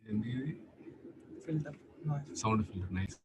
ఏంది filter noise. Sound filter nice.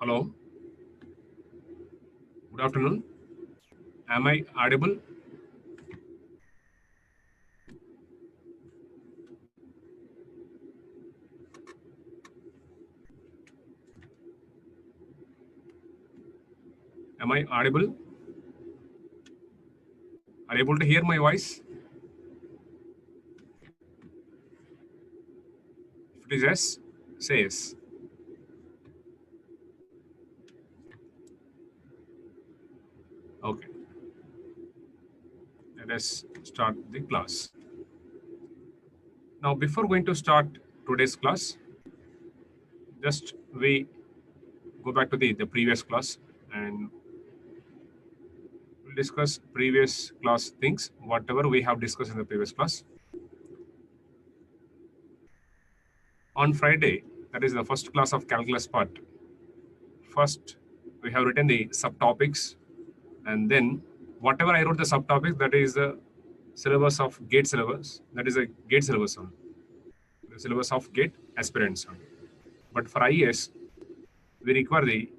Hello. Good afternoon. Am I audible? Am I audible? Are you able to hear my voice? If it is yes, say yes. Okay. Let us start the class. Now, before going to start today's class, just we go back to the previous class and we'll discuss previous class things, whatever we have discussed in the previous class. On Friday, that is the first class of calculus part. First, we have written the subtopics, and then whatever I wrote the subtopics, that is the syllabus of GATE syllabus. That is a GATE syllabus only. The syllabus of GATE aspirants only. But for IAS, we require the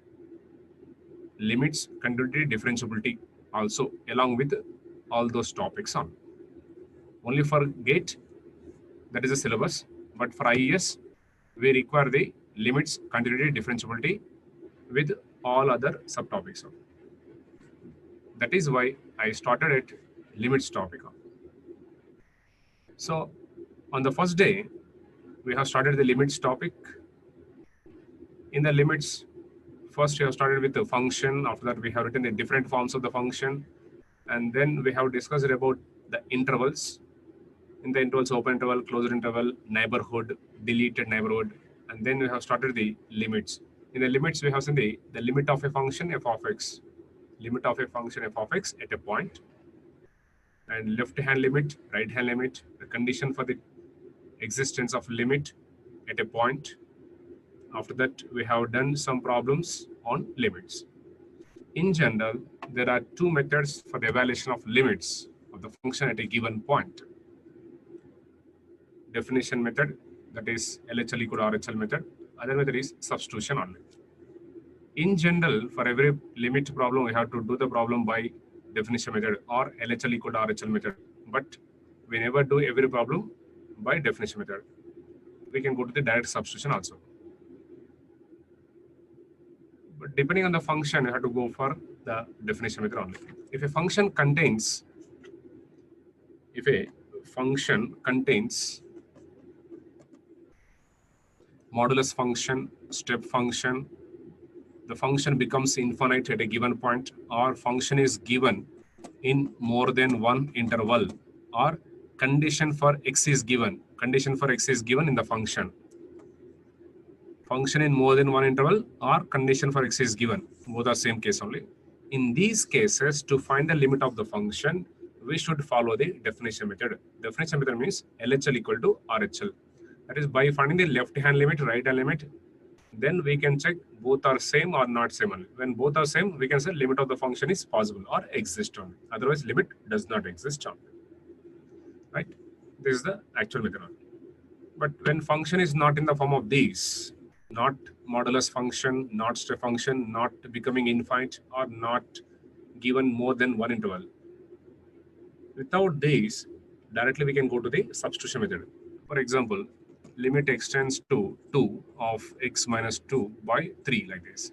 limits, continuity, differentiability also along with all those topics on. Only for GATE, that is a syllabus. But for IAS, we require the limits, continuity, differentiability with all other subtopics. That is why I started at limits topic. So on the first day, we have started the limits topic. In the limits, first we have started with the function. After that, we have written the different forms of the function. And then we have discussed about the intervals. In the intervals, open interval, closed interval, neighborhood, deleted neighborhood. And then we have started the limits. In the limits, we have seen the limit of a function f of x. Limit of a function f of x at a point. And left hand limit, right hand limit, the condition for the existence of limit at a point. After that, we have done some problems on limits. In general, there are two methods for the evaluation of limits of the function at a given point. Definition method, that is LHL equal to RHL method. Other method is substitution only. In general, for every limit problem, we have to do the problem by definition method or LHL equal to RHL method. But we never do every problem by definition method. We can go to the direct substitution also. But depending on the function, you have to go for the definition method only. If a function contains modulus function, step function, the function becomes infinite at a given point, or function is given in more than one interval, or condition for x is given. Condition for x is given in the function. Function in more than one interval or condition for x is given. Both are same case only. In these cases, to find the limit of the function, we should follow the definition method. Definition method means LHL equal to RHL. That is, by finding the left hand limit, right hand limit, then we can check both are same or not same only. When both are same, we can say limit of the function is possible or exist only. Otherwise, limit does not exist only. Right? This is the actual method only. But when function is not in the form of these, not modulus function, not step function, not becoming infinite, or not given more than one interval. Without these, directly we can go to the substitution method. For example, limit extends to 2 of x minus 2 by 3 like this.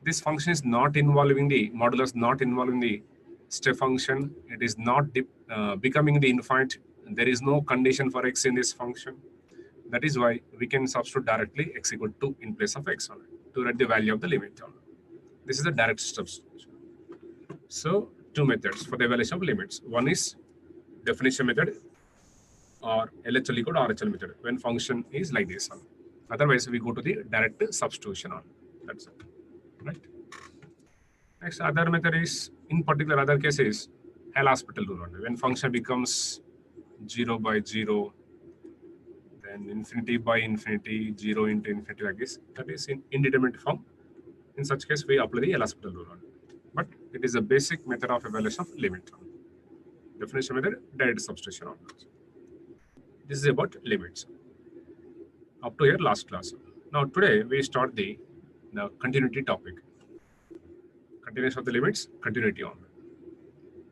This function is not involving the modulus, not involving the step function. It is not becoming the infinite. There is no condition for x in this function. That is why we can substitute directly x equal to 2 in place of x to write the value of the limit. This is the direct substitution. So two methods for the evaluation of limits. One is definition method or LHL equal to RHL method when function is like this. Otherwise, we go to the direct substitution. That's it. Right. Next, other method is, in particular, other cases, L-Hospital rule. When function becomes 0 by 0, then infinity by infinity, 0 into infinity like this, that is in indeterminate form. In such case, we apply the L-Hospital rule. But it is a basic method of evaluation of limit. Definition method, direct substitution. This is about limits. Up to here, last class. Now, today we start the the continuity topic. Continuation of the limits, continuity on.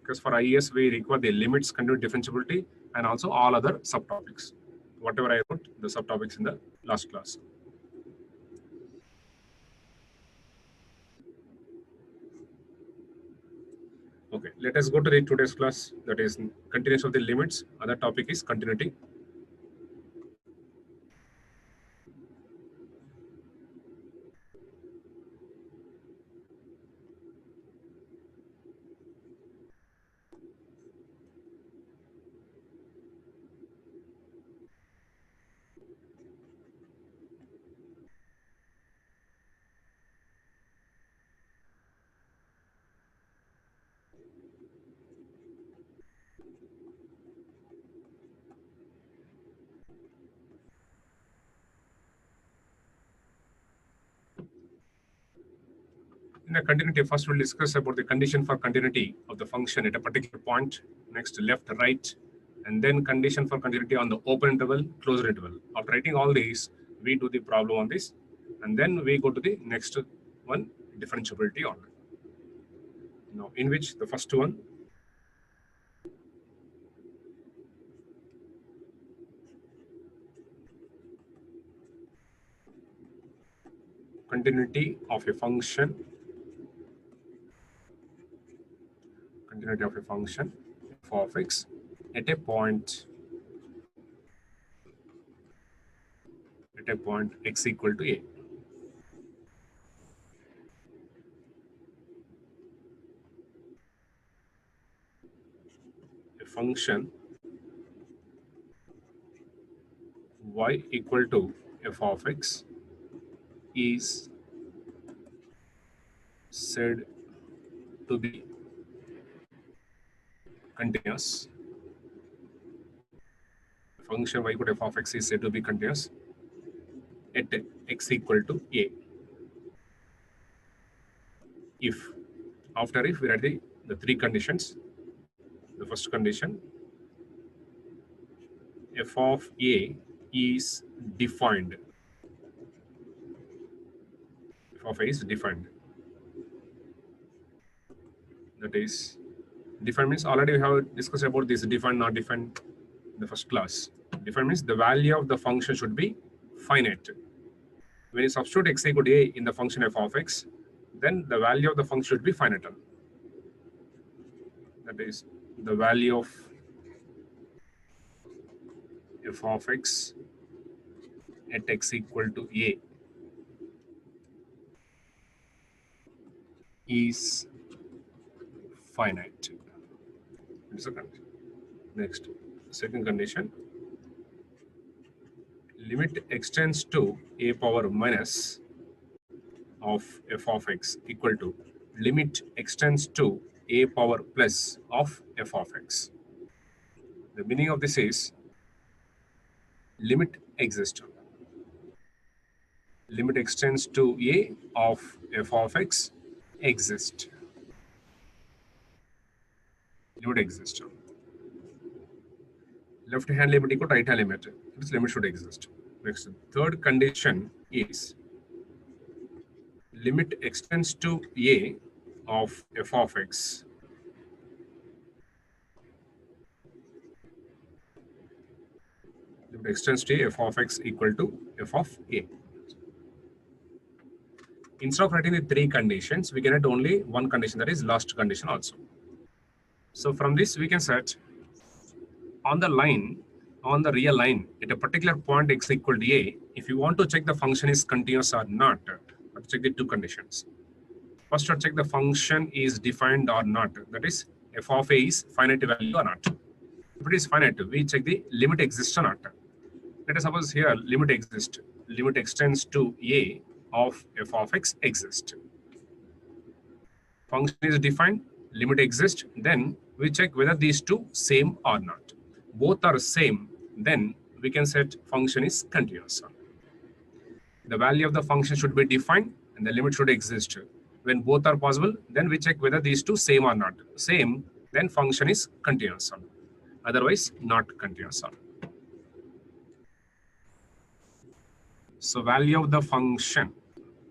Because for IES, we require the limits, continuity, differentiability, and also all other subtopics. Whatever I wrote, the subtopics in the last class. Okay, let us go to the today's class. That is continuation of the limits. Other topic is continuity. In the continuity, first we'll discuss about the condition for continuity of the function at a particular point. Next, left, right, and then condition for continuity on the open interval, closed interval. After writing all these, we do the problem on this, and then we go to the next one, differentiability on it. Now, in which the first one, continuity of a function, continuity of a function f of x at a point x equal to a. A function y equal to f of x is said to be continuous. Function y equal to f of x is said to be continuous at x equal to a. If, after if, we write the three conditions. The first condition, f of a is defined. F of a is defined. That is, defined means already we have discussed about this defined, not defined in the first class. Defined means the value of the function should be finite. When you substitute x equal to a in the function f of x, then the value of the function should be finite. That is, the value of f of x at x equal to a is finite. It's a condition. Next, second condition, limit extends to a power minus of f of x equal to limit extends to a power plus of f of x. The meaning of this is limit exists. Limit extends to a of f of x exist. Limit exists. Left hand limit equal to right hand limit. This limit should exist. Next, third condition is limit extends to a of f of x. Limit extends to f of x equal to f of a. Instead of writing the three conditions, we can write only one condition, that is last condition also. So from this, we can set on the line, on the real line, at a particular point x equal to a, if you want to check the function is continuous or not, check the two conditions. First, to check the function is defined or not. That is, f of a is finite value or not. If it is finite, we check the limit exists or not. Let us suppose here limit exists. Limit extends to a of f of x exists. Function is defined, limit exists, then we check whether these two same or not. Both are same, then we can set function is continuous. The value of the function should be defined and the limit should exist. When both are possible, then we check whether these two same or not. Same, then function is continuous. Otherwise, not continuous. So value of the function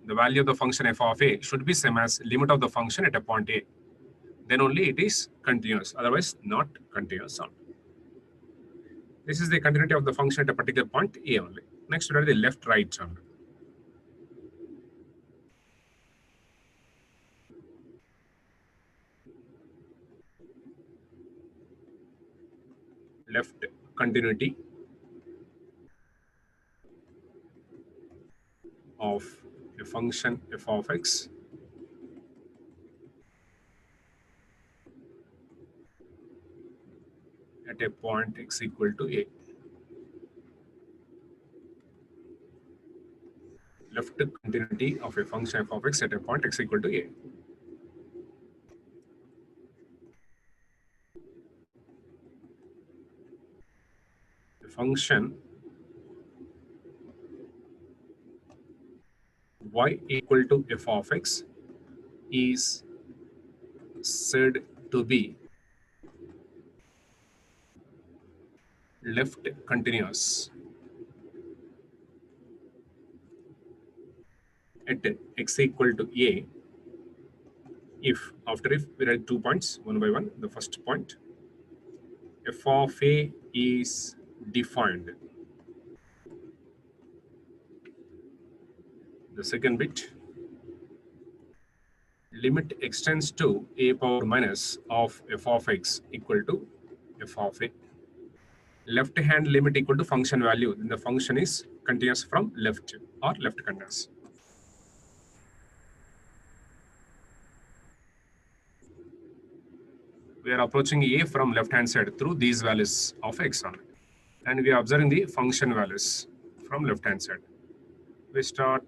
the value of the function f of a should be same as limit of the function at a point a. Then only it is continuous, otherwise not continuous. This is the continuity of the function at a particular point a only. Next, we have the left right only. Left continuity of a function f of x at a point x equal to a. Left continuity of a function f of x at a point x equal to a. The function y equal to f of x is said to be left continuous at x equal to a if we write 2 points one by one. The first point, f of a is defined. The second bit, limit extends to a power minus of f of x equal to f of a. Left hand limit equal to function value, then the function is continuous from left or left continuous. We are approaching a from left hand side through these values of x only, and we are observing the function values from left hand side. We start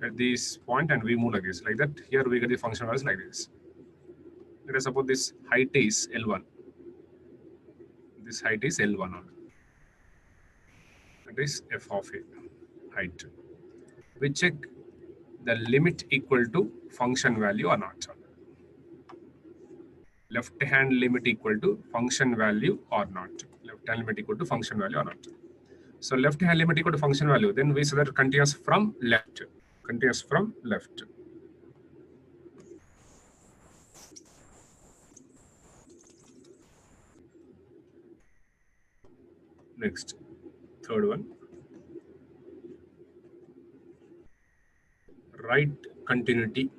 at this point and we move like this, like that. Here we get the function values like this. Let us suppose this height is L1. This height is L1 only. That is f of a, height. We check the limit equal to function value or not. Left hand limit equal to function value or not. Left hand limit equal to function value or not. So left hand limit equal to function value, then we say that continuous from left. Continuous from left. Next, third one. Right continuity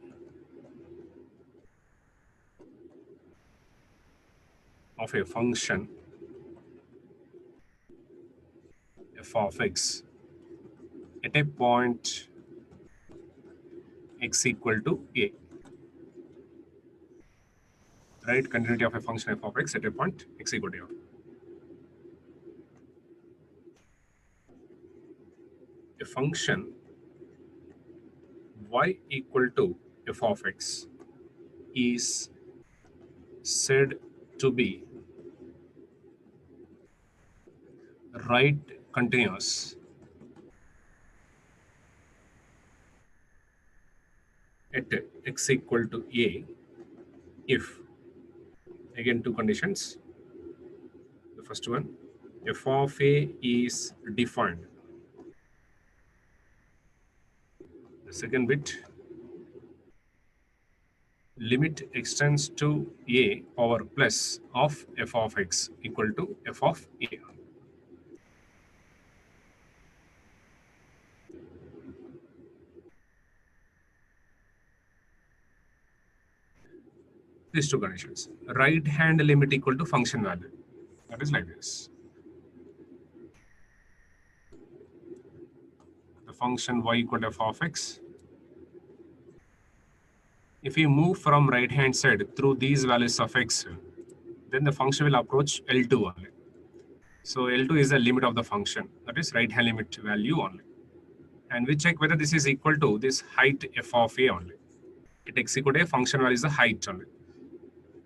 of a function f of x at a point x equal to a. Right continuity of a function f of x at a point x equal to a. A function y equal to f of x is said to be right continuous at x equal to a if, again two conditions. The first one, f of a is defined. The second bit, limit extends to a power plus of f of x equal to f of a. These two conditions. Right hand limit equal to function value. That is like this. The function y equal to f of x. If we move from right hand side through these values of x, then the function will approach L2 only. So L2 is the limit of the function, that is right hand limit value only. And we check whether this is equal to this height f of a only. It x equal to a function value is the height only.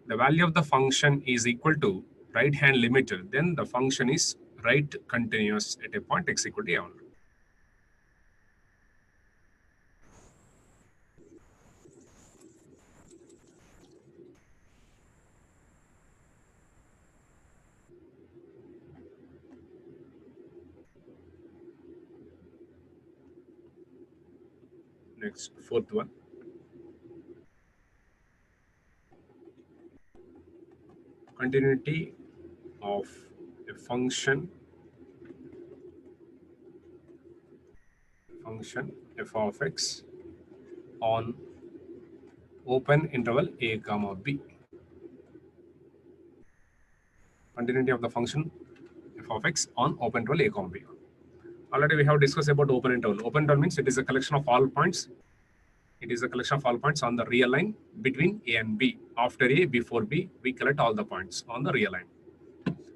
The value of the function is equal to right hand limit, then the function is right continuous at a point x equal to a only. Next, fourth one. Continuity of a function f of x on open interval a comma b. Continuity of the function f of x on open interval a comma b. Already we have discussed about open interval. Open interval means it is a collection of all points. It is a collection of all points on the real line between a and b. After a, before b, we collect all the points on the real line.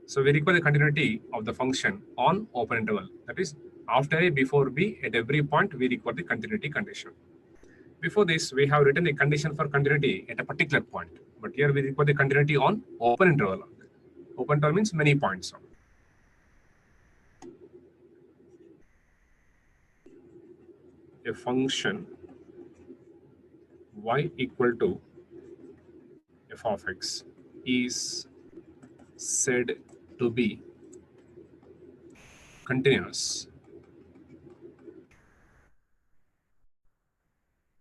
So we require the continuity of the function on open interval. That is, after a, before b, at every point, we require the continuity condition. Before this, we have written a condition for continuity at a particular point. But here we require the continuity on open interval. Open interval means many points. A function y equal to f of x is said to be continuous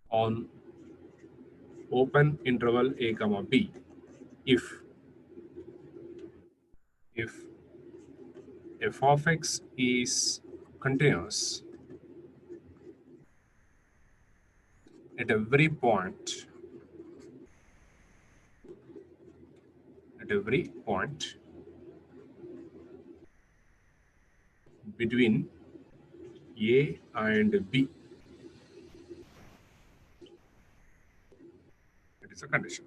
on open interval a comma b if f of x is continuous at every point between a and b. It is a condition.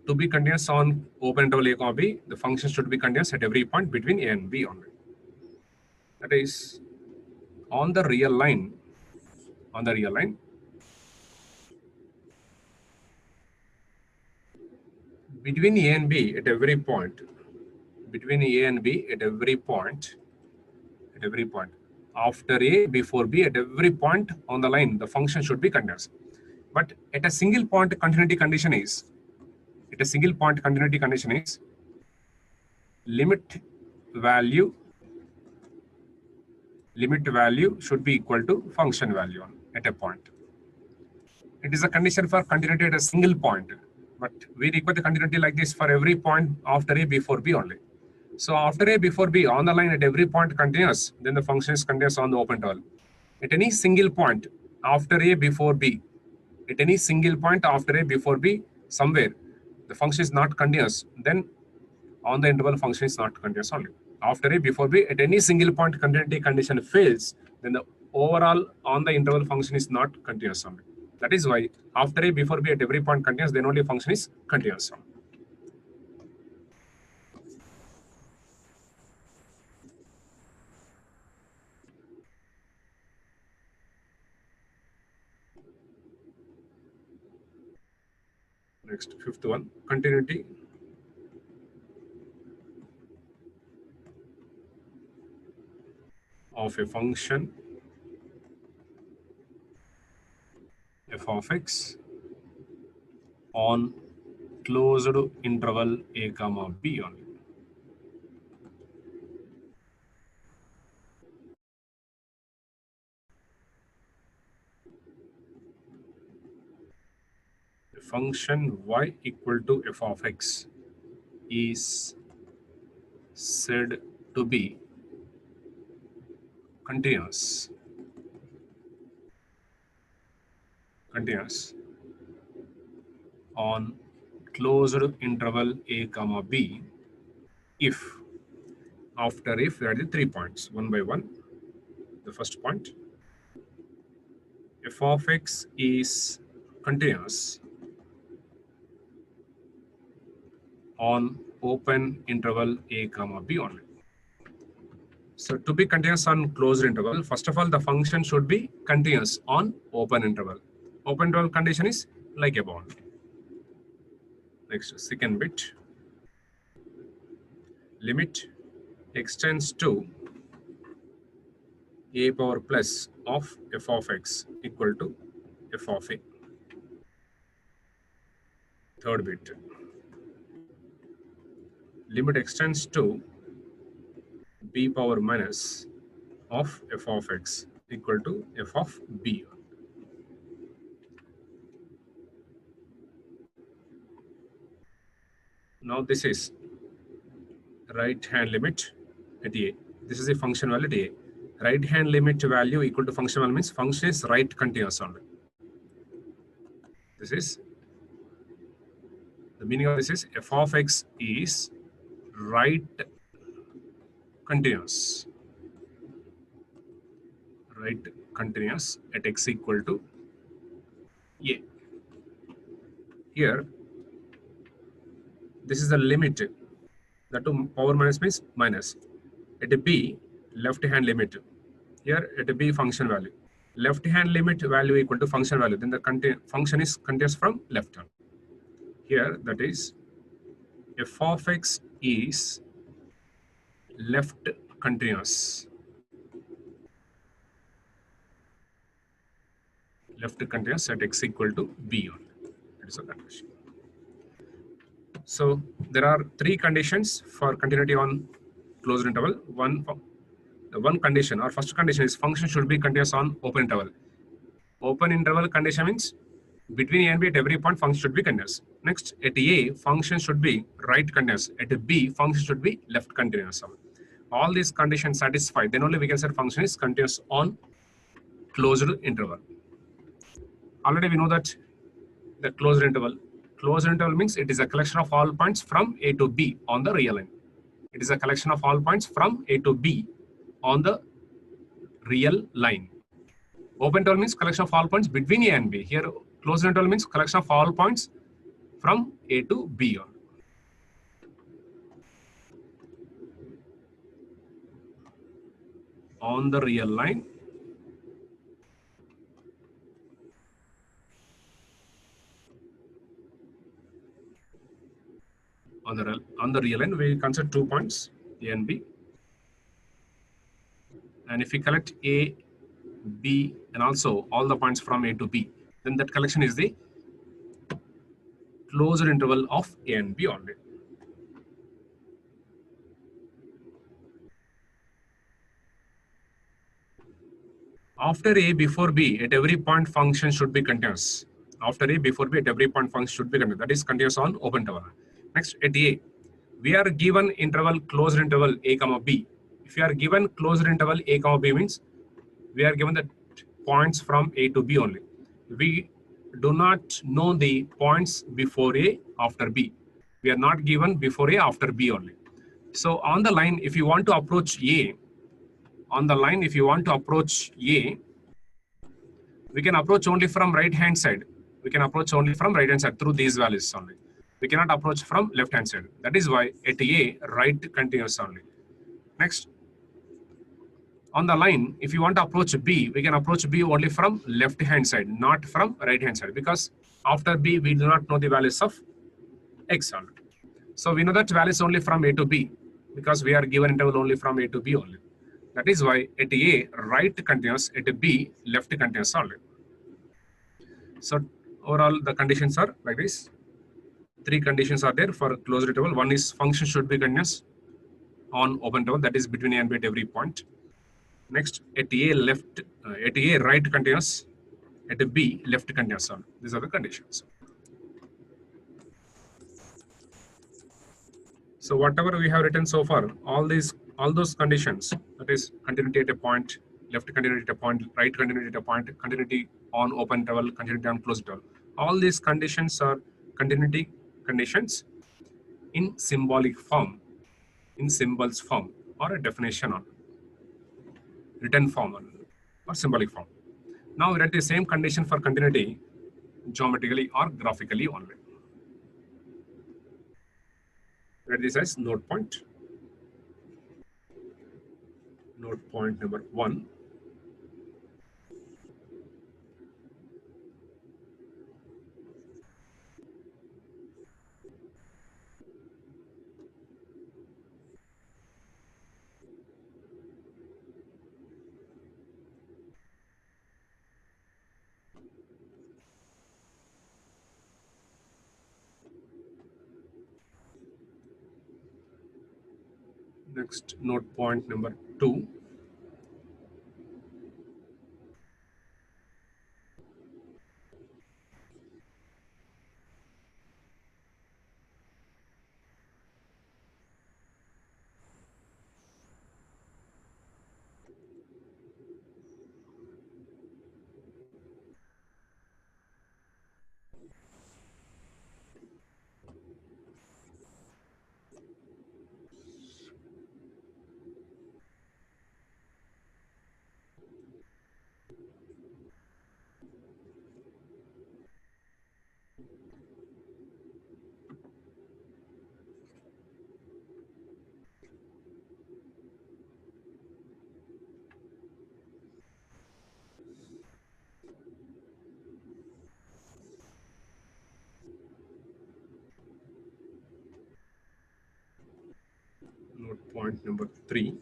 To be continuous on open interval a comma b, the function should be continuous at every point between a and b only. That is, on the real line, between a and b at every point, after a, before b, at every point on the line, the function should be continuous. But at a single point continuity condition is, limit value should be equal to function value at a point. It is a condition for continuity at a single point, but we require the continuity like this for every point after a, before b only. So after a, before b, on the line at every point continuous, then the function is continuous on the open interval. At any single point after a, before b, somewhere, the function is not continuous, then on the interval function is not continuous only. After a, before b, at any single point continuity condition fails, then the overall on the interval function is not continuous only. That is why after a, before b, at every point continuous, then only function is continuous only. Next, fifth one, continuity of a function f of x on closed interval a comma b only. The function y equal to f of x is said to be continuous on closed interval a comma b if, after if, we are the 3 points, one by one. The first point, f of x is continuous on open interval a comma b only. So to be continuous on closed interval, first of all, the function should be continuous on open interval. Open interval condition is like above. Next, second bit, limit extends to a power plus of f of x equal to f of a. Third bit, limit extends to b power minus of f of x equal to f of b. Now this is right hand limit at A. This is a function value at A. Right hand limit value equal to function value means function is right continuous only. This is the meaning of this is f of x is right continuous. Right continuous at x equal to A. Here, this is the limit. The to power minus means minus. At B, left hand limit. Here at B function value. Left hand limit value equal to function value. Then the function is continuous from left hand. Here that is f of x is left continuous. Left continuous at x equal to B only. That is a condition. So there are three conditions for continuity on closed interval. One condition or first condition is function should be continuous on open interval. Open interval condition means between A and B at every point function should be continuous. Next, at A function should be right continuous. At B function should be left continuous. All these conditions satisfied, then only we can say function is continuous on closed interval. Already we know that the closed interval means it is a collection of all points from A to B on the real line. It is a collection of all points from A to B on the real line. Open interval means collection of all points between A and B. Here, closed interval means collection of all points from A to B. On the real line. On the real line, we consider 2 points, A and B. And if we collect A, B, and also all the points from A to B, then that collection is the closed interval of A and B only. After A, before B, at every point function should be continuous. After A, before B, at every point function should be continuous. That is continuous on open interval. Next, at A, we are given interval, closed interval A comma B. If we are given closed interval A comma B means we are given the points from A to B only. We do not know the points before A, after B. We are not given before A, after B only. So on the line, if you want to approach A, on the line, if you want to approach A, we can approach only from right hand side. We can approach only from right hand side through these values only. We cannot approach from left hand side. That is why at A, right continuous only. Next, on the line, if you want to approach B, we can approach B only from left hand side, not from right hand side, because after B, we do not know the values of X only. So we know that values only from A to B, because we are given interval only from A to B only. That is why at A, right continuous, at B, left continuous only. So overall, the conditions are like this. Three conditions are there for closed interval. One is function should be continuous on open interval, that is between A and B at every point. Next, at A right continuous, at B left continuous. These are the conditions. So whatever we have written so far, all those conditions, that is continuity at a point, left continuity at a point, right continuity at a point, continuity on open interval, continuity on closed interval. All these conditions are continuity conditions in symbolic form, in symbols form, or a definition on written form or symbolic form. Now we write the same condition for continuity geometrically or graphically only. Write this as node point. Node point number 1. Next, node point number 2. Note point number 3.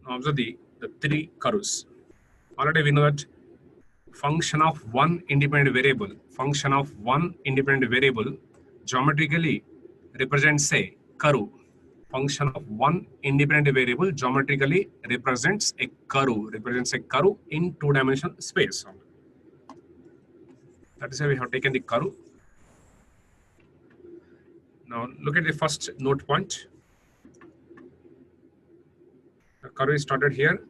Observe the three curves. Already we know that function of one independent variable geometrically represents a curve. Function of one independent variable geometrically represents a curve in two-dimensional space. That is why we have taken the curve. Now look at the first note point. The curve is started here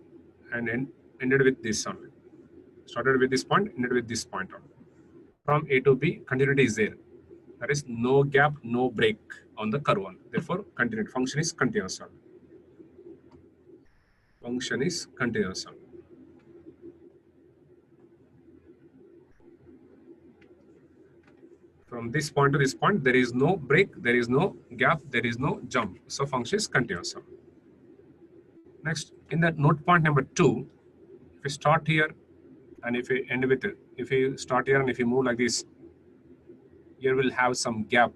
and ended with this only. Started with this point, ended with this point only. From A to B, continuity is there. There is no gap, no break on the curve one. Therefore, continuity function is continuous. Function is continuous. From this point to this point, there is no break, there is no gap, there is no jump. So function is continuous. Next, in the note point number 2, if we start here and if we end with it, if we start here and if we move like this, here we'll have some gap.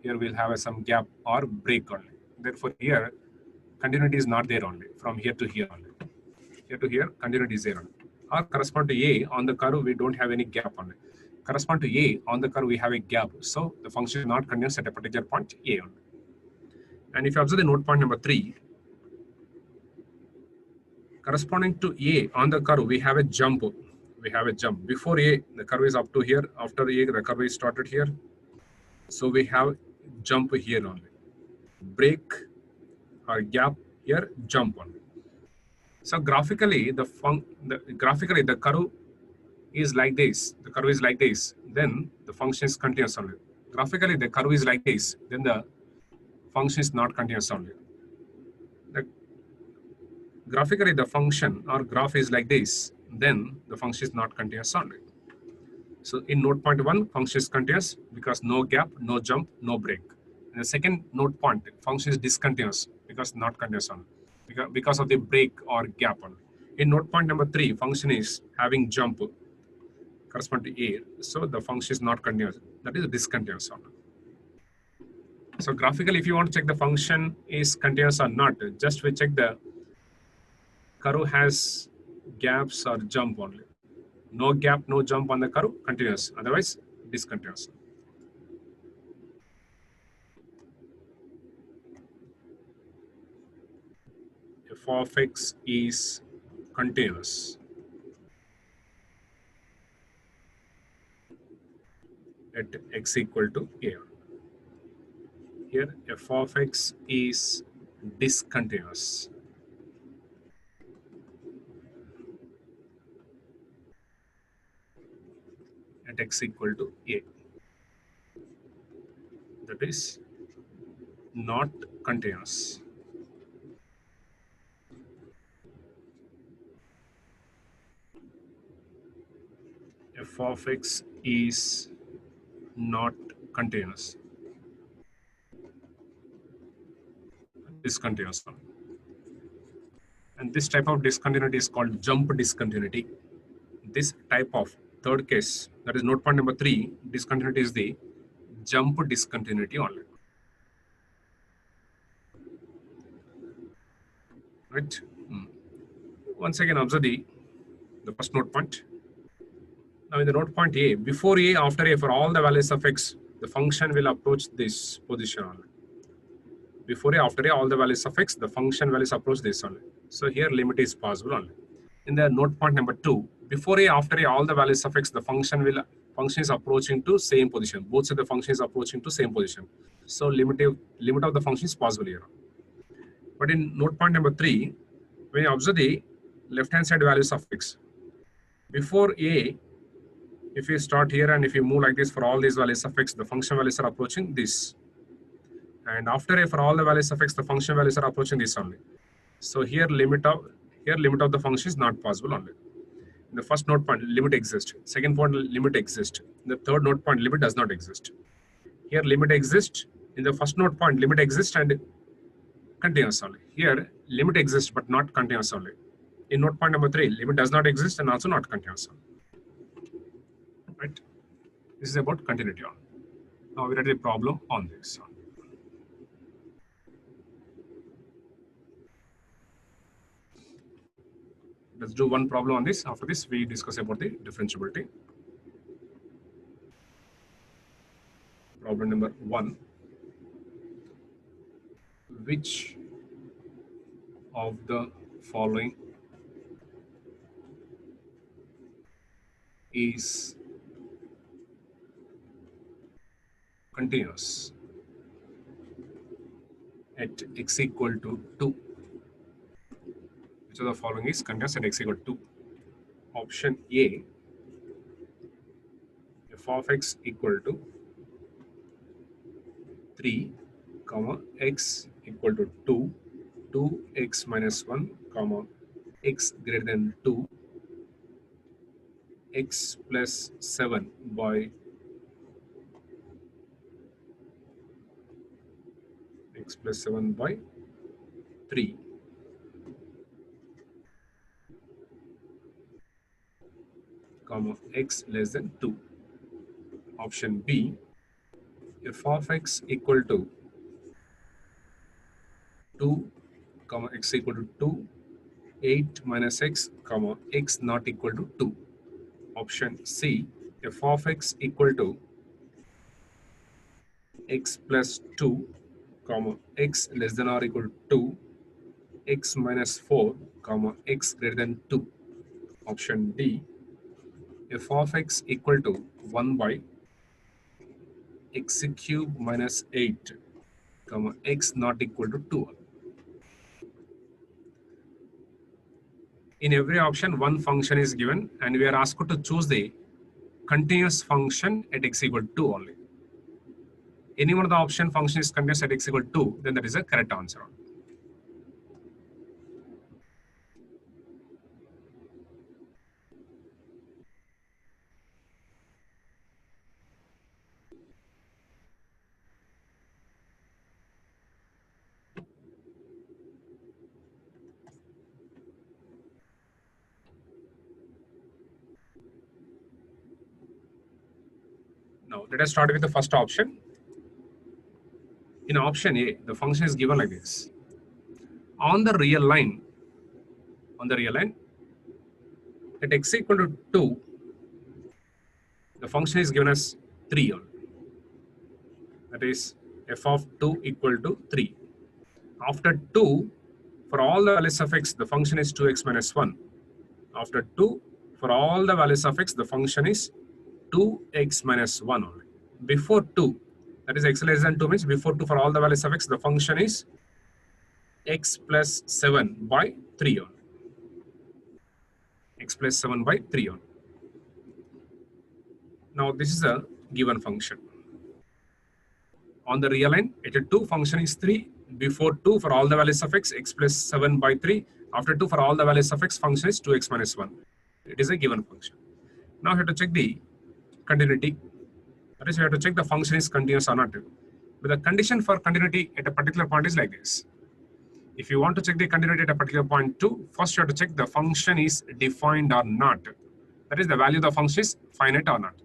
Here we'll have some gap or break only. Therefore, here continuity is not there only. From here to here only. Here to here, continuity is there only. Or correspond to A on the curve, we don't have any gap only. Correspond to A on the curve, we have a gap. So the function is not continuous at a particular point A only. And if you observe the note point number 3, corresponding to A on the curve, we have a jump. We have a jump. Before A, the curve is up to here. After A, the curve is started here. So we have jump here only. Break or gap here, jump only. So graphically, the curve is like this. The curve is like this. Then the function is continuous only. Graphically, the curve is like this. Then the function is not continuous only. Graphically, the function or graph is like this. Then the function is not continuous only. So in note point 1, function is continuous because no gap, no jump, no break. In the second note point, function is discontinuous because not continuous only. Because of the break or gap only. In note point number 3, function is having jump correspond to A. So the function is not continuous. That is discontinuous only. So graphically, if you want to check the function is continuous or not, just we check the curve has gaps or jump only. No gap, no jump on the curve, continuous. Otherwise, discontinuous. F of x is continuous at x equal to a. Here, f of x is discontinuous at x equal to a. That is not continuous. F of x is not continuous. Discontinuous. And this type of discontinuity is called jump discontinuity. This type of third case, that is note point number 3, discontinuity is the jump discontinuity only. Right? Once again, observe the first note point. Now in the note point A, before A, after A, for all the values of x, the function will approach this position only. Before A, after A, all the values of x, the function values approach this only. So here limit is possible only. In the note point number 2, before A, after A, all the values of x, the function is approaching to same position. Both of the function is approaching to same position. So limit of the function is possible here. But in note point number 3, when you observe the left-hand side values of x, before A, if you start here and if you move like this for all these values of x, the function values are approaching this. And after A, for all the values of x, the function values are approaching this only. So here limit of the function is not possible only. In the first note point, limit exists. Second point, limit exists. In the third note point, limit does not exist. Here limit exists, In the first node point, limit exists and continuous only. Here, limit exists but not continuous only. In node point number 3, limit does not exist and also not continuous only. Right? This is about continuity on. Now we write a problem on this. Let's do one problem on this. After this, we discuss about the differentiability. Problem number 1. Which of the following is continuous at x equal to 2? Which of the following is continuous at x equal to 2? Option A, f of x equal to 3, comma, x equal to 2, 2x minus 1, comma, x greater than 2, x plus 7 by x plus 7 by 3. Comma, x less than 2. Option B, f of x equal to 2, comma, x equal to 2, 8 minus x, comma, x not equal to 2. Option C, f of x equal to x plus 2, comma, x less than or equal to 2, x minus 4, comma, x greater than 2. Option D, f of x equal to 1 by x cube minus 8, comma, x not equal to 2. In every option, one function is given and we are asked to choose the continuous function at x equal to 2 only. Any one of the option function is continuous at x equal to 2, then that is a correct answer. Now, let us start with the first option. In option A, the function is given like this. On the real line, at x equal to 2, the function is given as 3 only. That is f of 2 equal to 3. After 2, for all the values of x, the function is 2x minus 1. After 2, for all the values of x, the function is 2x minus 1 only. Before 2, that is x less than 2 means before 2 for all the values of x, the function is x plus 7 by 3 only. X plus 7 by 3 only. Now this is a given function. On the real line, at a 2 function is 3. Before 2 for all the values of x, x plus 7 by 3. After 2 for all the values of x, function is 2x minus 1. It is a given function. Now we have to check the continuity. That is, we have to check the function is continuous or not. But the condition for continuity at a particular point is like this. If you want to check the continuity at a particular point 2, first you have to check the function is defined or not. That is, the value of the function is finite or not.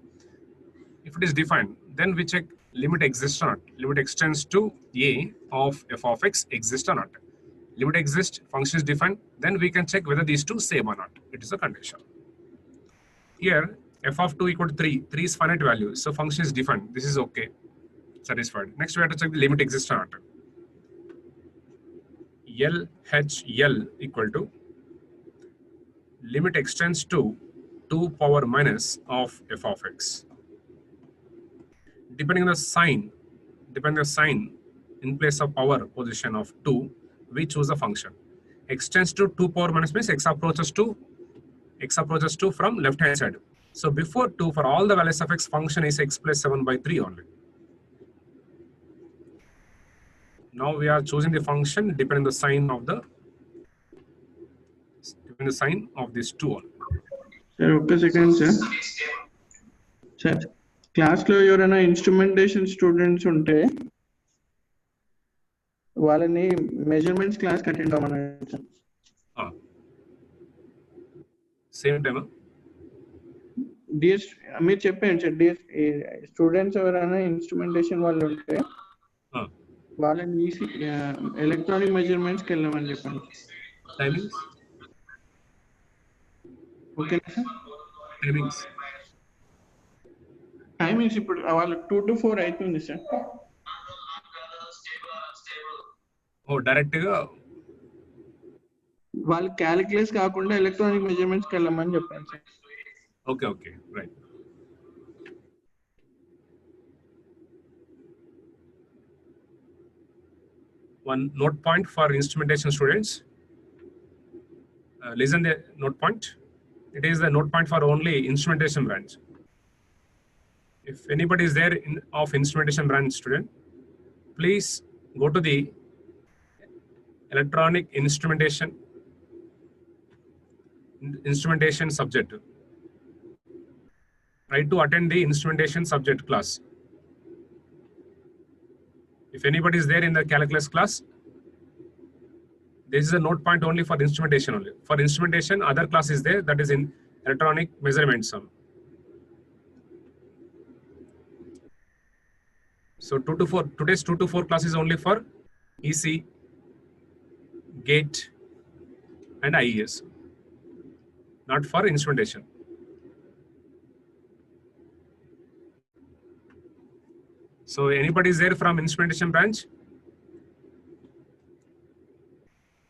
If it is defined, then we check limit exists or not. Limit extends to a of f of x exists or not. Limit exists, function is defined, then we can check whether these two same or not. It is a condition. Here, f of 2 equal to 3. 3 is finite value, so function is defined. This is okay, satisfied. Next, we have to check the limit exists or not. LHL equal to limit extends to 2 power minus of f of x. Depending on the sign in place of power position of 2, we choose a function. Extends to 2 power minus means x approaches to from left hand side. So before 2 for all the values of x, function is x plus 7 by 3 only. Now we are choosing the function depending on the sign of this 2 only. Sir, okay, second, sir. Sir, class lo evarana instrumentation students unte వాళ్ళని measurements class attend అవ్వమని అడిగాను. Same time dear మీరు చెప్పండి sir, dear students ఎవరైనా instrumentation వాళ్ళు ఉంటే వాళ్ళని EC electronic మెజర్మెంట్స్కి వెళ్ళమని చెప్పండి. టైమింగ్స్ ఓకేనా సార్? టైమింగ్స్ ఇప్పుడు వాళ్ళకి 2 to 4 అవుతుంది సార్. డైరెక్ట్ గా వాళ్ళు క్యాలిక్యులేస్ కాకుండా ఎలక్ట్రానిక్ మెజర్మెంట్స్కి వెళ్ళమని చెప్పాను sir. Okay right. One note point for instrumentation students. Listen the note point. It is the note point for only instrumentation branch. If anybody is there of instrumentation branch student, please go to the electronic instrumentation subject. Try to attend the instrumentation subject class. If anybody is there in the calculus class, this is a note point only for instrumentation only. For instrumentation, other class is there, that is in electronic measurements. So 2 to 4, today's 2 to 4 class is only for EC, GATE and IES, not for instrumentation. So anybody is there from instrumentation branch?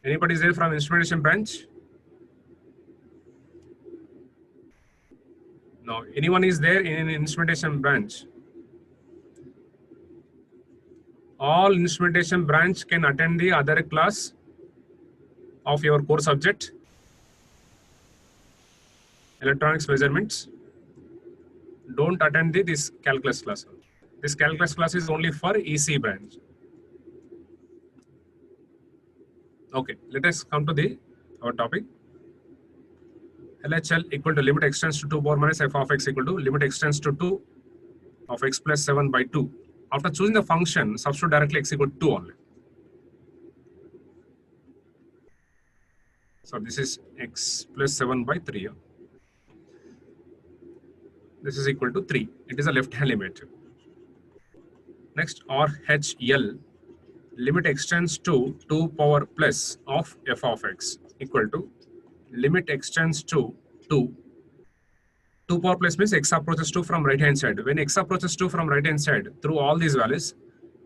Anybody is there from instrumentation branch? No. Anyone is there in instrumentation branch? All instrumentation branch can attend the other class of your core subject, electronics measurements. Don't attend this calculus class. This calculus class is only for EC branch. Okay, let us come to our topic. LHL equal to limit x tends to 2 power minus f of x equal to limit x tends to 2 of x plus 7 by 2. After choosing the function, substitute directly x equal to 2 only. So this is x plus 7 by 3. This is equal to 3. It is a left hand limit. Next, RHL, limit x tends to 2 power plus of f of x equal to limit x tends to 2. 2 power plus means x approaches 2 from right hand side. When x approaches 2 from right hand side, through all these values,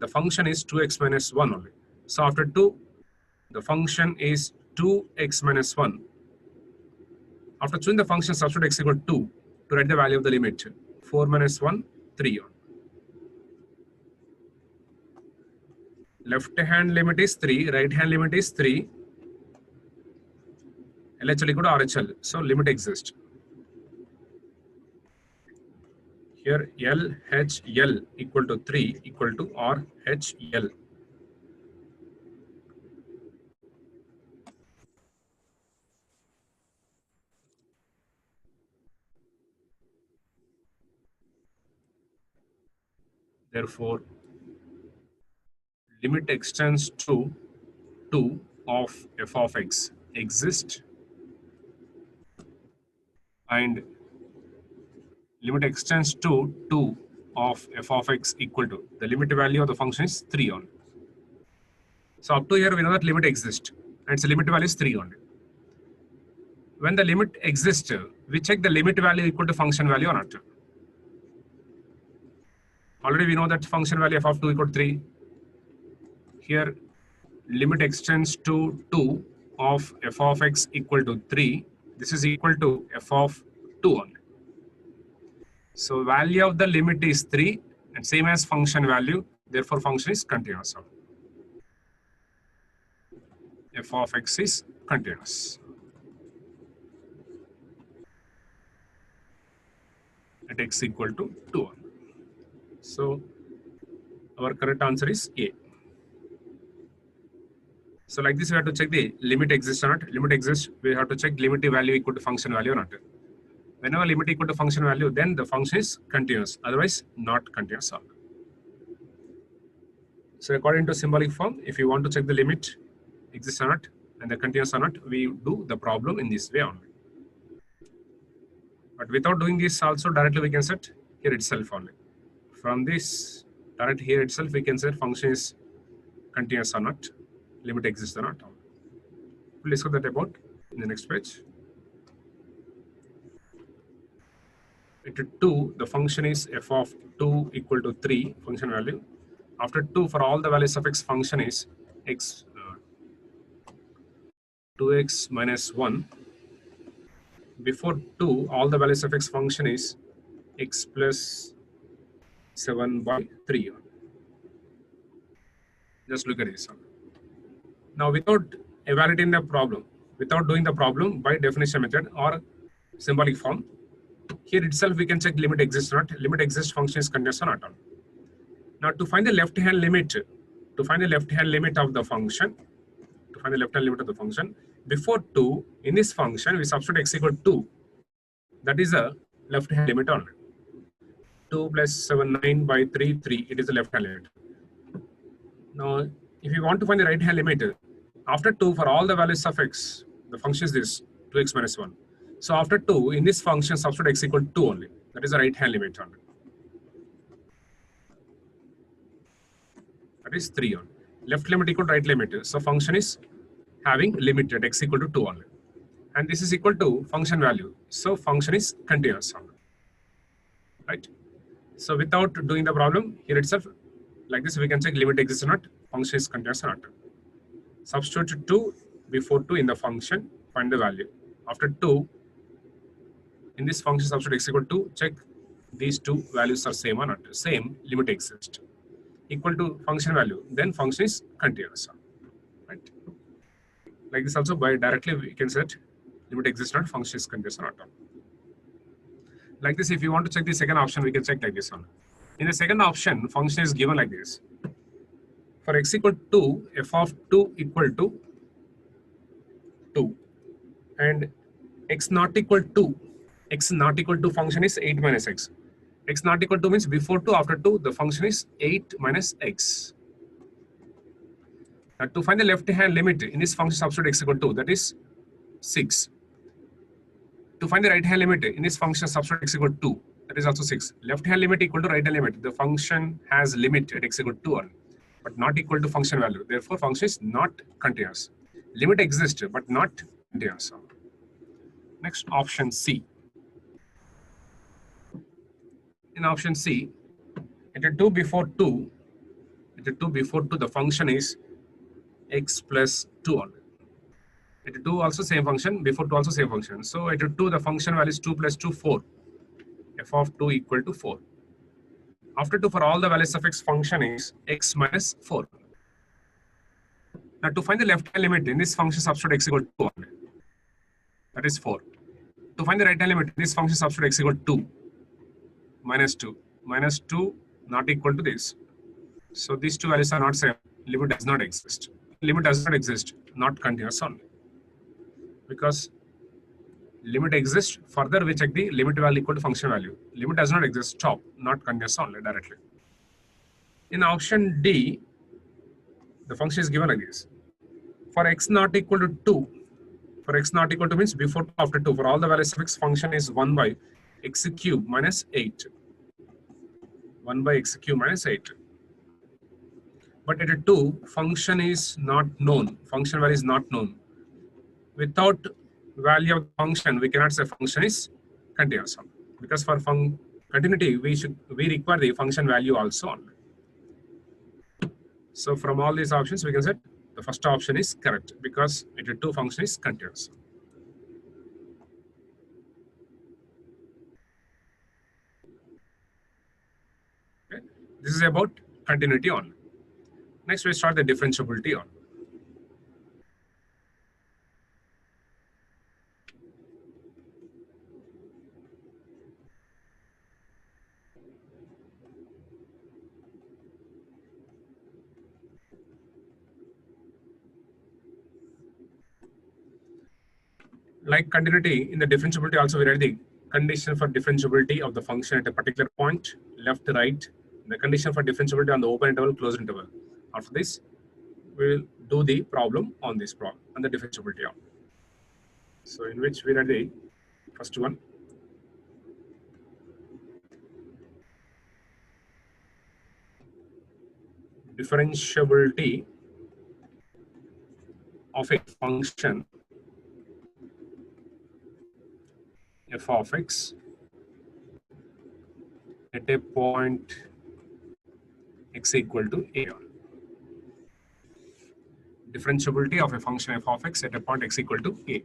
the function is 2x minus 1 only. So after 2, the function is 2x minus 1. After choosing the function, substitute x equal to 2 to write the value of the limit. 4 minus 1, 3 on. Left hand limit is 3, right hand limit is 3. LHL equal to RHL. So limit exists. Here LHL equal to 3 equal to RHL. Therefore, limit x tends to 2 of f of x exists, and limit x tends to 2 of f of x equal to, the limit value of the function is 3 only. So up to here we know that limit exists and its limit value is 3 only. When the limit exists, we check the limit value equal to function value or not. Already we know that function value f of 2 equal to 3. Here limit x tends to 2 of f of x equal to 3. This is equal to f of 2 only. So value of the limit is 3 and same as function value, therefore function is continuous. F of x is continuous. At x equal to 2. So our correct answer is A. So like this, we have to check the limit exists or not. Limit exists, we have to check limit value equal to function value or not. Whenever limit equal to function value, then the function is continuous. Otherwise, not continuous. So according to symbolic form, if you want to check the limit exists or not and the continuous or not, we do the problem in this way only. But without doing this also, directly we can set here itself only. From this direct here itself, we can set function is continuous or not, limit exists or not. We'll discuss that about in the next page. Into 2, the function is f of 2 equal to 3 function value. After 2, for all the values of x, function is x 2x minus 1. Before 2, all the values of x function is x plus 7 by 3. Just look at this one. Now, without evaluating the problem, without doing the problem by definition method or symbolic form, here itself we can check limit exists or not. Limit exists, function is continuous or not. Now, to find the left-hand limit, of the function, before 2, in this function, we substitute x equal to 2. That is a left-hand limit only. 2 plus 7, 9 by 3, 3. It is the left-hand limit. Now, if you want to find the right-hand limit, after 2, for all the values of x, the function is this, 2x minus 1. So after 2, in this function, substitute x equal to 2 only. That is the right-hand limit only. That is 3 only. Left limit equal to right limit. So function is having limit at x equal to 2 only. And this is equal to function value. So function is continuous only. Right? So without doing the problem, here itself, like this, we can check limit exists or not, function is continuous or not. Substitute 2 before 2 in the function, find the value. After 2, in this function, substitute x equal to 2, check these two values are same or not. Same, limit exists. Equal to function value, then function is continuous. Right? Like this also, by directly we can set limit exists or not, function is continuous or not. Like this, if you want to check the second option, we can check like this one. In the second option, function is given like this. For x equal to 2, f of 2 equal to 2. And x not equal to, function is 8 minus x. X not equal to means before 2, after 2, the function is 8 minus x. Now to find the left-hand limit, in this function substitute x equal to 2, that is 6. To find the right-hand limit, in this function substitute x equal to 2, that is also 6. Left-hand limit equal to right-hand limit. The function has limit at x equal to 2 only, but not equal to function value. Therefore, function is not continuous. Limit exists, but not continuous. Next, option C. In option C, at 2 before 2, the function is x plus 2 only. At 2 also same function, before 2 also same function. So at 2, the function value is 2 plus 2, 4. F of 2 equal to 4. After 2, for all the values of x, function is x minus 4. Now to find the left-hand limit, in this function substitute x equal to 2 only. That is 4. To find the right-hand limit, in this function substitute x equal to 2. Minus 2. Minus 2 not equal to this. So these two values are not same. Limit does not exist. Limit does not exist, not continuous only. Because limit exists, further we check the limit value equal to function value. Limit does not exist, stop, not continuous only directly. In option D, the function is given like this. For x not equal to 2, for x not equal to means before 2, after 2, for all the values of x, function is 1 by x cube minus 8. 1 by x cube minus 8. But at 2, function is not known. Function value is not known. Without value of function, we cannot say function is continuous. Because for continuity, we require the function value also only. So from all these options, we can say the first option is correct because at 2, function is continuous. Okay. This is about continuity only. Next, we start the differentiability on. Like continuity, in the differentiability also we write the condition for differentiability of the function at a particular point, left, right, the condition for differentiability on the open interval, closed interval. After this, we will do the problem on this problem and the differentiability of. So in which we read the first one. Differentiability of a function f of x at a point x equal to a. Differentiability of a function f of x at a point x equal to a.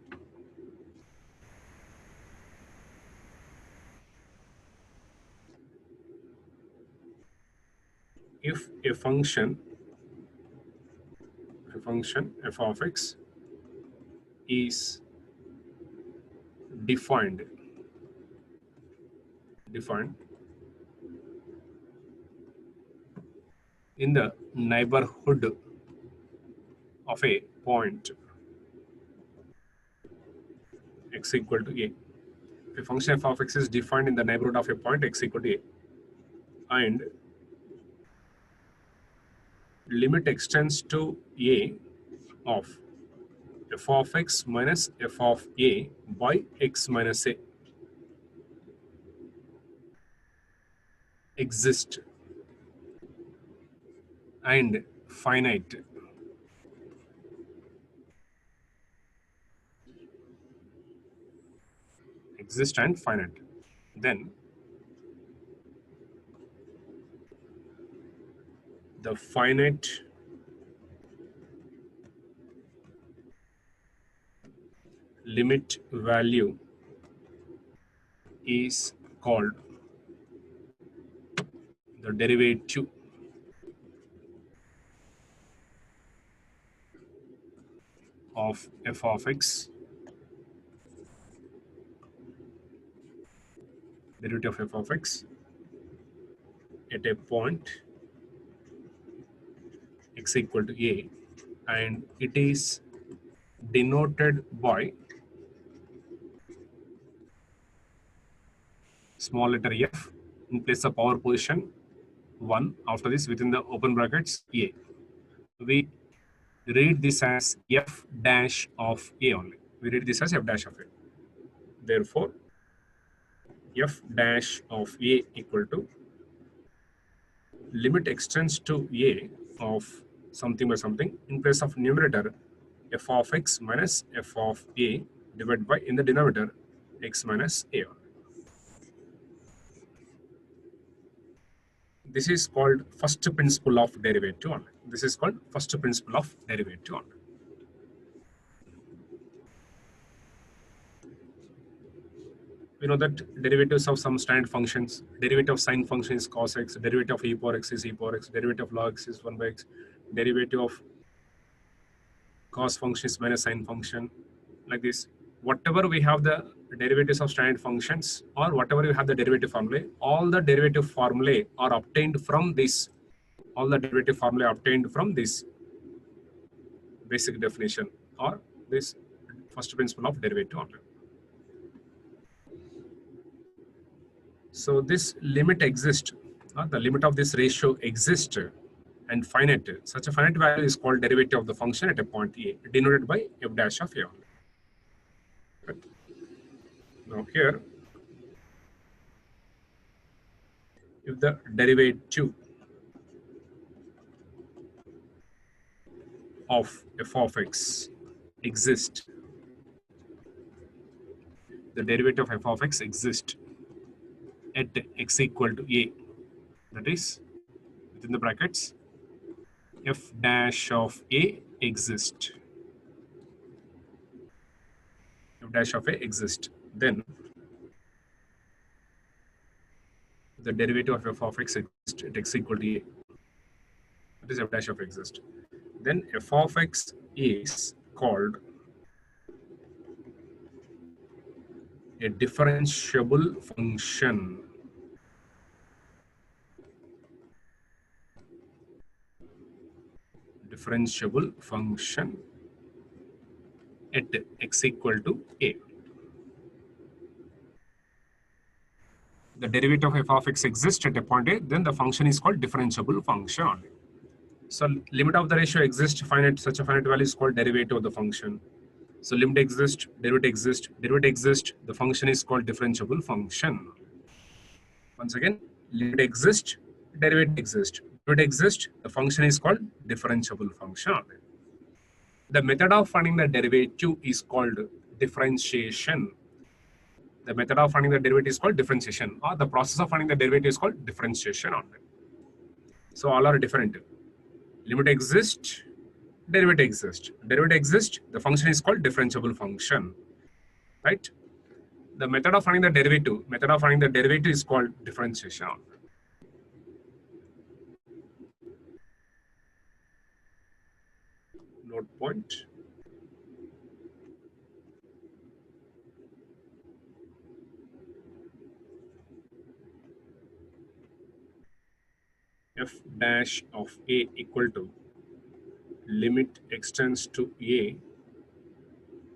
If a function f of x is defined in the neighborhood of a point x equal to a. If a function f of x is defined in the neighborhood of a point x equal to a, and limit extends to a of f of x minus f of a by x minus a exist and finite. Exist and finite. Then the finite limit value is called the derivative of f of x, derivative of f of x at a point x equal to a, and it is denoted by small letter f in place of power position 1. After this, within the open brackets a, we read this as f dash of a only. We read this as f dash of a. Therefore, f dash of a equal to limit extends to a of something by something in place of numerator f of x minus f of a divided by in the denominator x minus a. This is called first principle of derivative only. This is called first principle of derivative only. We know that derivatives of some standard functions, derivative of sine function is cos x, derivative of e power x is e power x, derivative of log x is 1 by x, derivative of cos function is minus sine function, like this. Whatever we have the derivatives of standard functions, or whatever we have the derivative formulae, all the derivative formulae are obtained from this. All the derivative formulae obtained from this basic definition or this first principle of derivative only. So this limit exists, the limit of this ratio exists and finite. Such a finite value is called derivative of the function at a point a, denoted by f dash of a. Okay. Now here, if the derivative of f of x exists, the derivative of f of x exists at x equal to a, that is within the brackets f dash of a exists. F dash of a exists. Then the derivative of f of x exists at x equal to a. That is f dash of exist. Then f of x is called a differentiable function. Differentiable function at x equal to a. The derivative of f of x exists at a point a, then the function is called differentiable function. So limit of the ratio exists, finite, such a finite value is called derivative of the function. So limit exists, derivative exists, the function is called differentiable function. Once again, limit exists, derivative exists, the function is called differentiable function. The method of finding the derivative is called differentiation. The method of finding the derivative is called differentiation, or the process of finding the derivative is called differentiation. So all are different. Limit exists, derivative exists, the function is called differentiable function, right? The method of finding the derivative is called differentiation. Note point. F dash of A equal to limit extends to A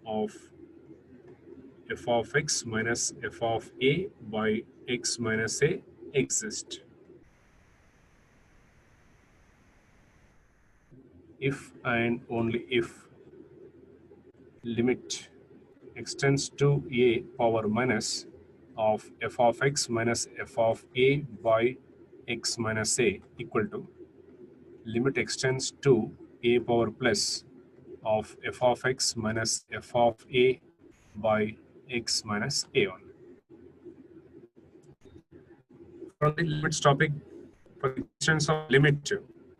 of f of x minus f of A by x minus A exist. If and only if limit extends to A power minus of f of x minus f of A by x minus A equal to limit extends to A power plus of f of x minus f of A by x minus A on. From the limits topic, for the existence of limit,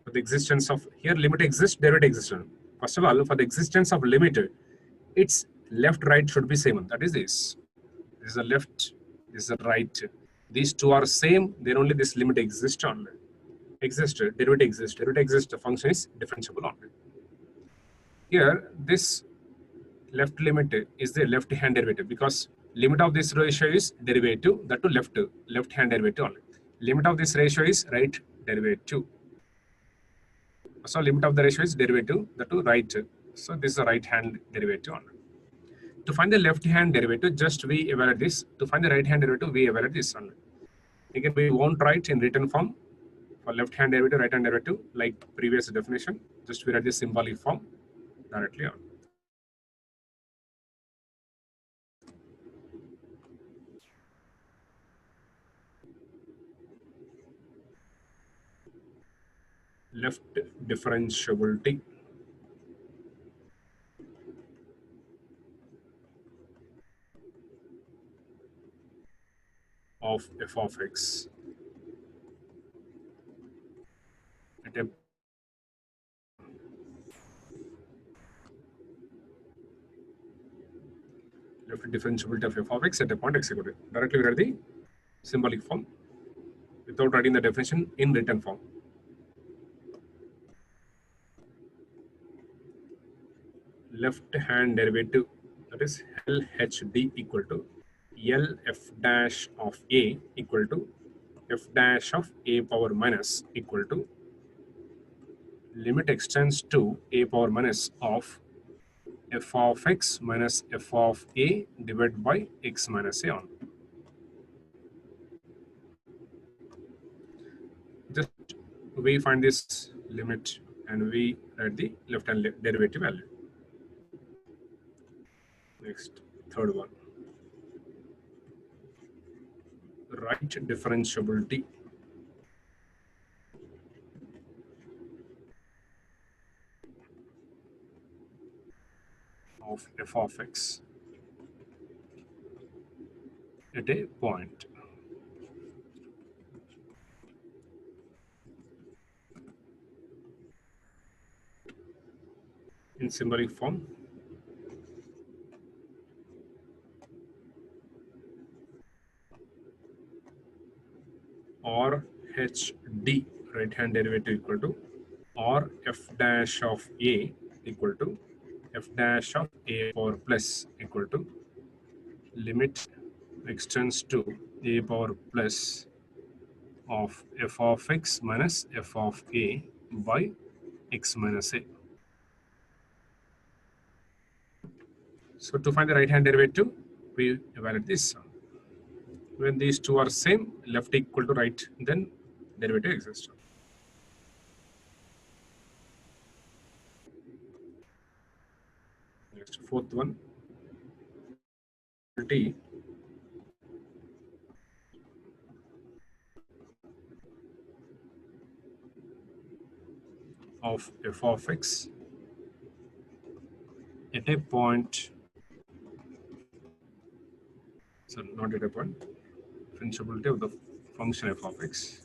for the existence of, here limit exists, derivative exists. First of all, for the existence of limit, its left right should be same. That is this. This is the left, this is the right. These two are same, then only this limit exists only. Derivative exists, the function is differentiable only. Here, this left limit is the left hand derivative, because limit of this ratio is derivative, that to left hand derivative only. Limit of this ratio is right derivative. So limit of the ratio is derivative, that to right. So this is a right hand derivative only. To find the left hand derivative, just we evaluate this. To find the right hand derivative, we evaluate this only. Again, we won't write in written form for left hand derivative, right hand derivative, like previous definition. Just we write this symbolic form directly on. Left differentiability of f of x at a left differentiability of f of x at a point x equal to. Directly we write the symbolic form without writing the definition in written form. Left hand derivative, that is LHD equal to L f dash of A equal to f dash of A power minus equal to limit extends to A power minus of f of x minus f of A divided by x minus A on. Just we find this limit and we write the left hand derivative value. Next, third one. Right differentiability of f of x at a point. In symbolic form, or HD, right hand derivative equal to, or f dash of A equal to f dash of A power plus equal to limit extends to A power plus of f of x minus f of A by x minus A. So to find the right hand derivative, we evaluate this. When these two are same, left equal to right, then derivative exists. Next, fourth one, T of f of x at a point, so not at a point, differentiability of the function f of x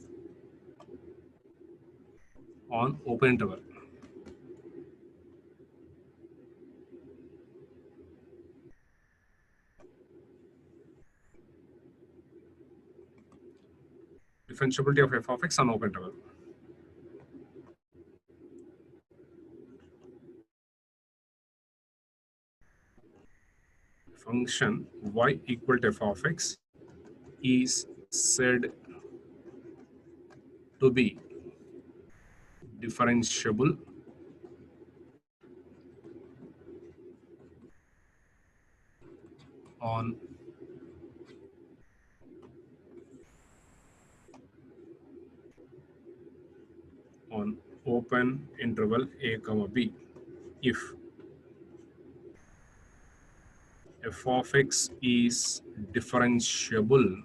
on open interval. Differentiability of f of x on open interval. Function y equal to f of x is said to be differentiable on open interval a comma b if f of x is differentiable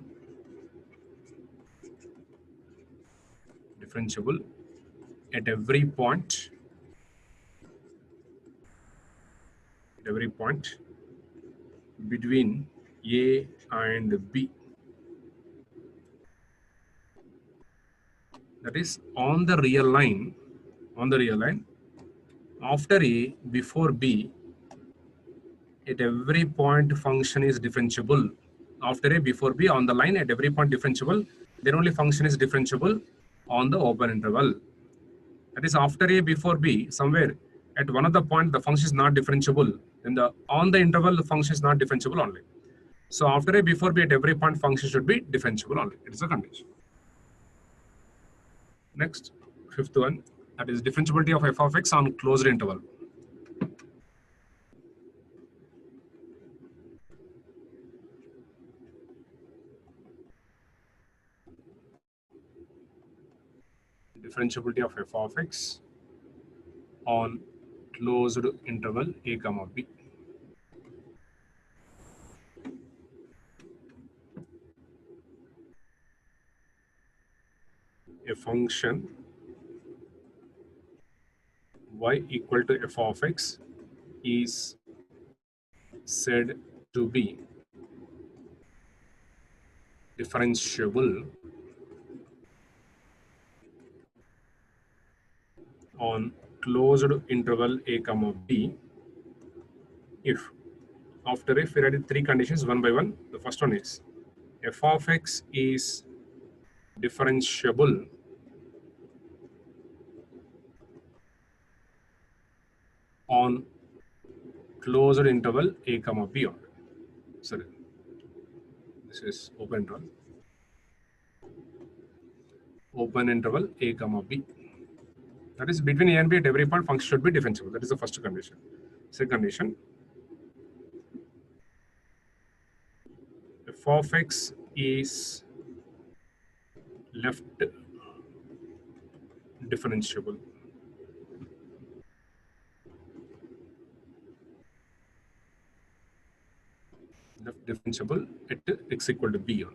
at every point between a and b, that is on the real line after a before b, at every point function is differentiable. After a before b on the line at every point differentiable, then only function is differentiable on the open interval. That is after a before b, somewhere at one of the point the function is not differentiable, then on the interval the function is not differentiable only. So after a before b at every point function should be differentiable only. It is a condition. Next, fifth one, that is differentiability of f of x on closed interval. Differentiability of f of x on closed interval a comma b. A function y equal to f of x is said to be differentiable on closed interval a comma b if, after if we write three conditions one by one. The first one is f of x is differentiable on closed interval a comma b. Sorry, this is open interval a comma b. That is between a and b at every point function should be differentiable. That is the first condition. Second condition, f of x is left differentiable at x equal to b.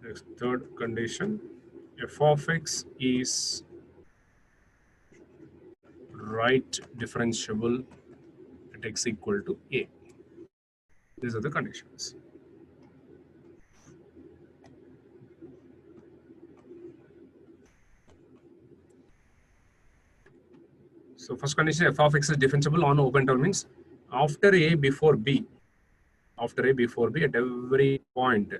Next, third condition, f of x is right differentiable at x equal to a. These are the conditions. So first condition, f of x is differentiable on open interval means after a before b at every point,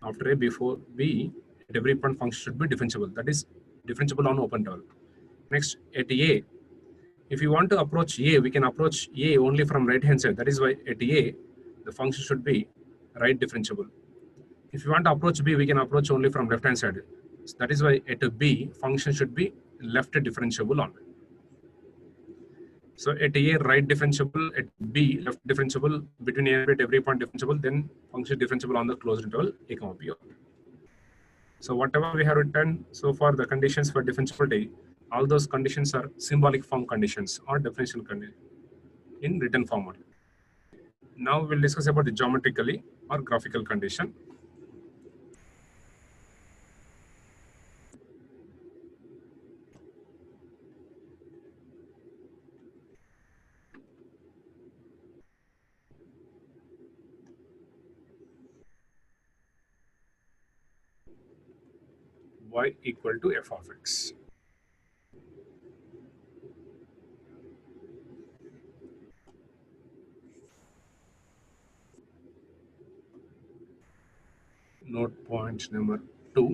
after a before b at every point function should be differentiable. That is differentiable on open interval. Next, at a, if you want to approach a, we can approach a only from right hand side. That is why at a the function should be right differentiable. If you want to approach b, we can approach only from left hand side. So that is why at b function should be left differentiable only. So at a right differentiable, at b left differentiable, between a and b at every point differentiable, then function differentiable on the closed interval a comma b. So whatever we have written so far, the conditions for differentiability, all those conditions are symbolic form conditions or definitional condition in written form only. Now we'll discuss about the geometrically or graphical condition. Y equal to f of x. Note point number 2.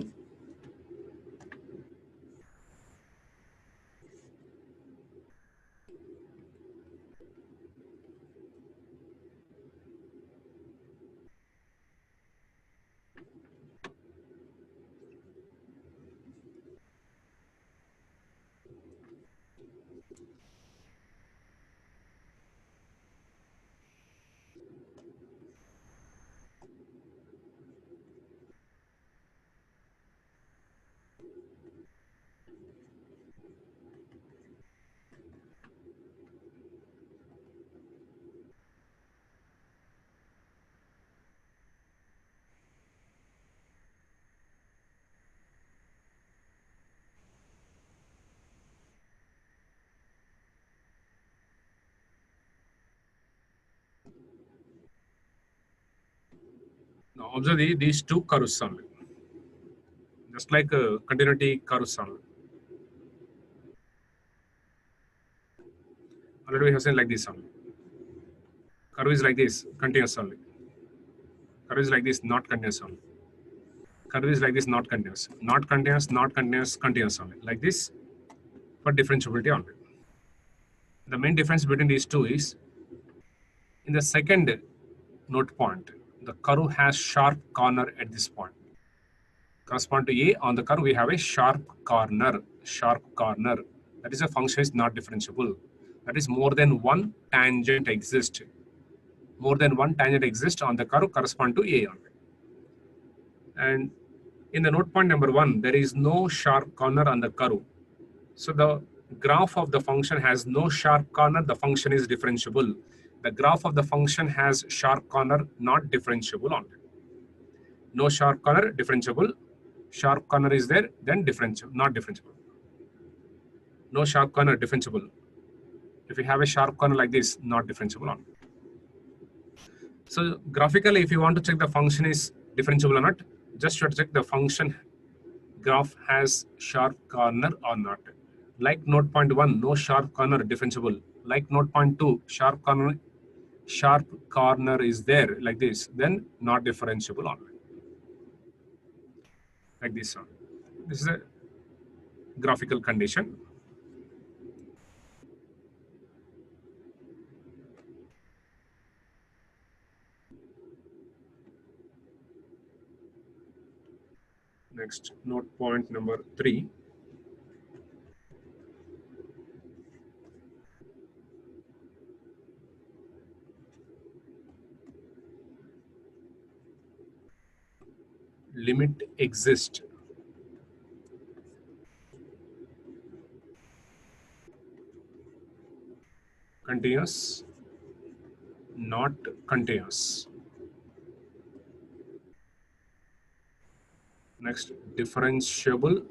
Now observe these two curves only, just like continuity curves only. Already we have seen like this only. Curve is like this, continuous only. Curve is like this, not continuous only. Curve is like this, not continuous. Not continuous, not continuous, continuous only. Like this for differentiability only. The main difference between these two is in the second note point, the curve has sharp corner at this point. Correspond to A on the curve, we have a sharp corner. Sharp corner. That is a function is not differentiable. That is more than one tangent exists. More than one tangent exists on the curve correspond to A only. And in the note point number 1, there is no sharp corner on the curve. So the graph of the function has no sharp corner, the function is differentiable. The graph of the function has sharp corner, not differentiable only. No sharp corner, differentiable. Sharp corner is there, then differentiable, not differentiable. No sharp corner, differentiable. If you have a sharp corner like this, not differentiable only. So graphically, if you want to check the function is differentiable or not, just should check the function graph has sharp corner or not. Like note point 1, no sharp corner, differentiable. Like note point 2, sharp corner is there like this, then not differentiable only. Like this one. This is a graphical condition. Next, note point number 3. Limit exists. Continuous, not continuous. Next, differentiable,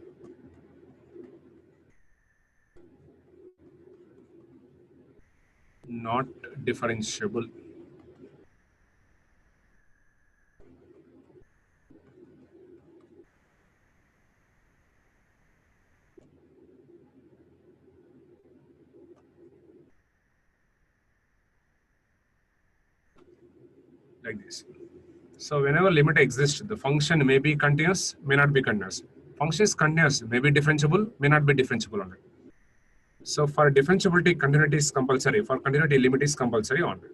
not differentiable. Like this. So whenever limit exists, the function may be continuous, may not be continuous. Function is continuous, may be differentiable, may not be differentiable only. So for differentiability, continuity is compulsory. For continuity, limit is compulsory only.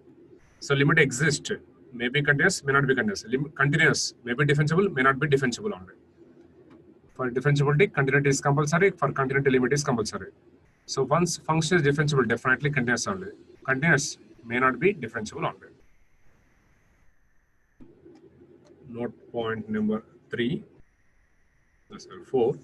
So limit exists, may be continuous, may not be continuous. Continuous, may be differentiable, may not be differentiable only. For differentiability, continuity is compulsory. For continuity, limit is compulsory. So once function is differentiable, definitely continuous only. Continuous may not be differentiable only. Note point number 3. That's 4.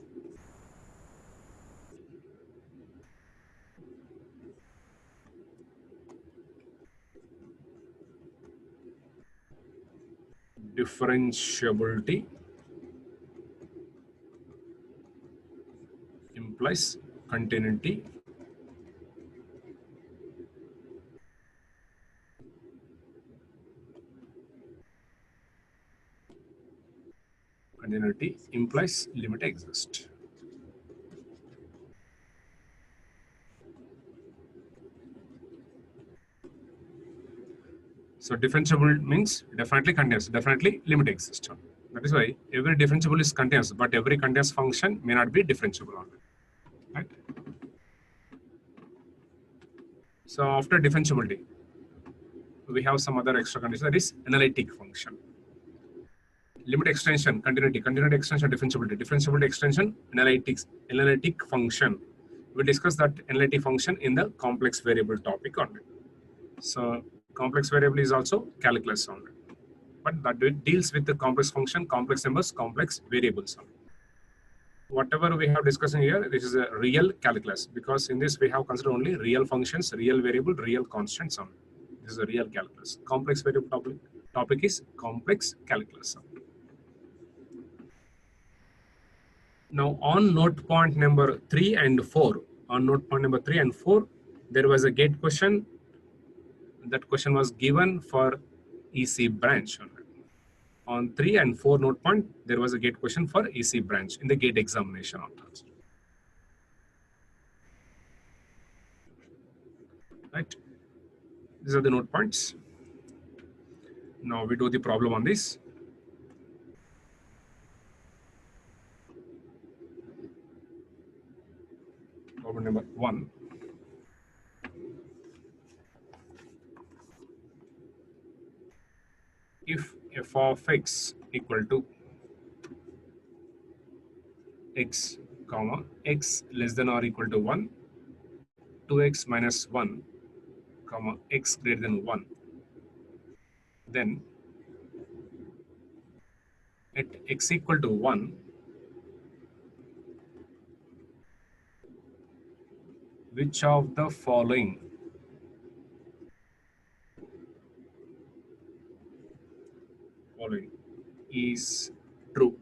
Differentiability implies continuity. Continuity implies limit exists. So differentiable means definitely continuous, definitely limit exists. That is why every differentiable is continuous, but every continuous function may not be differentiable. Right? So after differentiability, we have some other extra condition, that is analytic function. Limit extension, continuity extension, differentiability extension, analytic function. We discussed that analytic function in the complex variable topic only. So complex variable is also calculus only, but that deals with the complex function, complex numbers, complex variables only. Whatever we have discussed here, this is a real calculus, because in this we have considered only real functions, real variable, real constants only. This is a real calculus. Complex variable topic is complex calculus. Now on note point number 3 and 4, there was a gate question. That question was given for EC branch. On 3 and 4 note point, there was a gate question for EC branch in the gate examination. Right? These are the note points. Now we do the problem on this. Problem number 1. If f of x equal to x, comma, x less than or equal to 1, 2x minus 1, comma, x greater than 1, then at x equal to 1, which of the following is true?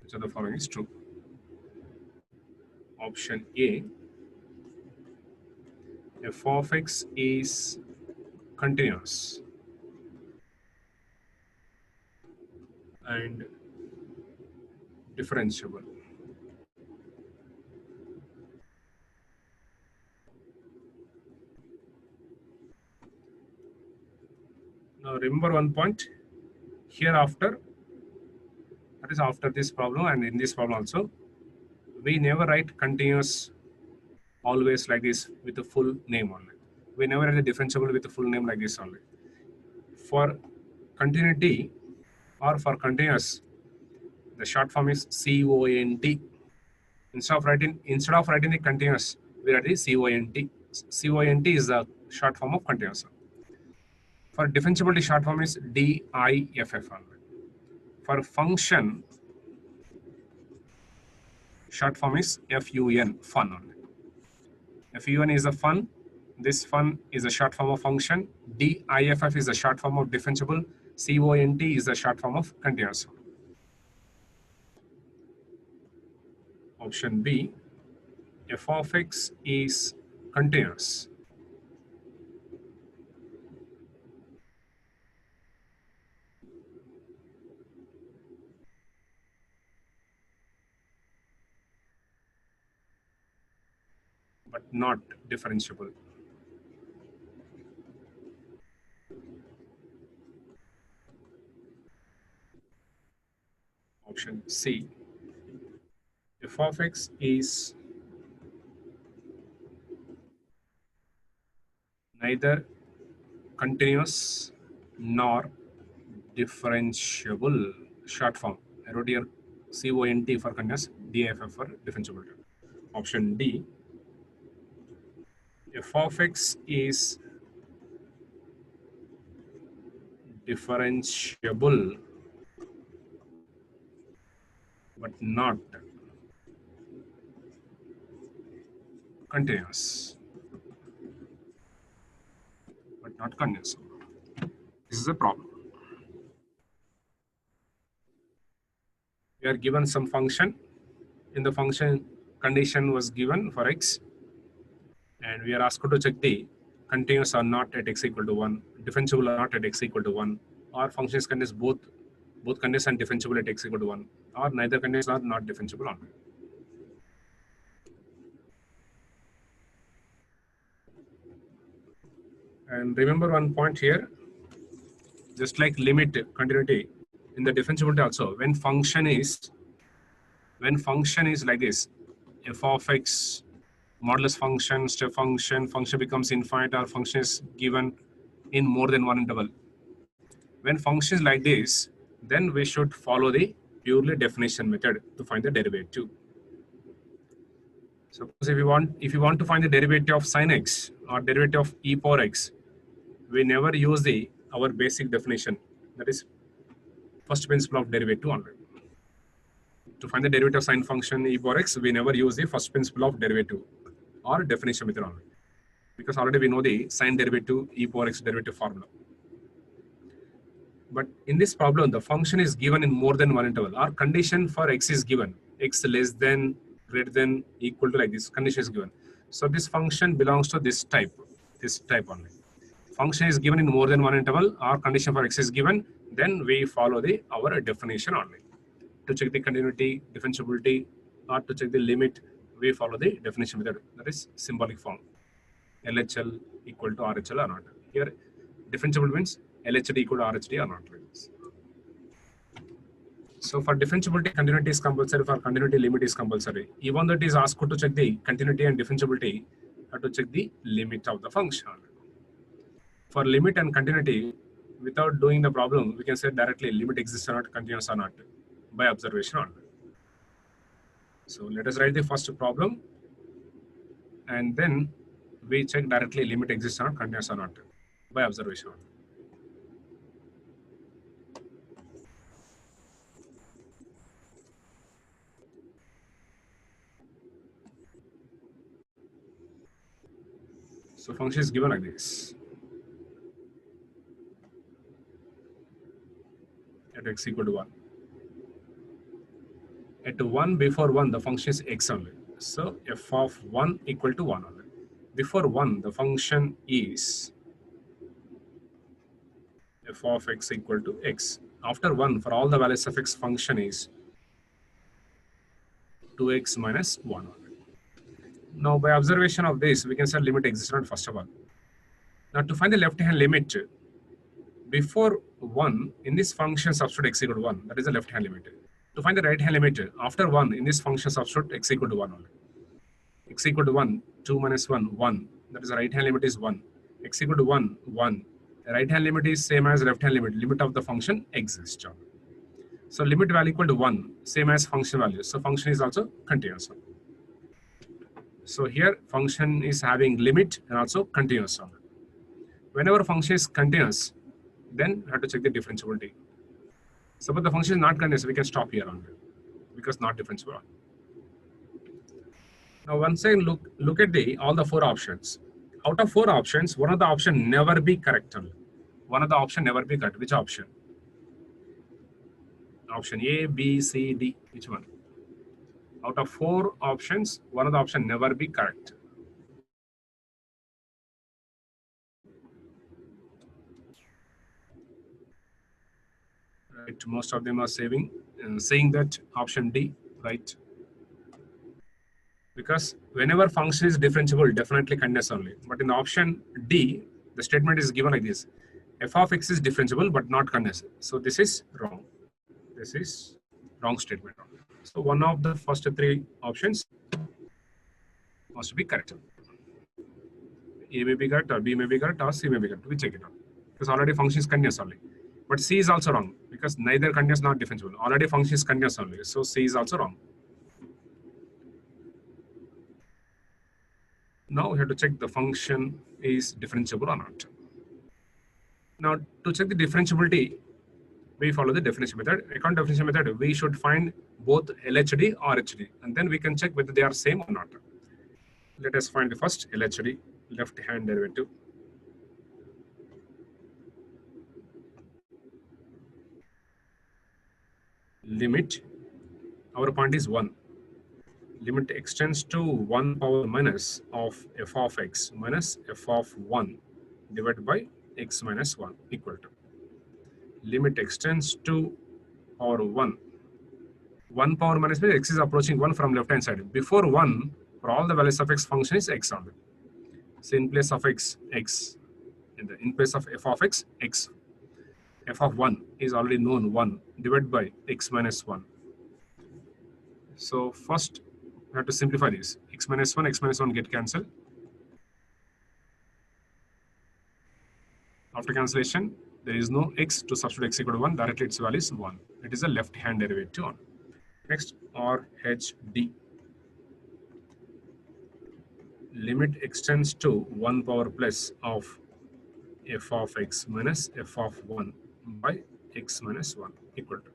Which of the following is true? Option A, f of x is continuous and differentiable. Now remember one point here, after, that is after this problem and in this problem also, we never write continuous always like this with the full name only. We never write the differentiable with the full name like this only. For continuity or for continuous, the short form is CONT. Instead of writing the continuous, we write the CONT. CONT is the short form of continuous. For differentiability, short form is DIFF only. For function, short form is FUN, fun only. FUN is a fun. This fun is a short form of function. DIFF is a short form of differentiable. CONT is a short form of continuous. Option B, f of x is continuous. But not differentiable. Option C, f of x is neither continuous nor differentiable. Short form. I wrote here CONT for continuous, DIFF for differentiable. Option D, f of x is differentiable but not continuous. But not continuous. This is a problem. We are given some function. In the function, condition was given for x, and we are asked to check the continuous or not at x equal to 1, differentiable or not at x equal to 1, or function is continuous both continuous and differentiable at x equal to 1, or neither continuous or not differentiable on. And remember one point here, just like limit continuity in the differentiability also, when function is like this, f of x, modulus function, step function becomes infinite, or function is given in more than one interval. When function is like this, then we should follow the purely definition method to find the derivative. Suppose if you want to find the derivative of sin x or derivative of e power x, we never use our basic definition, that is first principle of derivative only. To find the derivative of sine function e power x, we never use the first principle of derivative or definition method only, because already we know the sine derivative e power x derivative formula. But in this problem, the function is given in more than one interval. Our condition for x is given, x less than, greater than, equal to, like this condition is given. So this function belongs to this type only. Function is given in more than one interval, our condition for x is given, then we follow our definition only. To check the continuity, differentiability, or to check the limit, we follow the definition method, that is symbolic form. LHL equal to RHL or not. Here, differentiable means LHD equal to RHD or not. So for differentiability, continuity is compulsory. For continuity, limit is compulsory. Even though it is asked to check the continuity and differentiability, have to check the limit of the function. For limit and continuity, without doing the problem, we can say directly limit exists or not, continuous or not, by observation only. So let us write the first problem, and then we check directly limit exists or not, continuous or not, by observation only. So function is given like this. At x equal to 1. At 1, before 1, the function is x only. So f of 1 equal to 1 only. Before 1, the function is f of x equal to x. After 1, for all the values of x, function is 2x minus 1 only. Now, by observation of this, we can say limit exists not first of all. Now, to find the left-hand limit, before 1, in this function substitute x equal to 1, that is the left-hand limit. To find the right-hand limit, after 1, in this function substitute x equal to 1 only. X equal to 1, 2 minus 1, 1. That is the right-hand limit is 1. X equal to 1, 1. The right-hand limit is same as left-hand limit. Limit of the function exists. So limit value equal to 1, same as function value. So function is also continuous. So here function is having limit and also continuous. Whenever function is continuous, then we have to check the differentiability. Suppose the function is not continuous, we can stop here only, because not differentiable. Now once again look at all the 4 options. Out of 4 options, one of the option never be correct only. One of the option never be correct. Which option? Option A, B, C, D. Which one? Out of 4 options, one of the option never be correct. Right, most of them are saying that option D, right? Because whenever function is differentiable, definitely continuous only. But in the option D, the statement is given like this: f of x is differentiable but not continuous. So this is wrong. This is wrong statement. So one of the first 3 options must be correct. A may be correct, or B may be correct, or C may be correct. We check it out. Because already function is continuous only. But C is also wrong, because neither continuous nor differentiable. Already function is continuous only. So C is also wrong. Now we have to check the function is differentiable or not. Now to check the differentiability, we follow the definition method. According to definition method, we should find both LHD or HD, and then we can check whether they are same or not. Let us find the first LHD, left hand derivative. Limit, our point is 1. Limit extends to 1 power minus of f of x minus f of 1 divided by x minus 1 equal to. Limit extends to power 1. 1 power minus means x is approaching 1 from left hand side. Before 1, for all the values of x, function is x only. So in place of x, x. In place of f of x, x. F of 1 is already known, 1 divided by x minus 1. So first, we have to simplify this. X minus 1 get cancelled. After cancellation, there is no x to substitute x equal to 1. Directly its value is 1. It is a left hand derivative on. Next, RHD. Limit extends to 1 power plus of f of x minus f of 1 by x minus 1 equal to.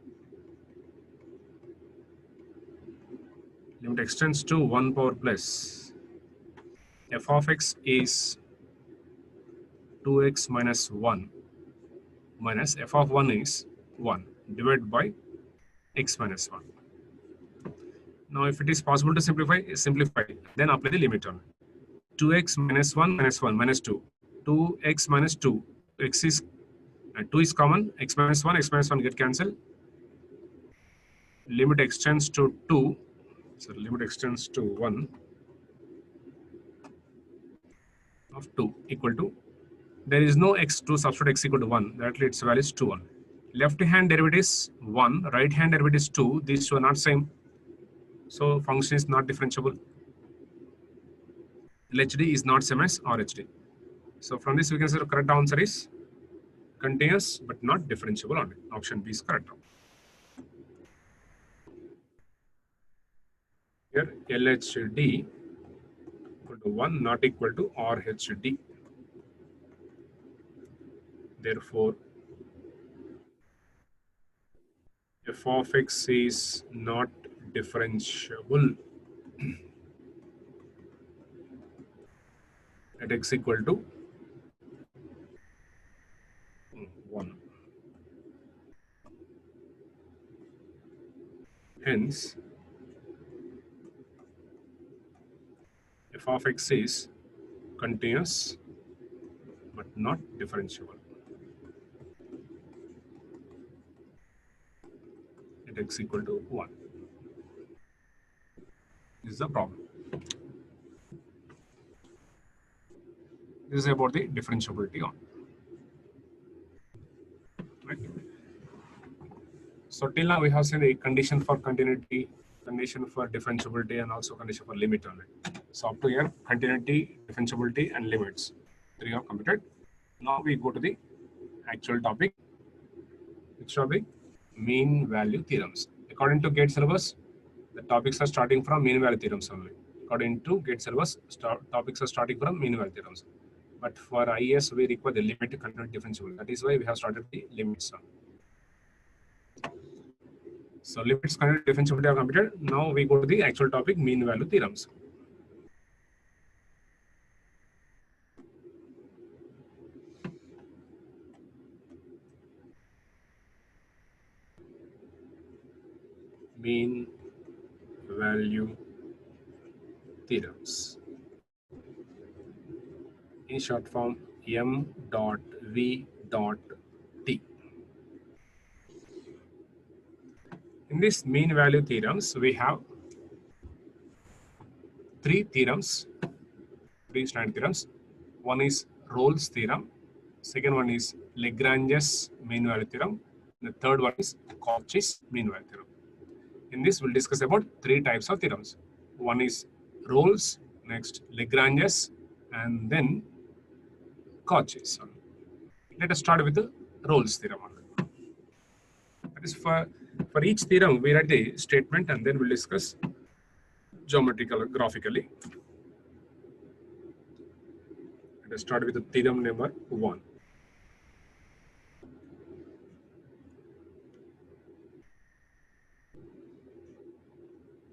Limit extends to 1 power plus. F of x is 2x minus 1 minus f of 1 is 1 divided by x minus 1. Now, if it is possible to simplify, then apply the limit on 2x minus 1 minus 2. 2x minus 2. X is 2 is common. X minus 1 get cancelled. Limit extends to 2. So limit extends to 1 of 2 equal to. There is no x to substitute x equal to 1. Directly its value is 2 1. Left hand derivative is 1. Right hand derivative is 2. These two are not same. So function is not differentiable. LHD is not same as RHD. So from this we can say the correct answer is continuous but not differentiable only. Option B is correct. Here LHD equal to 1 not equal to RHD. Therefore, f of x is not differentiable at x equal to 1. Hence, f of x is continuous but not differentiable at x equal to 1. This is the problem. This is about the differentiability on. Right? So till now we have seen a condition for continuity, condition for differentiability, and also condition for limit on it. So up to here, continuity, differentiability, and limits. 3 are completed. Now we go to the actual topic, which are the mean value theorems. According to GATE syllabus, the topics are starting from mean value theorems only. According to GATE syllabus, topics are starting from mean value theorems. But for IAS, we require the limit to continuity differentiable. That is why we have started the limits. So limits, continuity, differentiability are completed. Now we go to the actual topic, mean value theorems. Mean value theorems. In short form, M.V.T. In this mean value theorems, we have 3 theorems, 3 standard theorems. One is Rolle's theorem. Second one is Lagrange's mean value theorem. The third one is Cauchy's mean value theorem. In this, we'll discuss about 3 types of theorems. One is Rolle's, next Lagrange's, and then Cauchy's. Let us start with the Rolle's theorem. That is for each theorem, we write the statement and then we'll discuss geometrical, graphically. Let us start with the theorem number 1.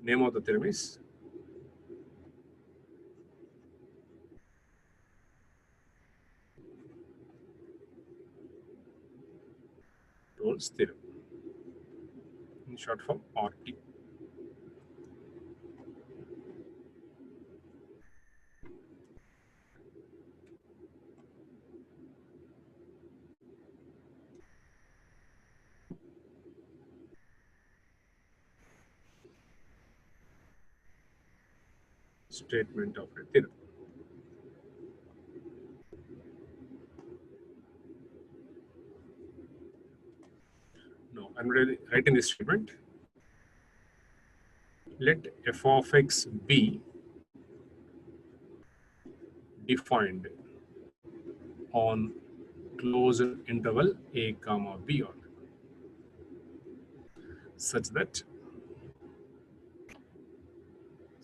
Name of the theorem is Rolle's theorem, in short form RT. Statement of a theorem. Now, I'm writing this statement. Let f of x be defined on closed interval a comma b on such that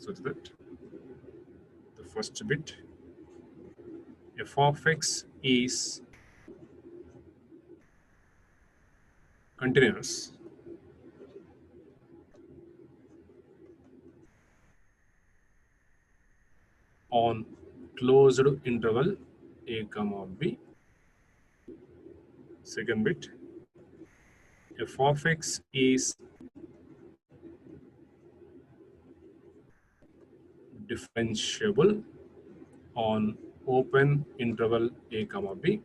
the first bit f of x is continuous on closed interval a comma b. Second bit, f of x is differentiable on open interval a comma b.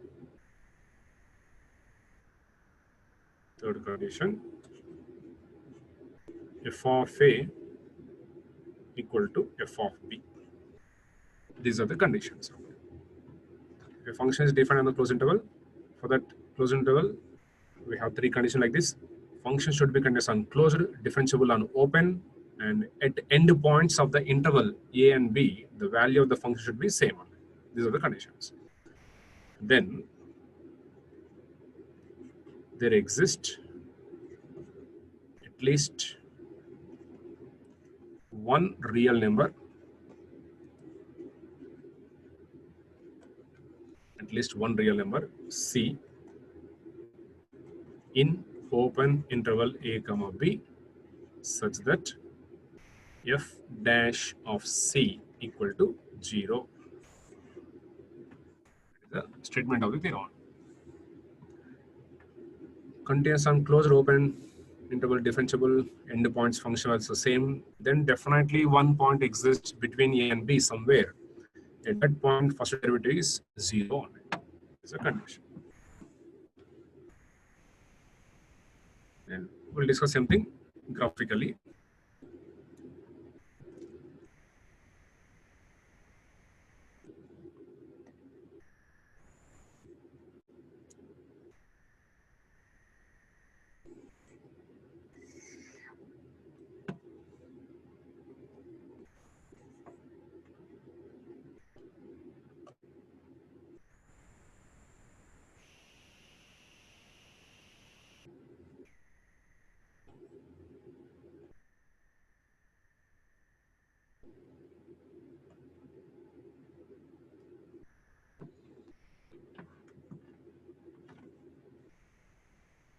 Third condition, f of a equal to f of b. These are the conditions. If a function is defined on the closed interval, for that closed interval, we have three conditions like this. Function should be continuous on closed, differentiable on open, and at end points of the interval a and b, the value of the function should be same. These are the conditions. Then there exists at least one real number, c, in open interval a comma b such that f dash of c equal to 0. The statement of the theorem. Continuous on closed open interval differentiable endpoints function also same, then definitely one point exists between a and b somewhere. At that point, first derivative is 0. Is a condition. And we'll discuss same thing graphically.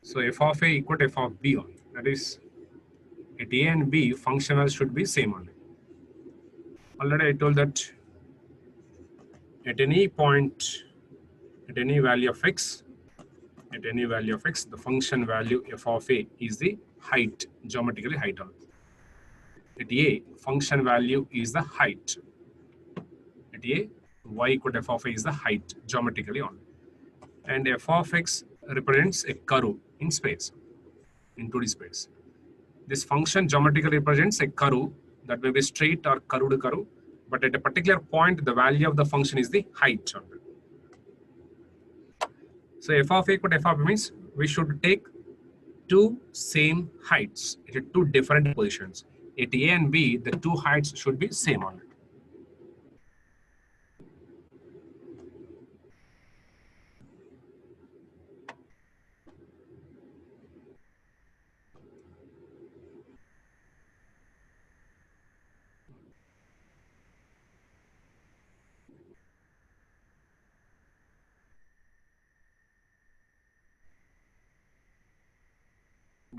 So f of a equal to f of b only. That is, at a and b, functionals should be same only. Already I told that at any point, at any value of x, the function value f of a is the height, geometrically height only. At a, function value is the height. At a, y equal to f of a is the height, geometrically only. And f of x represents a curve in space, in 2D space. This function geometrically represents a curve that may be straight or curved curve, but at a particular point, the value of the function is the height. So f of a equal to f of b means we should take two same heights at two different positions. At a and b, the two heights should be same only.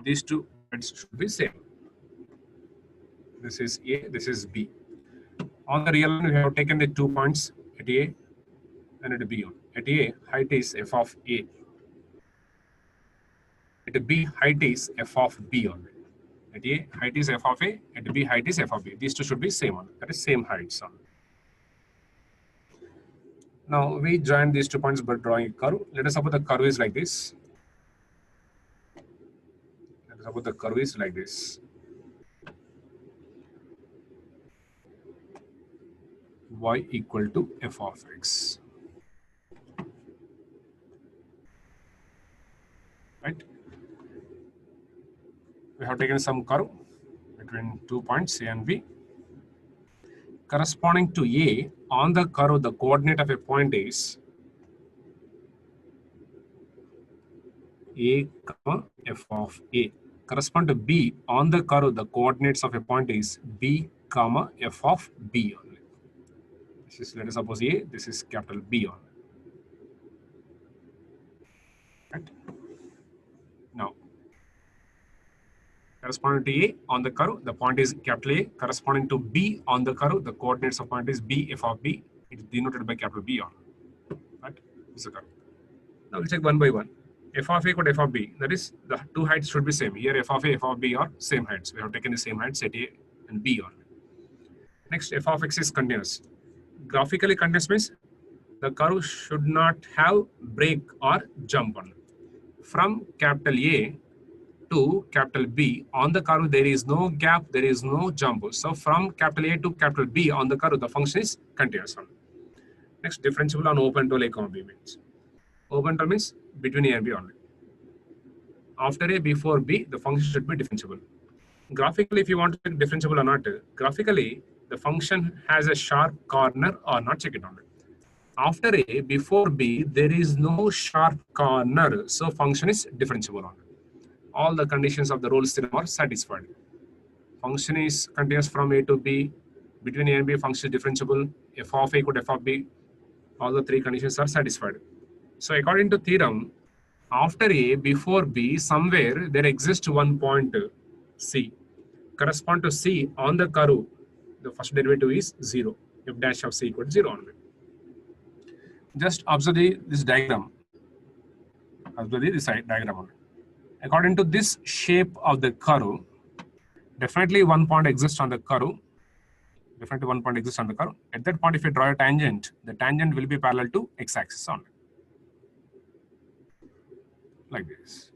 These two heights should be same. This is A, this is B. On the real line, we have taken the 2 points at A and at B. At A, height is f of A. At B, height is f of B only. At A, height is f of A. At B, height is f of B. These two should be same one. That is same heights. Now we join these 2 points by drawing a curve. Let us suppose the curve is like this. Let us suppose the curve is like this. Y equal to f of x. Right? We have taken some curve between 2 points A and B. Corresponding to A, on the curve, the coordinate of a point is A, f of A. Correspond to B, on the curve, the coordinates of a point is B, f of B only. This is, let us suppose A, this is capital B only. Right? Now, corresponding to A on the curve, the point is capital A. Corresponding to B on the curve, the coordinates of point is B, f of B. It is denoted by capital B on. Right? This is the curve. Now we'll check one by one. F of A equal to f of B. That is, the two heights should be same. Here, f of A, f of B are same heights. We have taken the same heights at A and B on. Next, f of x is continuous. Graphically continuous means the curve should not have break or jump on. From capital A to capital B on the curve, there is no gap, there is no jump. So from capital A to capital B on the curve, the function is continuous. Next, differentiable on open to A, B means. Open to means between A and B only. After A, before B, the function should be differentiable. Graphically, if you want to be differentiable or not, graphically, the function has a sharp corner or not, check it on. After A, before B, there is no sharp corner, so function is differentiable on. All the conditions of the Rolle's theorem are satisfied. Function is continuous from A to B, between A and B, function is differentiable, f of A equal to f of B, all the three conditions are satisfied. So according to theorem, after A, before B, somewhere there exists one point C. Correspond to C on the curve, the first derivative is 0. F dash of C equal to 0 only. Just observe this diagram. Observe this diagram only. According to this shape of the curve, definitely one point exists on the curve. Definitely one point exists on the curve. At that point, if you draw a tangent, the tangent will be parallel to x-axis only. Like this.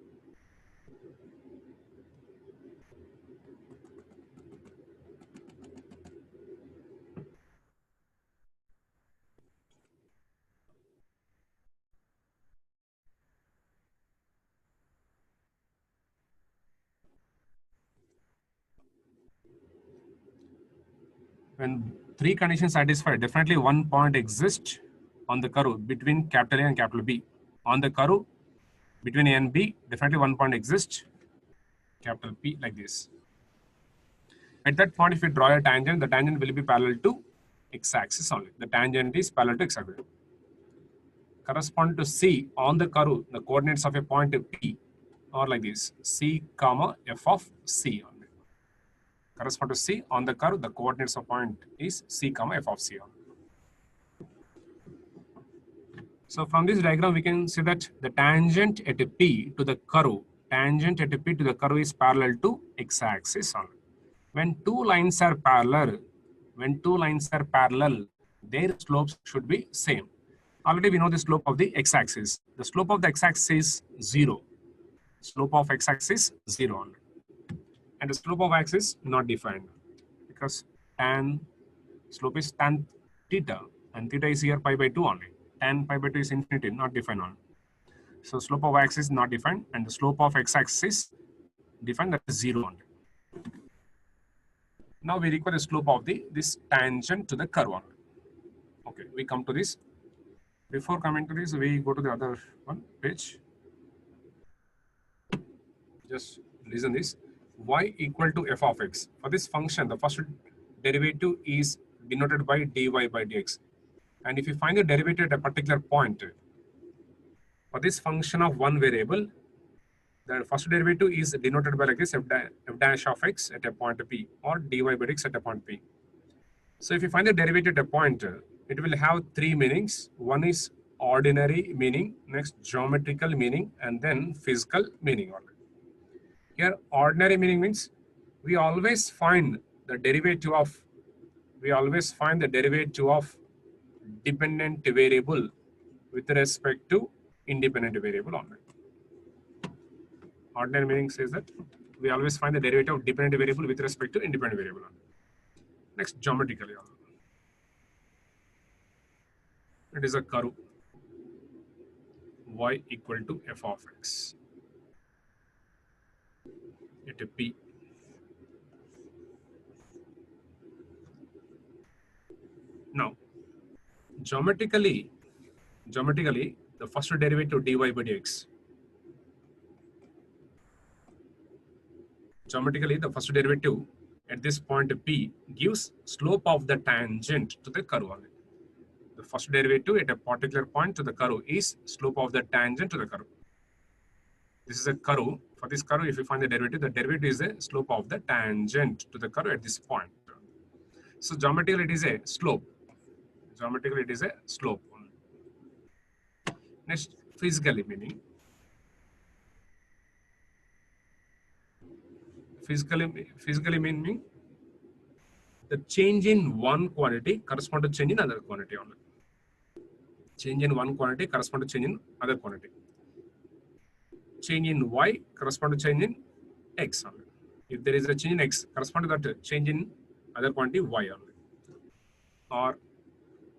When three conditions satisfied, definitely one point exists on the curve between capital A and capital B. On the curve between A and B, definitely one point exists, capital P, like this. At that point, if you draw a tangent, the tangent will be parallel to x-axis only. The tangent is parallel to x-axis. Correspond to C on the curve, the coordinates of a point P are like this, C, f of C only. Correspond to C on the curve, the coordinates of point is C, f of C only. So from this diagram, we can see that the tangent at P to the curve, tangent at P to the curve is parallel to x-axis only. When two lines are parallel, their slopes should be same. Already we know the slope of the x-axis. The slope of the x-axis is 0. Slope of x-axis 0 only. And the slope of axis not defined because tan slope is tan theta and theta is here pi by 2 only. Tan pi by 2 is infinity, not defined only. So slope of axis not defined and the slope of x-axis is defined, that is 0 only. Now we require the slope of this tangent to the curve only. Okay, we come to this. Before coming to this, we go to the other one page. Just listen this. Y equal to f of x. For this function, the first derivative is denoted by dy by dx. And if you find the derivative at a particular point, for this function of one variable, The first derivative is denoted by like this, f dash of x at a point P or dy by dx at a point P. So if you find the derivative at a point, it will have three meanings. One is ordinary meaning, next geometrical meaning, and then physical meaning. Here, ordinary meaning means we always find the derivative of dependent variable with respect to independent variable only. Ordinary meaning says that we always find the derivative of dependent variable with respect to independent variable only. Next, geometrically. It is a curve y equal to f of x at a P. Now, geometrically, the first derivative dy by dx. Geometrically, the first derivative at this point P gives slope of the tangent to the curve only. The first derivative at a particular point to the curve is slope of the tangent to the curve. This is a curve. For this curve, if you find the derivative is the slope of the tangent to the curve at this point. So geometrically, it is a slope. Geometrically, it is a slope. Next, physically meaning. Physically meaning the change in one quantity corresponds to change in other quantity only. Change in one quantity corresponds to change in other quantity. Change in y corresponds to change in x only. If there is a change in x, correspond to that change in other quantity y only. Or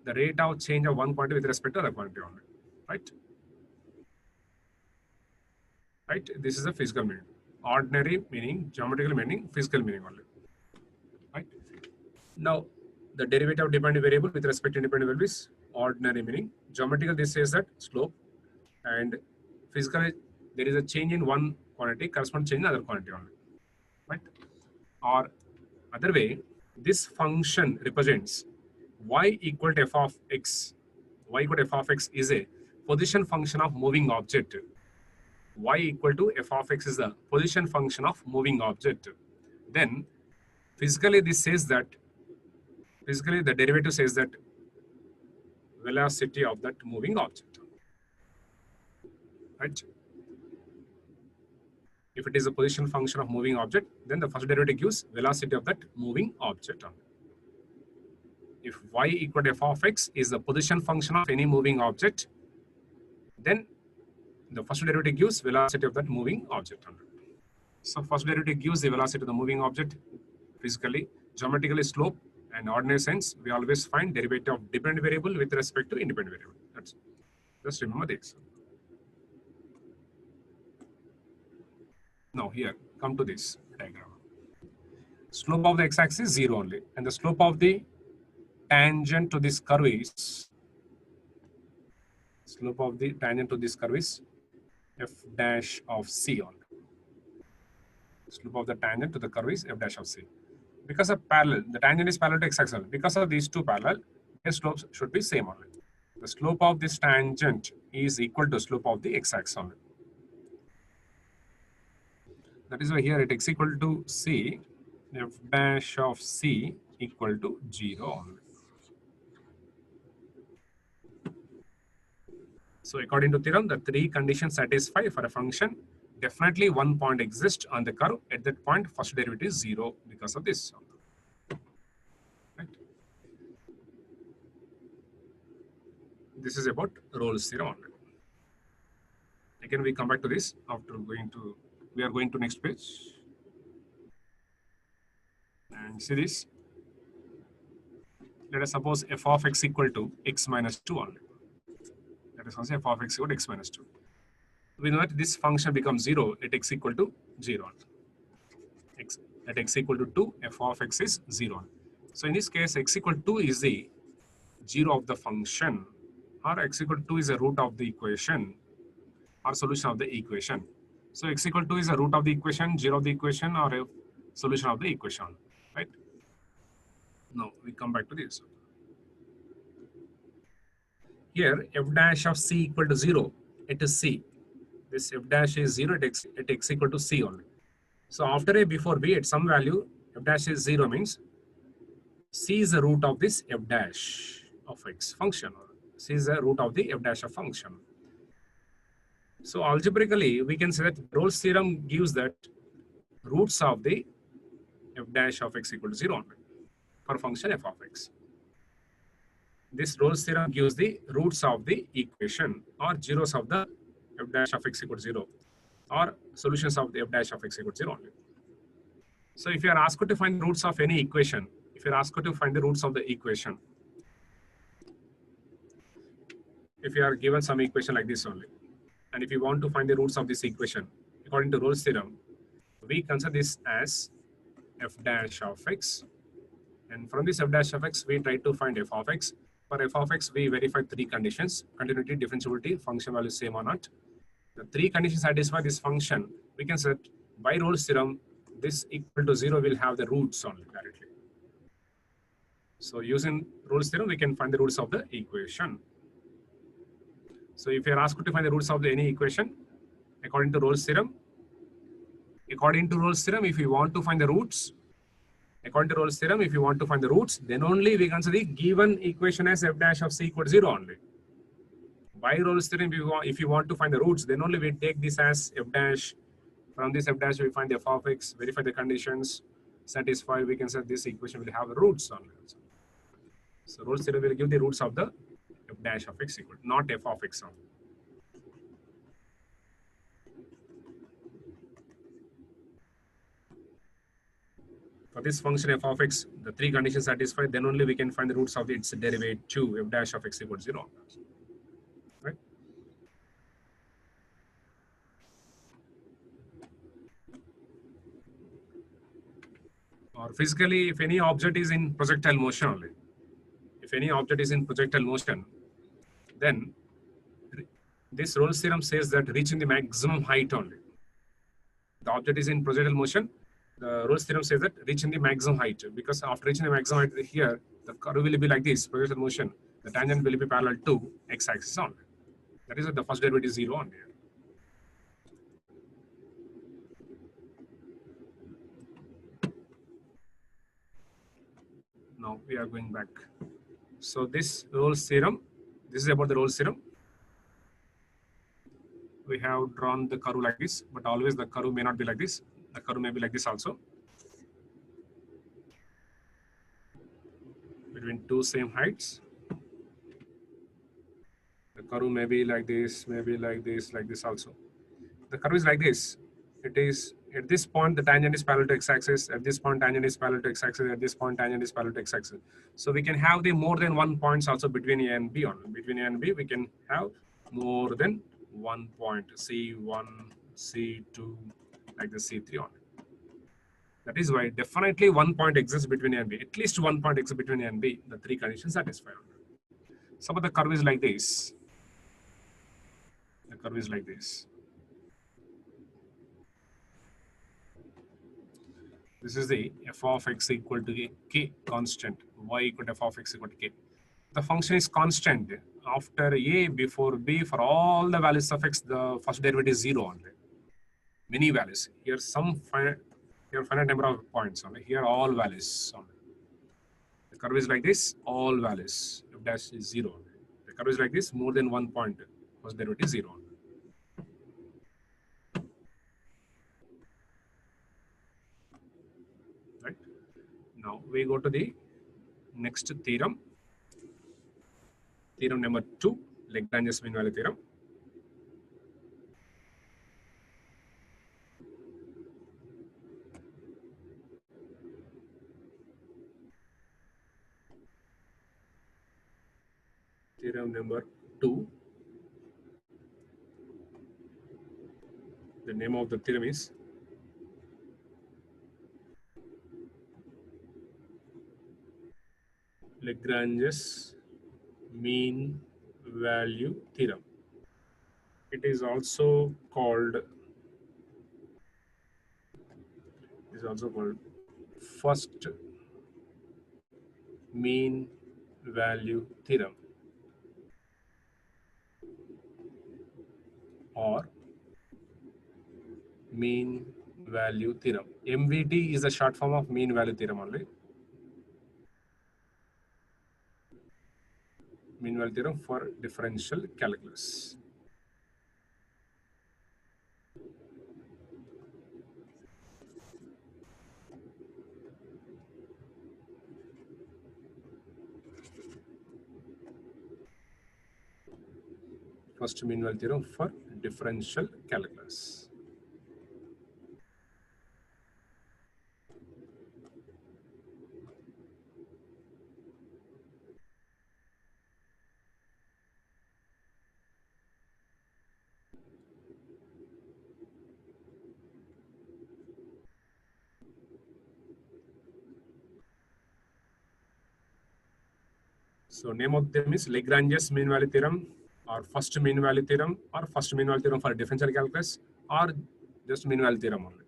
the rate of change of one quantity with respect to other quantity only. Right? Right? This is a physical meaning. Ordinary meaning, geometrical meaning, physical meaning only. Right? Now, the derivative of dependent variable with respect to independent variable is ordinary meaning. Geometrical, this says that slope, and physically there is a change in one quantity correspond to change in other quantity only. Right? Or other way, this function represents y equal to f of x. Y equal to f of x is a position function of moving object. Y equal to f of x is the position function of moving object. Then physically this says that, physically the derivative says that velocity of that moving object. Right? If it is a position function of moving object, then the first derivative gives velocity of that moving object. If y equal to f of x is the position function of any moving object, then the first derivative gives velocity of that moving object. So first derivative gives the velocity of the moving object. Physically, geometrically slope, and ordinary sense, we always find derivative of dependent variable with respect to independent variable. That's just remember this. Now here, come to this diagram. Slope of the x-axis is 0 only, and the slope of the tangent to this curve is f dash of c only. Slope of the tangent to the curve is f dash of c. Because of parallel, the tangent is parallel to x-axis. Because of these two parallel, their slopes should be same only. The slope of this tangent is equal to slope of the x-axis only. That is why here at x equal to c, f dash of c equal to 0 only. So according to theorem, the three conditions satisfy for a function. Definitely one point exists on the curve. At that point, first derivative is 0 because of this. Right? This is about Rolle's theorem only. Again, we come back to this after we are going to next page. And see this. Let us suppose f of x equal to x minus 2 only. Let us consider f of x equal to x minus 2. We know that this function becomes 0 at x equal to 0. At x equal to 2, f of x is 0. So in this case, x equal to 2 is the 0 of the function, or x equal to 2 is the root of the equation, or solution of the equation. So x equal to 2 is the root of the equation, 0 of the equation, or a solution of the equation. Right? Now we come back to this. Here, f dash of c equal to 0, it is c. this f dash is 0 at x equal to c only. So after a before b at some value f dash is 0 means c is the root of this f dash of x function. C is the root of the f dash of function. So algebraically we can say that Rolle's theorem gives that roots of the f dash of x equal to 0 only for function f of x. This Rolle's theorem gives the roots of the equation or zeros of the f dash of x equal to 0 or solutions of the f dash of x equal to 0 only. So if you are asked to find the roots of any equation, if you are asked to find the roots of the equation, if you are given some equation like this only, and if you want to find the roots of this equation, according to Rolle's theorem, we consider this as f dash of x. And from this f dash of x, we try to find f of x. For f of x, we verify three conditions: continuity, differentiability, function value same or not. The three conditions satisfy this function. We can set by Rolle's theorem, this equal to 0 will have the roots only directly. So using Rolle's theorem, we can find the roots of the equation. So if you are asked to find the roots of any equation, according to Rolle's theorem, if you want to find the roots, then only we consider the given equation as f dash of c equal to 0 only. By Rolle's theorem, if you want to find the roots, then only we take this as f dash. From this f dash, we find f of x, verify the conditions, satisfy, we can say this equation will have roots only. So Rolle's theorem will give the roots of the f dash of x equal, not f of x only. For this function f of x, the three conditions satisfied, then only we can find the roots of its derivative f dash of x equal to 0. Right? Or physically, if any object is in projectile motion only, then this Rolle's theorem says that reaching the maximum height only. The object is in projectile motion. The Rolle's theorem says that reaching the maximum height, because after reaching the maximum height here, the curve will be like this, projectile motion. The tangent will be parallel to x-axis only. That is the first derivative is 0 on here. Now we are going back. So this Rolle's theorem, this is about the Rolle's theorem. We have drawn the curve like this, but always the curve may not be like this. The curve may be like this also. Between two same heights. The curve may be like this, maybe like this also. The curve is like this. It is at this point the tangent is parallel to x-axis. At this point tangent is parallel to x-axis. At this point tangent is parallel to x-axis. So we can have the more than one points also between A and B. Between A and B, we can have more than one point. C1, C2, like the C3 on. That is why definitely one point exists between A and B. At least one point exists between A and B. The three conditions satisfied. Some of the curve is like this. The curve is like this. This is the f of x equal to k constant, y equal to f of x equal to k. The function is constant. After a, before b, for all the values of x, the first derivative is 0 only. Many values. Here finite number of points only. Here all values only. The curve is like this, all values. F dash is 0 only. The curve is like this, more than one point. First derivative is 0 only. Right? Now we go to the next theorem. Theorem number 2, Lagrange's mean value theorem. Theorem number 2. The name of the theorem is Lagrange's mean value theorem. It is also called first mean value theorem or mean value theorem. MVT is a short form of mean value theorem only. Mean value theorem for differential calculus. First mean value theorem for differential calculus. So name of them is Lagrange's mean value theorem, or first mean value theorem, or first mean value theorem for differential calculus, or just mean value theorem only,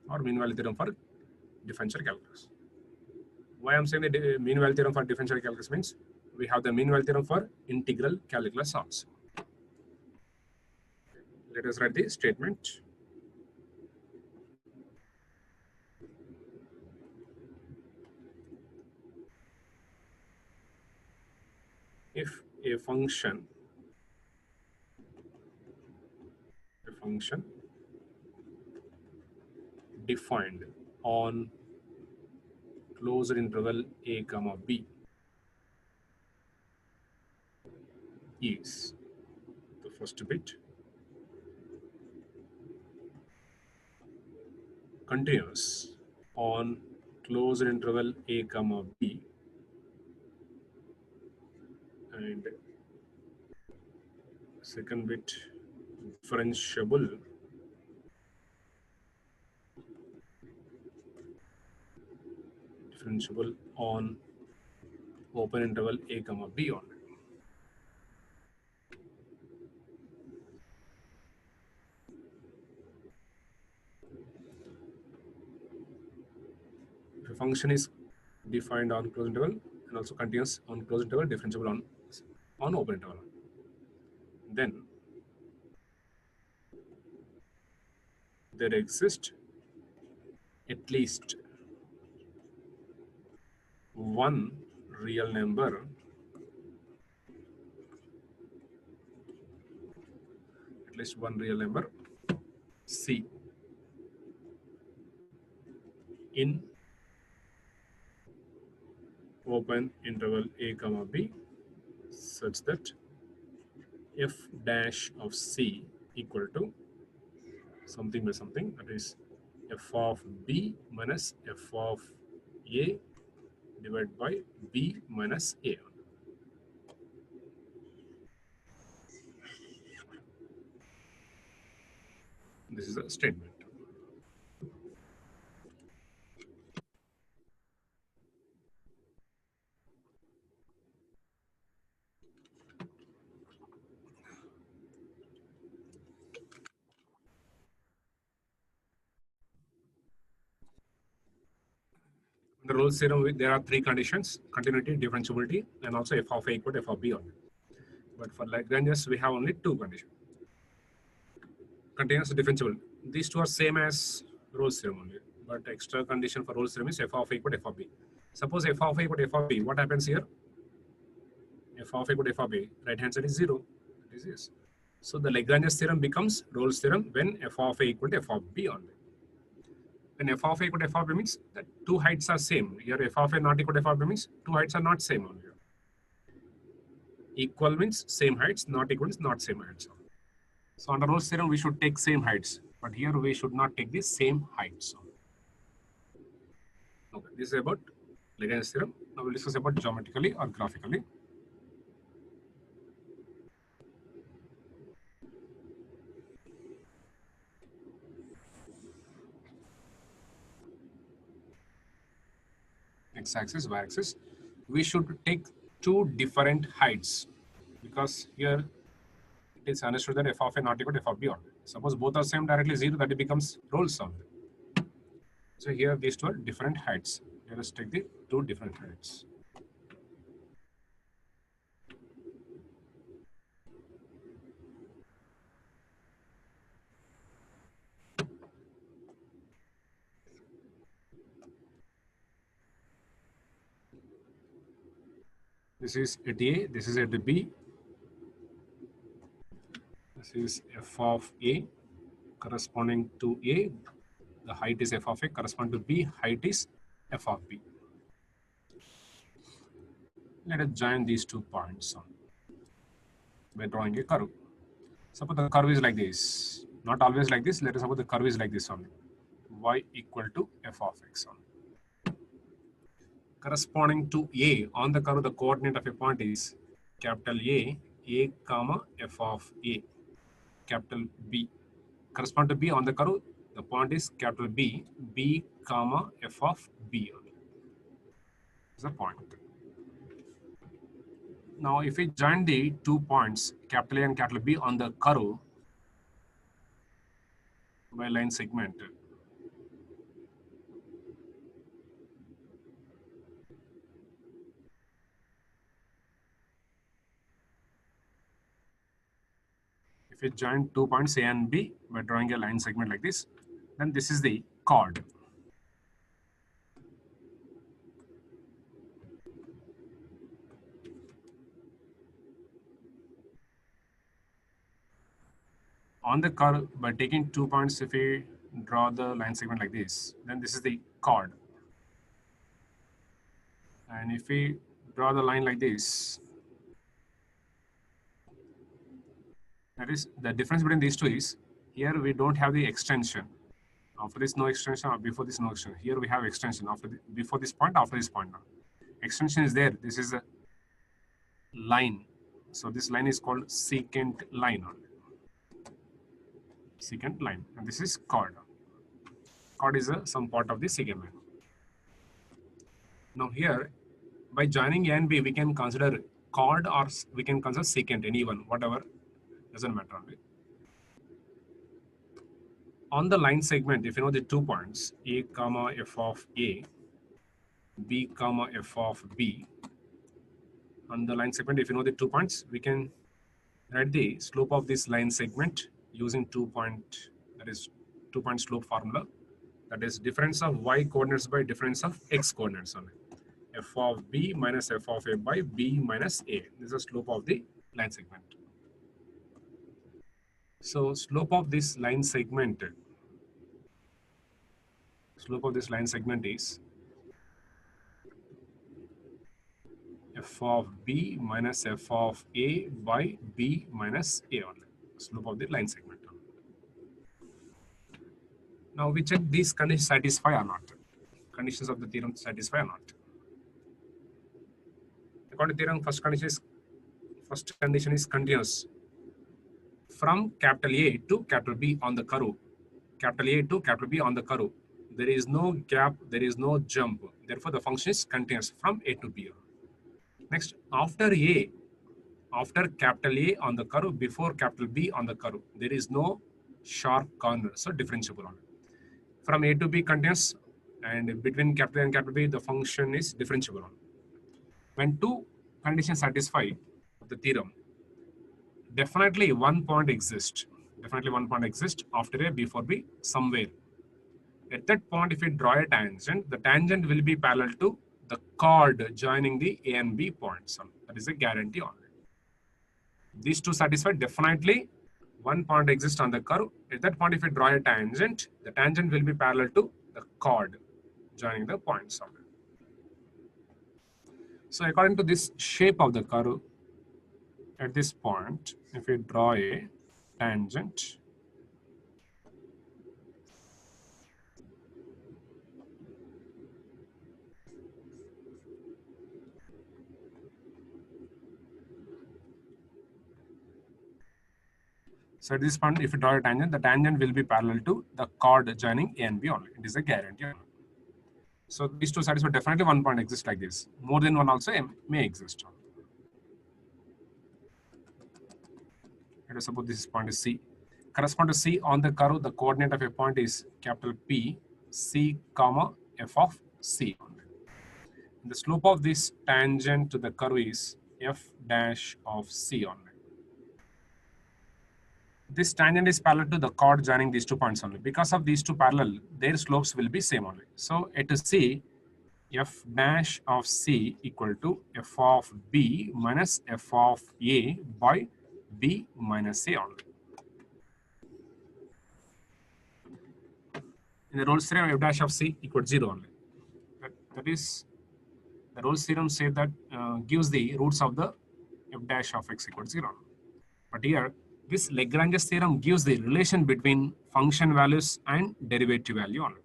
or mean value theorem for differential calculus. Why I'm saying the mean value theorem for differential calculus means we have the mean value theorem for integral calculus also. Let us write the statement. If a function defined on closed interval a comma b is the first bit continuous on closed interval a comma b and second bit differentiable on open interval a comma b only. If a function is defined on closed interval and also continuous on closed interval, differentiable on open interval, then there exists at least one real number C in open interval a comma b such that f dash of C equal to something by something, that is f of b minus f of a divided by b minus a. This is a statement. The Rolle's theorem, there are three conditions: continuity, differentiability, and also f of a equal to f of b only. But for Lagrange's, we have only two conditions: continuous, differentiable. These two are same as Rolle's theorem only, but extra condition for Rolle's theorem is f of a equal to f of b. Suppose f of a equal to f of b, what happens here? F of a equal to f of b, right hand side is 0. That is yes. So the Lagrange's theorem becomes Rolle's theorem when f of a equal to f of b only. When f of a equal to f of b means that two heights are same. Here f of a not equal to f of b means two heights are not same only. Equal means same heights, not equal means not same heights. So under Rolle's theorem, we should take same heights, but here we should not take the same heights. Okay, this is about Lagrange's theorem. Now we'll discuss about geometrically or graphically. X-axis, y-axis. We should take two different heights because here it is understood that f of a not equal to f of b only. Suppose both are same directly 0, that it becomes Rolle's only. So here these two are different heights. Let us take the two different heights. This is at A, this is at B. This is f of A corresponding to A. The height is f of A, corresponding to B, height is f of B. Let us join these 2 points by drawing a curve. Suppose the curve is like this, not always like this. Let us suppose the curve is like this only. Y equal to f of x only. Corresponding to A, on the curve, the coordinate of a point is capital A comma f of A, capital B. Corresponding to B on the curve, the point is capital B comma f of B only. Is the point. Now, if we join the 2 points, capital A and capital B, on the curve by line segment, if we join 2 points A and B by drawing a line segment like this, then this is the chord. On the curve, by taking 2 points, if we draw the line segment like this, then this is the chord. And if we draw the line like this, that is, the difference between these two is, here we don't have the extension. After this, no extension, or before this, no extension. Here we have extension before this point, after this point. Extension is there. This is a line. So this line is called secant line. Secant line. And this is chord. Chord is some part of the secant line. Now here, by joining A and B, we can consider chord or we can consider secant, any one, whatever, doesn't matter. On the line segment, if you know the 2 points, A comma f of A, B comma f of B, on the line segment, if you know the 2 points, we can write the slope of this line segment using 2 point, that is 2 point slope formula. That is difference of y coordinates by difference of x coordinates only. F of B minus f of A by B minus A. This is the slope of the line segment. So slope of this line segment is f of B minus f of A by B minus A only. Slope of the line segment. Now we check these conditions satisfy or not. Conditions of the theorem satisfy or not. According to theorem, first condition is continuous. From capital A to capital B on the curve, capital A to capital B on the curve, there is no gap, there is no jump. Therefore, the function is continuous from A to B. Next, after capital A on the curve, before capital B on the curve, there is no sharp corner, so differentiable. From A to B continuous, and between capital A and capital B, the function is differentiable. When 2 conditions satisfy the theorem, definitely one point exists. After A, before B, somewhere. At that point, if we draw a tangent, the tangent will be parallel to the chord joining the A and B points. That is a guarantee on it. These 2 satisfy, definitely one point exists on the curve. At that point, if we draw a tangent, the tangent will be parallel to the chord joining the points of it. So according to this shape of the curve, at this point, if we draw a tangent, so at this point, if you draw a tangent, the tangent will be parallel to the chord joining A and B only. It is a guarantee. So these 2 satisfy, definitely one point exists like this. More than one also may exist. Let us suppose this point is C. Correspond to C on the curve, the coordinate of a point is capital P, C comma f of C. The slope of this tangent to the curve is f dash of C only. This tangent is parallel to the chord joining these 2 points only. Because of these 2 parallel, their slopes will be same only. So at C, f dash of c equal to f of b minus f of a by b minus a only. In the Rolle's theorem, f dash of c equals 0 only. That is, the Rolle's theorem says that gives the roots of the f dash of x equals 0. But here, this Lagrange's theorem gives the relation between function values and derivative value only.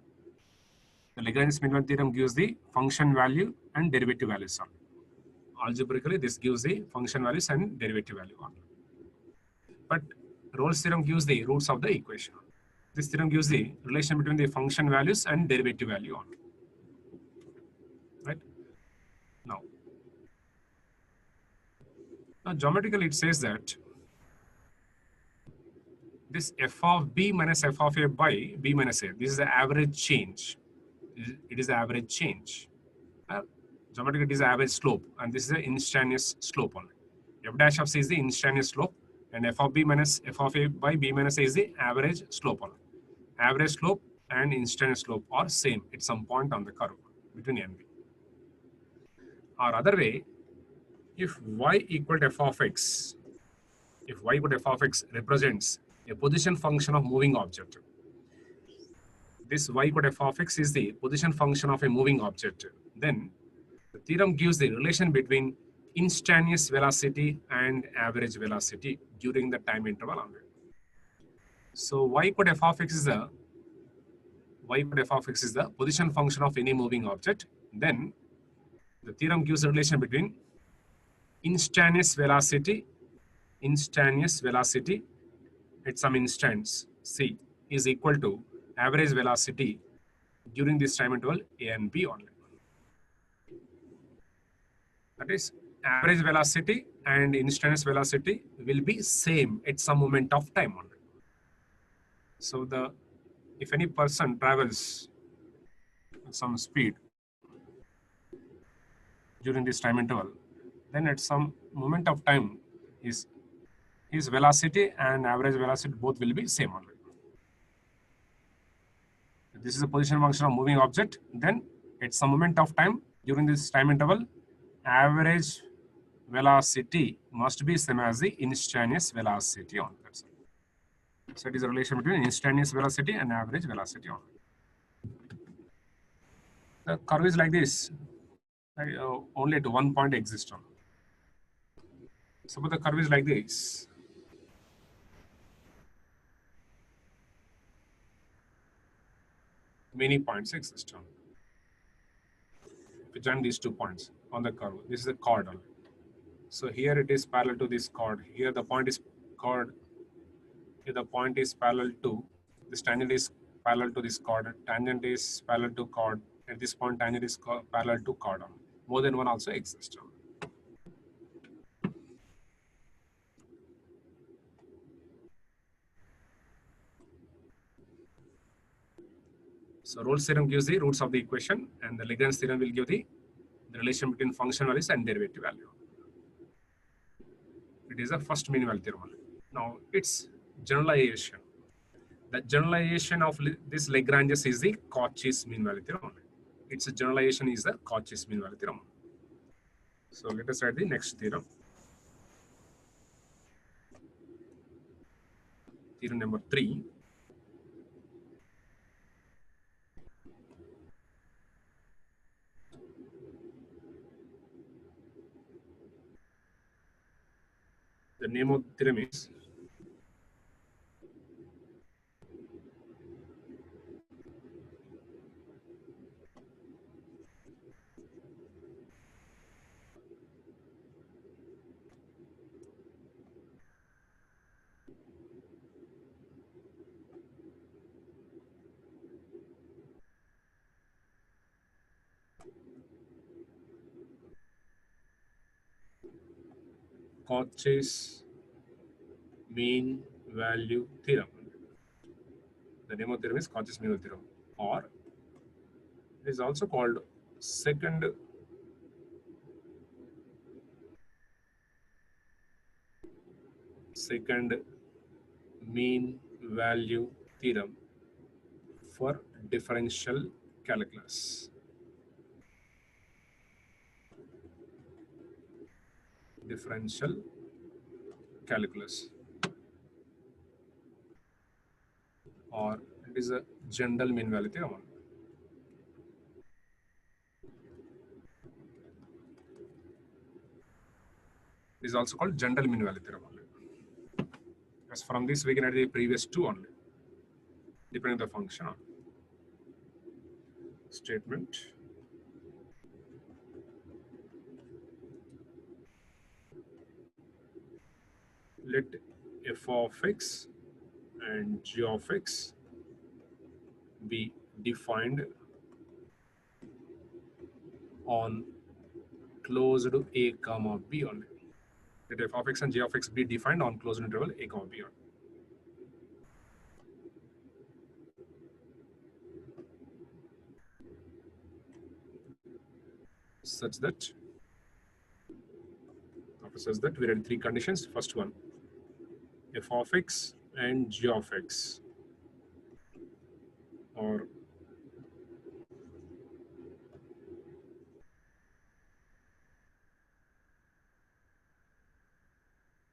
The Lagrange's minimum theorem gives the function value and derivative values only. Algebraically, this gives the function values and derivative value only. But Rolle's theorem gives the roots of the equation. This theorem gives the relation between the function values and derivative value only. Right? Now geometrically, it says that this f of b minus f of a by b minus a, this is the average change. It is the average change. Geometrically, it is the average slope, and this is the instantaneous slope only. F dash of c is the instantaneous slope, and f of b minus f of a by b minus a is the average slope only. Average slope and instantaneous slope are same at some point on the curve between a and b. Or other way, if y equal to f of x, if y equal to f of x represents a position function of moving object, this y equal to f of x is the position function of a moving object, then the theorem gives the relation between instantaneous velocity and average velocity during the time interval only. So y equal to f of x is the position function of any moving object. Then the theorem gives a relation between instantaneous velocity at some instance c is equal to average velocity during this time interval a and b only. That is, average velocity and instantaneous velocity will be same at some moment of time only. So if any person travels at some speed during this time interval, then at some moment of time his velocity and average velocity both will be same only. This is a position function of moving object. Then at some moment of time during this time interval, average velocity must be same as the instantaneous velocity only. That's it. So it is a relation between instantaneous velocity and average velocity only. The curve is like this. Only at one point exists on. Suppose the curve is like this. Many points exist on. If you join these 2 points on the curve, this is a chord only. So here it is parallel to this chord. Here the point is chord. Here the point is parallel to this tangent is parallel to this chord. Tangent is parallel to chord. At this point, tangent is parallel to chord. More than one also exists. So Rolle's theorem gives the roots of the equation, and the Lagrange theorem will give the relation between function values and derivative value. It is the first mean value theorem. Now its generalization. The generalization of this Lagrange's is the Cauchy's mean value theorem. Its generalization is the Cauchy's mean value theorem. So let us write the next theorem. Theorem number 3. The name of the theorem is Cauchy's mean value theorem. The name of the theorem is Cauchy's mean value theorem, or it is also called second mean value theorem for differential calculus. differential calculus, or it is a general mean value theorem. It is also called general mean value theorem only. Because from this we can add the previous two only, depending on the function. Statement. Let f of x and g of x be defined on closed a comma b only. Let f of x and g of x be defined on closed interval a comma b only. Such that, after such that, we read three conditions. First one, f of x and g of x or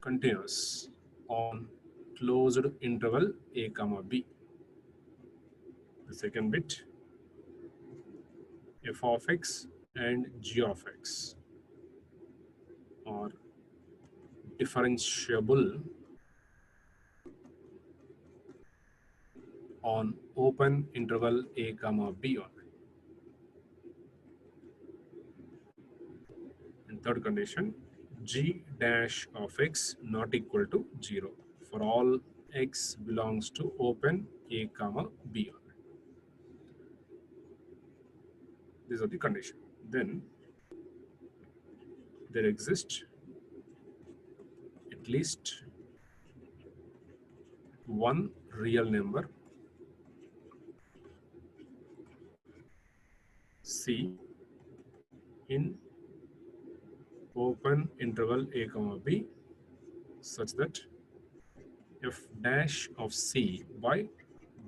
continuous on closed interval a comma b. The second bit, f of x and g of x are differentiable on open interval a comma b only. And third condition, g dash of x not equal to 0 for all x belongs to open a comma b only. These are the conditions. Then there exists at least one real number c in open interval a comma b such that f dash of c by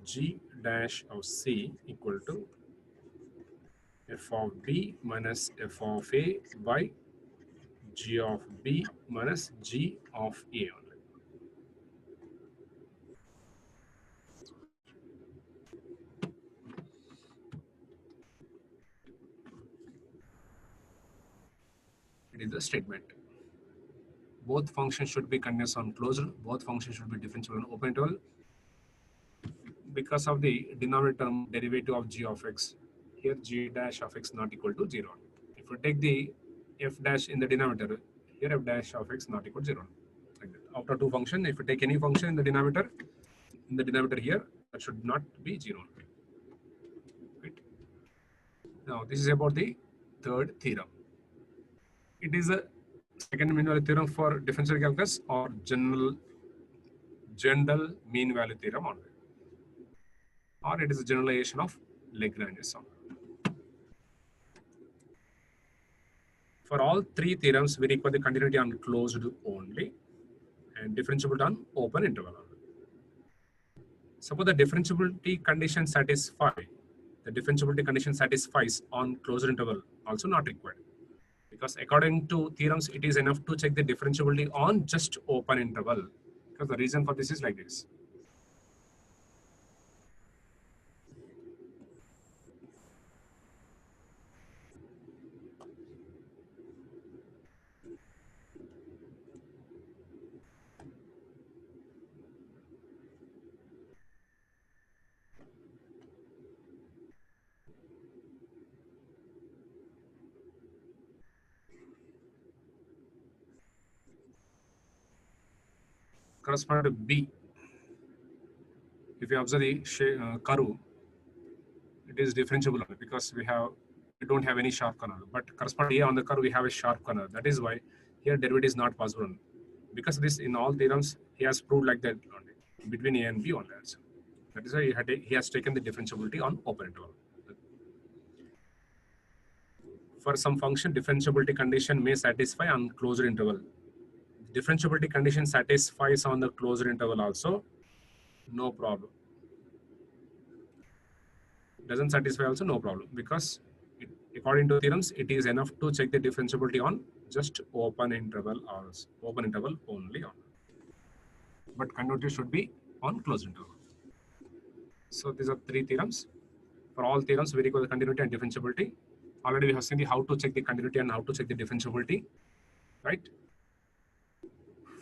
g dash of c equal to f of b minus f of a by g of b minus g of a only. It is a statement. Both functions should be continuous on closed. Both functions should be differentiable on open interval. Because of the denominator term derivative of g of x, here g dash of x not equal to 0. If we take the f dash in the denominator, here f dash of x not equal to 0. Like that. After two functions, if we take any function in the denominator here, that should not be 0. Right. Now this is about the third theorem. It is a second mean value theorem for differential calculus or general mean value theorem only. Or it is a generalization of Lagrange sum. For all three theorems, we require the continuity on closed only and differentiability on open interval only. Suppose the differentiability condition satisfies on closed interval, also not required. Because according to theorems, it is enough to check the differentiability on just open interval. Because the reason for this is like this. Corresponding to B, if you observe the curve, it is differentiable because we don't have any sharp corner. But corresponding A on the curve, we have a sharp corner. That is why here derivative is not possible. Because this in all theorems, he has proved like that only, between A and B only. Also. That is why he has taken the differentiability on open interval. For some function, differentiability condition may satisfy on closed interval. Differentiability condition satisfies on the closed interval also, no problem. Doesn't satisfy also, no problem, because According to theorems, it is enough to check the differentiability on just open interval only on. But continuity should be on closed interval. So these are three theorems. For all theorems, we require the continuity and differentiability. Already we have seen how to check the continuity and how to check the differentiability, right?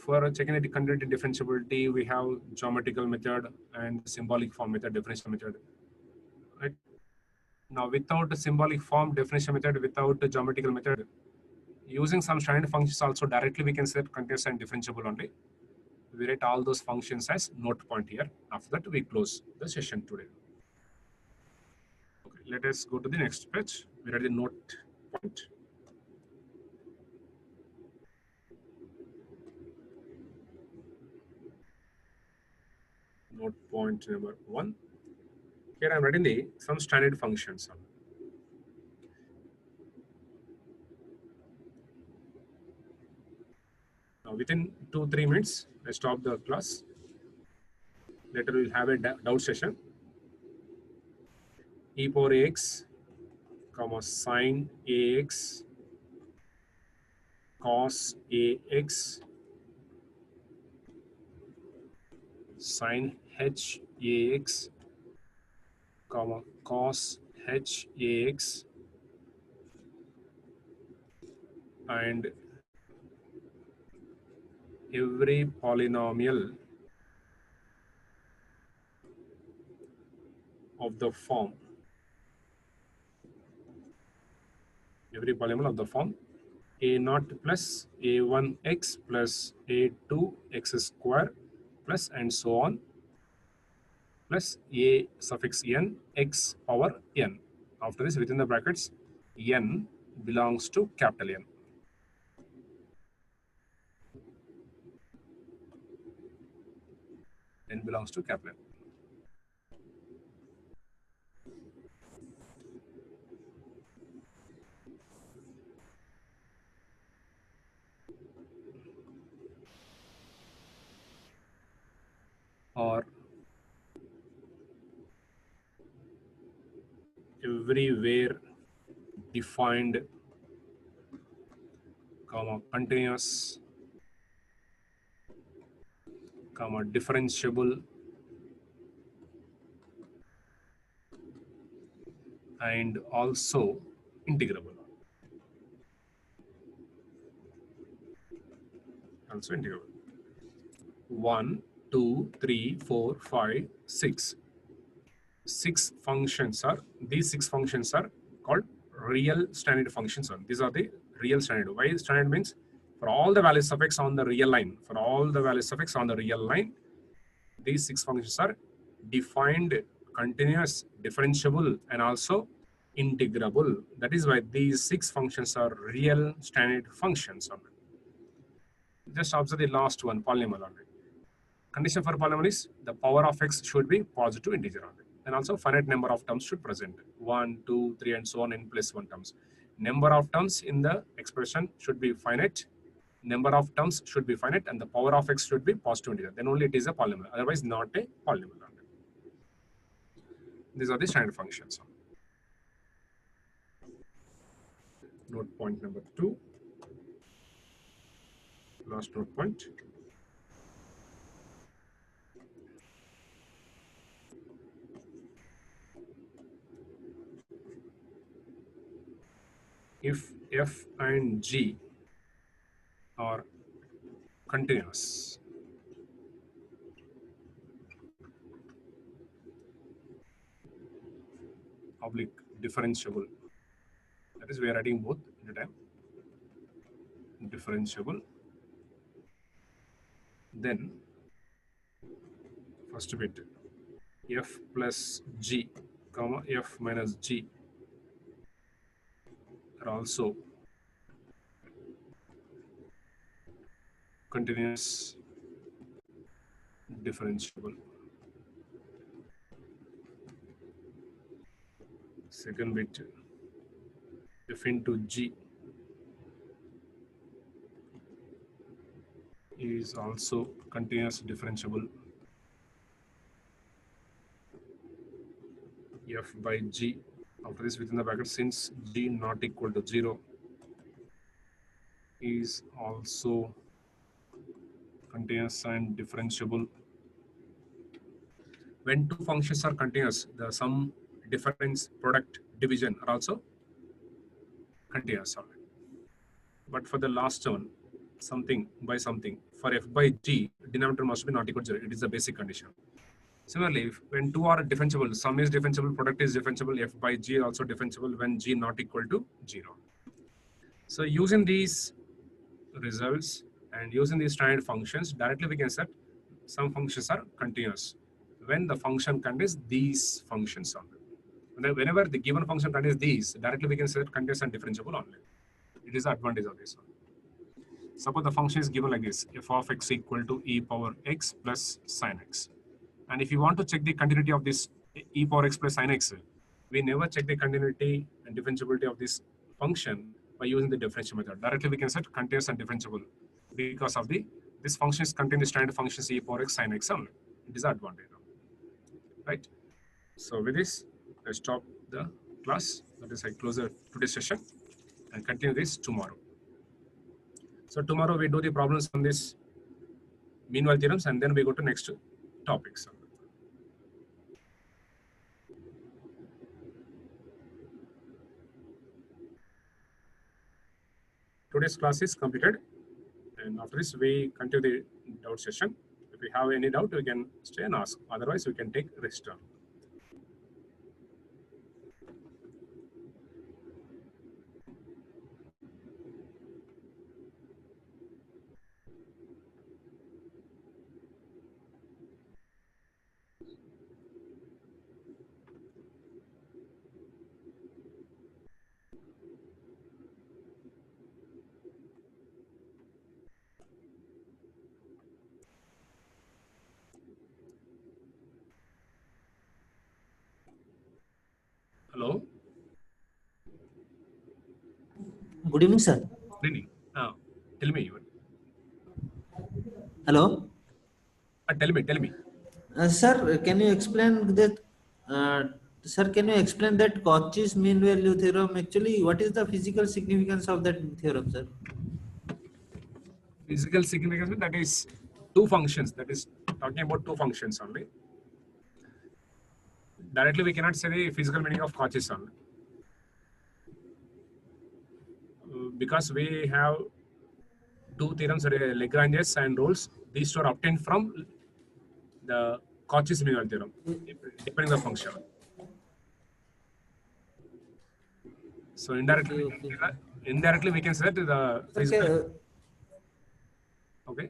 For checking the continuity differentiability, we have geometrical method and symbolic form method, definition method, right? Now, without the symbolic form, definition method, without the geometrical method, using some standard functions also directly we can set continuous and differentiable only. We write all those functions as note point here. After that, we close the session today. Okay, let us go to the next page. We write the note point. Note point number 1. Here I'm writing some standard functions. Now within 2-3 minutes, I stop the class. Later we'll have a doubt session. E power ax, comma sine ax, cos ax, sine h ax, comma cos h ax, and every polynomial of the form, a0 plus a1x plus a2x square plus and so on, plus a suffix n x power n. After this, within the brackets, n belongs to capital N. N belongs to capital N. Or everywhere defined, comma continuous, comma differentiable, and also integrable. Also integrable. 1, 2, 3, 4, 5, 6. These six functions are called real standard functions. These are the real standard. Why standard means for all the values of x on the real line, these six functions are defined, continuous, differentiable, and also integrable. That is why these six functions are real standard functions. Just observe the last one, polynomial only. Condition for polynomial is the power of x should be positive integer only. And also finite number of terms should present. 1, 2, 3, and so on, n plus 1 terms. Number of terms in the expression should be finite. Number of terms should be finite, and the power of x should be positive integer. Then only it is a polynomial. Otherwise, not a polynomial. These are the standard functions. Note point number 2. Last note point. If f and g are continuous, oblique differentiable, that is we are writing both at a time, differentiable, then first bit f plus g, comma f minus g are also continuous differentiable. Second bit f into g is also continuous differentiable. F by g After this, within the bracket, since g not equal to 0 is also continuous and differentiable. When two functions are continuous, the sum, difference, product, division are also continuous. But for the last one, something by something, for f by g, denominator must be not equal to 0. It is the basic condition. Similarly, when two are differentiable, sum is differentiable, product is differentiable, f by g is also differentiable when g not equal to 0. So using these results and using these standard functions, directly we can set some functions are continuous when the function contains these functions only. Whenever the given function contains these, directly we can set continuous and differentiable only. It is the advantage of this one. Suppose the function is given like this: f of x equal to e power x plus sin x. And if you want to check the continuity of this e power x plus sin x, we never check the continuity and differentiability of this function by using the differential method. Directly we can set continuous and differentiable because of this function is contained the standard functions e power x sin x only. It is the advantage, right? So with this, I stop the class. That is, I close the today's session and continue this tomorrow. So tomorrow we do the problems on this mean value theorems, and then we go to next topics. Today's class is completed, and after this we continue the doubt session. If we have any doubt, we can stay and ask. Otherwise, we can take rest. Hello. Good evening, sir. Good evening. Tell me. Hello. Tell me. Sir, can you explain that? Sir, can you explain that Cauchy's mean value theorem? Actually, what is the physical significance of that theorem, sir? Physical significance, that is two functions. That is talking about two functions only. Directly, we cannot say the physical meaning of Cauchy's only. Because we have two theorems, Lagrange's and Rolle's. These two are obtained from the Cauchy's mean value theorem, depending on the function. So indirectly we can say that the physical. Okay.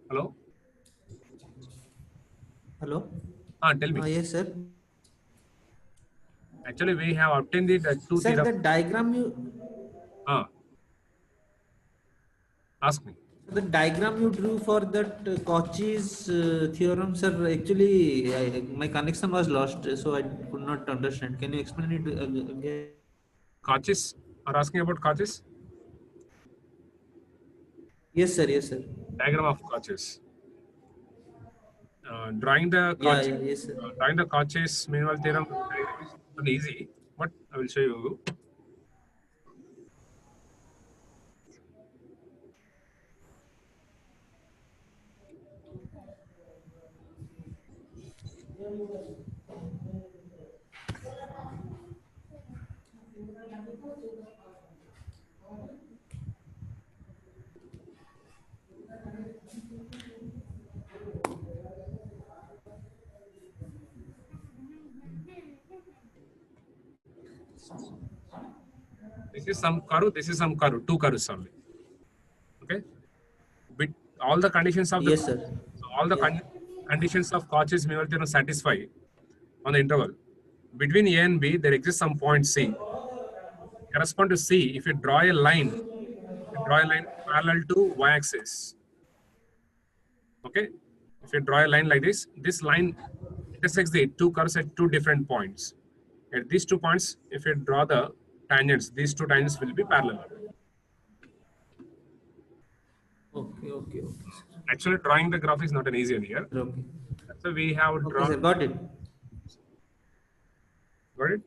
Hello. Hello. Tell me. Yes, sir. Actually, we have obtained the two Sir, theorem. the diagram you. Ask me. The diagram you drew for that Cauchy's theorem, sir. Actually, my connection was lost, so I could not understand. Can you explain it again? Cauchy's? Are asking about Cauchy's? Yes, sir. Yes, sir. Diagram of Cauchy's. Drawing the Cauchy, yes, sir. drawing the Cauchy's mean value theorem is not easy, but I will show you. This is some curve, this is some curve, two curves only. Okay? But all the conditions of the Yes, sir. So all the conditions of Cauchy's mean value theorem satisfy on the interval. Between A and B, there exists some point C. Correspond to C, if you draw a line parallel to y-axis. Okay? If you draw a line like this line intersects the two curves at two different points. At these 2 points, if you draw the tangents, these two tangents will be parallel. Okay. Actually, drawing the graph is not an easy one here. Okay. So we have Okay, drawn. sir. Got it. Got it?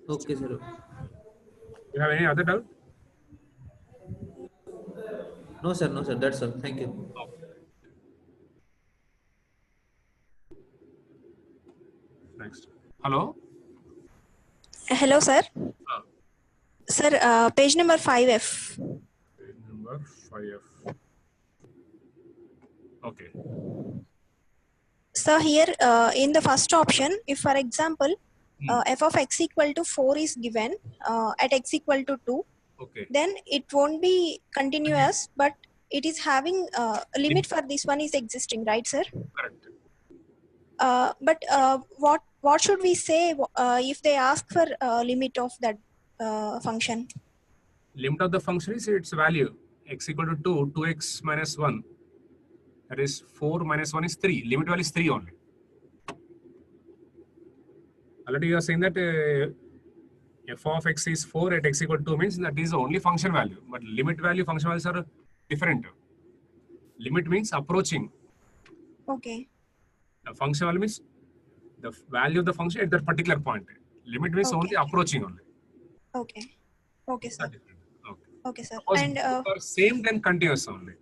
Okay, sir. You have any other doubt? No, sir. No, sir. That's all. Thank you. Okay. Next. Hello? Hello, sir. Ah, Sir, page number 5F. page number 5F. Okay. So here in the first option, if for example, f of x equal to 4 is given at x equal to 2, Okay. then it won't be continuous, but it is having a limit for this one is existing, right, sir? Correct. But what should we say if they ask for limit of that function? Limit of the function is its value. X equal to 2, 2x minus 1. That is 4 minus 1 is 3. Limit value is 3 only. Already you are saying that f of x is 4 at x equal to 2 means that is only function value. But limit value, function values are different. Limit means approaching. Okay. The function value means the value of the function at that particular point. Limit means Okay. only approaching only. Okay. Okay, sir. That is different. Okay. Okay, sir. Suppose And both are same, then continuous only.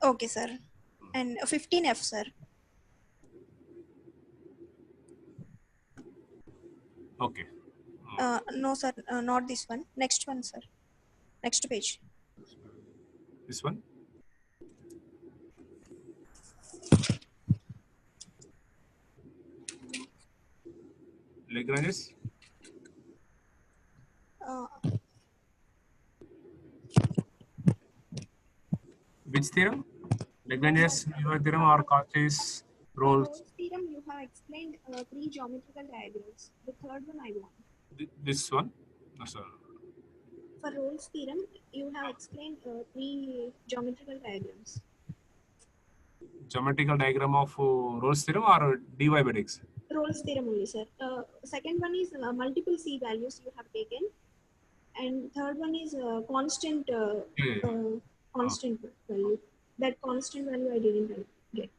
okay, sir. And 15F, sir. Okay. No, sir. Not this one. Next one, sir. Next page. This one. Lagrange's. Uh, Which theorem? Lagrange's theorem or Cauchy's rules? Rolle's theorem, you have explained 3 geometrical diagrams. The third one I want. This one? No, sir. For Rolle's theorem, you have explained 3 geometrical diagrams. Geometrical diagram of Rolle's theorem or dy by dx? Rolle's theorem only, sir. Second one is multiple C values you have taken. And third one is constant constant value. That constant value I didn't get.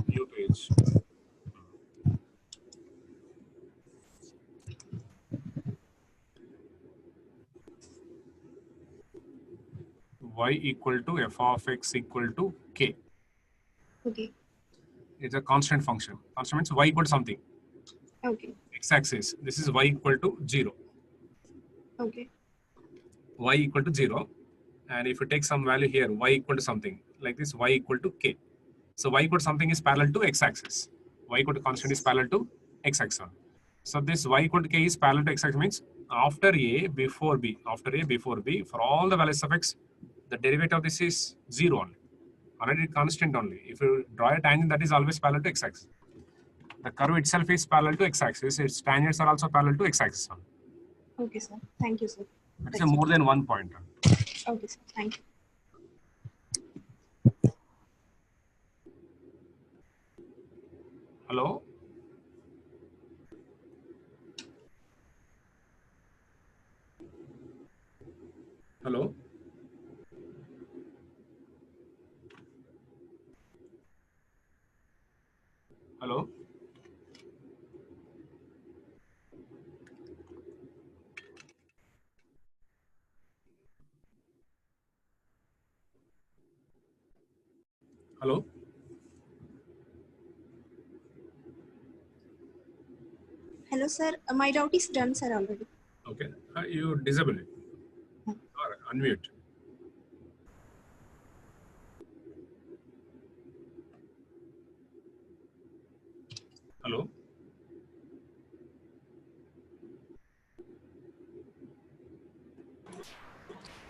New page. Y equal to f of x equal to k. Okay. It's a constant function. Constant means y equal to something. Okay. X-axis. This is y equal to 0. Okay. Y equal to 0. And if you take some value here, y equal to something, like this, y equal to k. So y equal to something is parallel to x-axis. Y equal to constant is parallel to x-axis. So this y equal to k is parallel to x-axis means after a, before b. After a, before b, for all the values of x, the derivative of this is 0 only. Already constant only. If you draw a tangent, that is always parallel to x-axis. The curve itself is parallel to x-axis. Its tangents are also parallel to x-axis. Okay, sir. Thank you, sir. That's a more than 1 point. Okay, sir. Thank you. Hello? Hello? Hello? Hello? Hello, sir. My doubt is done, sir, already. Okay. You disable it or unmute. Hello?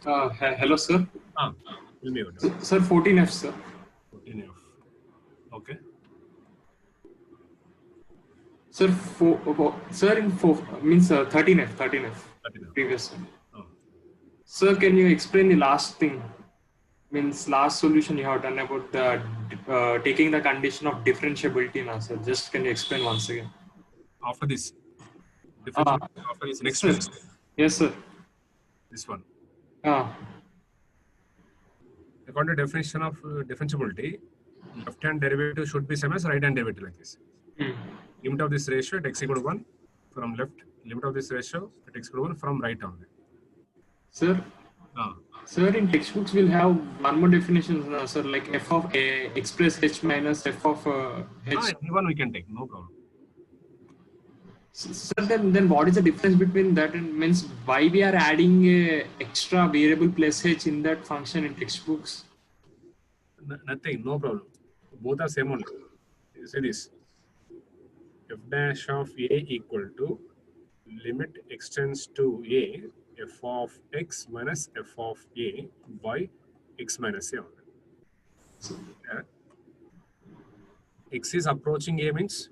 Hello, sir. Mute. Sir, 14F, sir. 14F. Okay. Sir, sir, in 13F, 13F. 13F. Previous one. Oh. Sir, can you explain the last thing? Means last solution you have done about the taking the condition of differentiability now, sir. Just can you explain once again? After this. After this next sir. one. Yes, sir. This one. according to definition of differentiability, left-hand derivative should be same as right-hand derivative like this. Limit of this ratio at x equal to 1 from left, limit of this ratio at x equal to 1 from right only. Sir, sir, in textbooks we'll have one more definition, sir, like f of a x plus h minus f of h. Even we can take, no problem. Sir, then what is the difference between that and means why we are adding a extra variable plus h in that function in textbooks? Nothing, no problem. Both are same only. You see this. F dash of a equal to limit extends to a f of x minus f of a by x minus a. X is approaching a means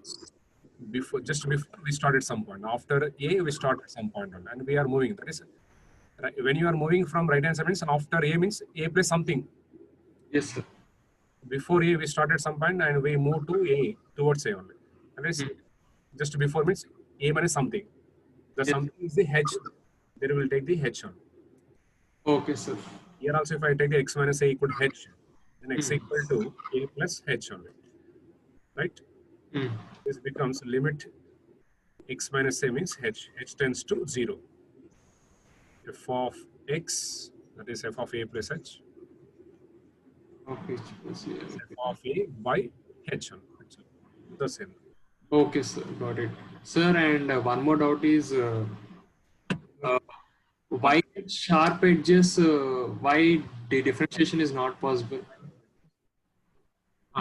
just before we start at some point. After a we start at some point and we are moving. That is right. When you are moving from right hand side means after a means a plus something. Yes, sir. Before a we start at some point and we move to a towards a only. That is just before means a minus something. The something is the h. There will take the h on. Okay, sir. Here also if I take the x minus a equal to h, then x equal to a plus h only. Right? This becomes limit x minus a means h. H tends to 0. F of x, that is f of a plus h. Okay, F of a by h on. The same. Okay, sir, got it. Sir, and one more doubt is why sharp edges, why the differentiation is not possible?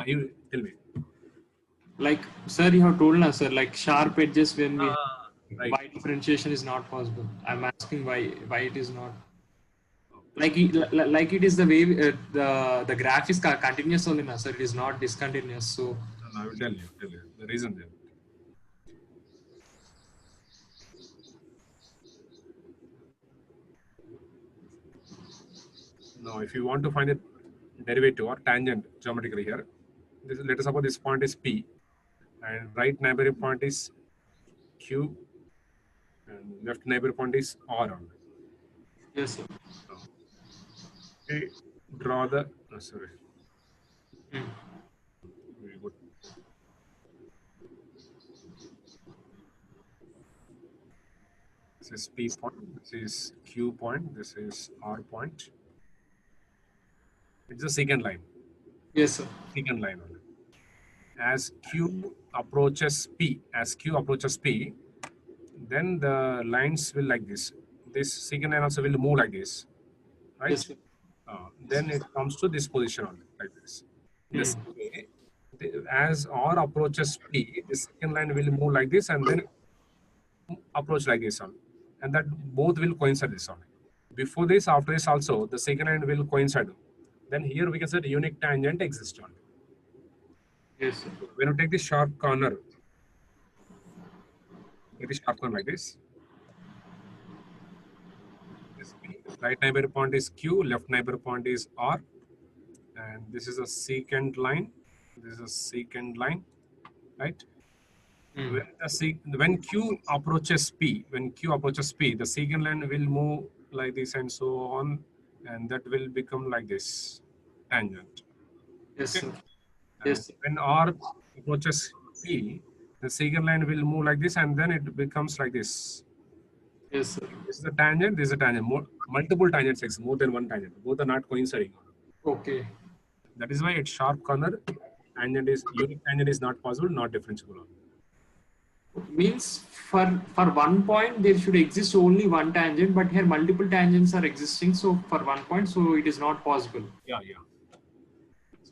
You tell me. Like, sir, you have told us, sir, like sharp edges when we right. why differentiation is not possible. I'm asking why it is not. Like it is the way the graph is continuous only, sir. It is not discontinuous. So I will tell you the reason there. Now, if you want to find a derivative or tangent geometrically here, let us suppose this point is P, and right neighboring point is Q, and left neighboring point is R. yes, sir. We draw the. Sorry. Very good. This is P point. This is Q point. This is R point. It's the second line. Yes, sir. Second line only. As Q approaches P, then the lines will like this. This second line also will move like this, right? Yes, sir. Then it comes to this position only, like this. This way, as R approaches P, the second line will move like this and then approach like this only. And that both will coincide this only. Before this, after this also, the second line will coincide. Then here we can say the unique tangent exists only. Yes, sir. When you take the sharp corner, like this. Right neighbor point is Q, left neighbor point is R, and this is a secant line. This is a secant line, right? When Q approaches P, the secant line will move like this and so on, and that will become like this tangent. Yes, Okay. sir. Yes, sir. When R approaches P, the secant line will move like this, and then it becomes like this. Yes, sir. This is a tangent. This is a tangent. Multiple tangents exist. More than one tangent. Both are not coinciding. Okay. That is why at sharp corner, unique tangent is not possible, not differentiable. Means for one point there should exist only one tangent, but here multiple tangents are existing. So for one point, so it is not possible. Yeah.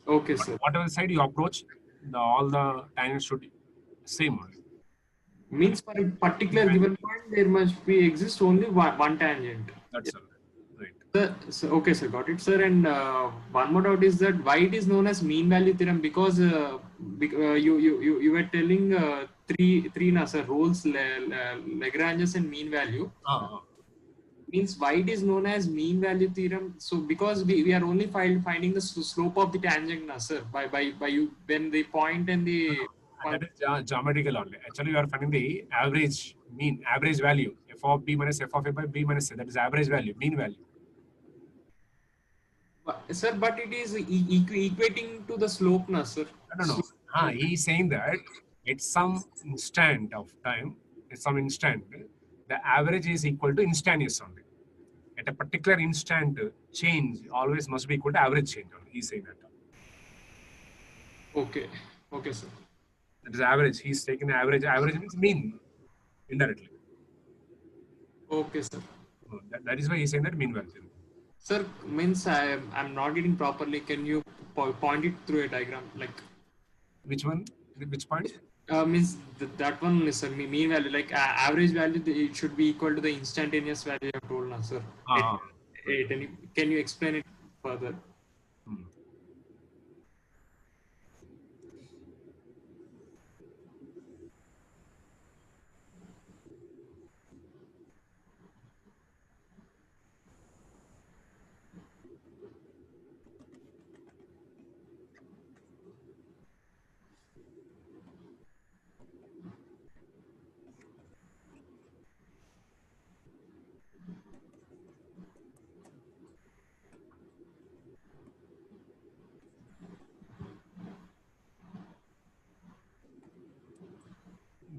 Okay, But sir. whatever side you approach, all the tangents should be same only. Means for a particular given point there must be exist only one tangent. That's all. Right. So, okay, sir, got it, sir. And one more doubt is that why it is known as mean value theorem, because you were telling three sir, Rolle's, Lagrange's and mean value. Means why it is known as mean value theorem. So because we are only finding the slope of the tangent, sir, by you when the point and the That is geometrical only. Actually, you are finding the average value, f of b minus f of a by b minus a. That is average value, mean value. Sir, but it is equating to the slope, na, sir. No. He's saying that at some instant of time, at some instant, the average is equal to instantaneous only. At a particular instant, change always must be equal to average change only. He's saying that. Okay. Okay, sir. That is average. He's taking the average. Average means mean indirectly. Okay, sir. That is why he's saying that mean value. Sir, means I'm not getting properly. Can you point it through a diagram? Like, Which one? Which point? means that one is, sir, mean value, like average value, it should be equal to the instantaneous value you have told now, sir. Can you explain it further?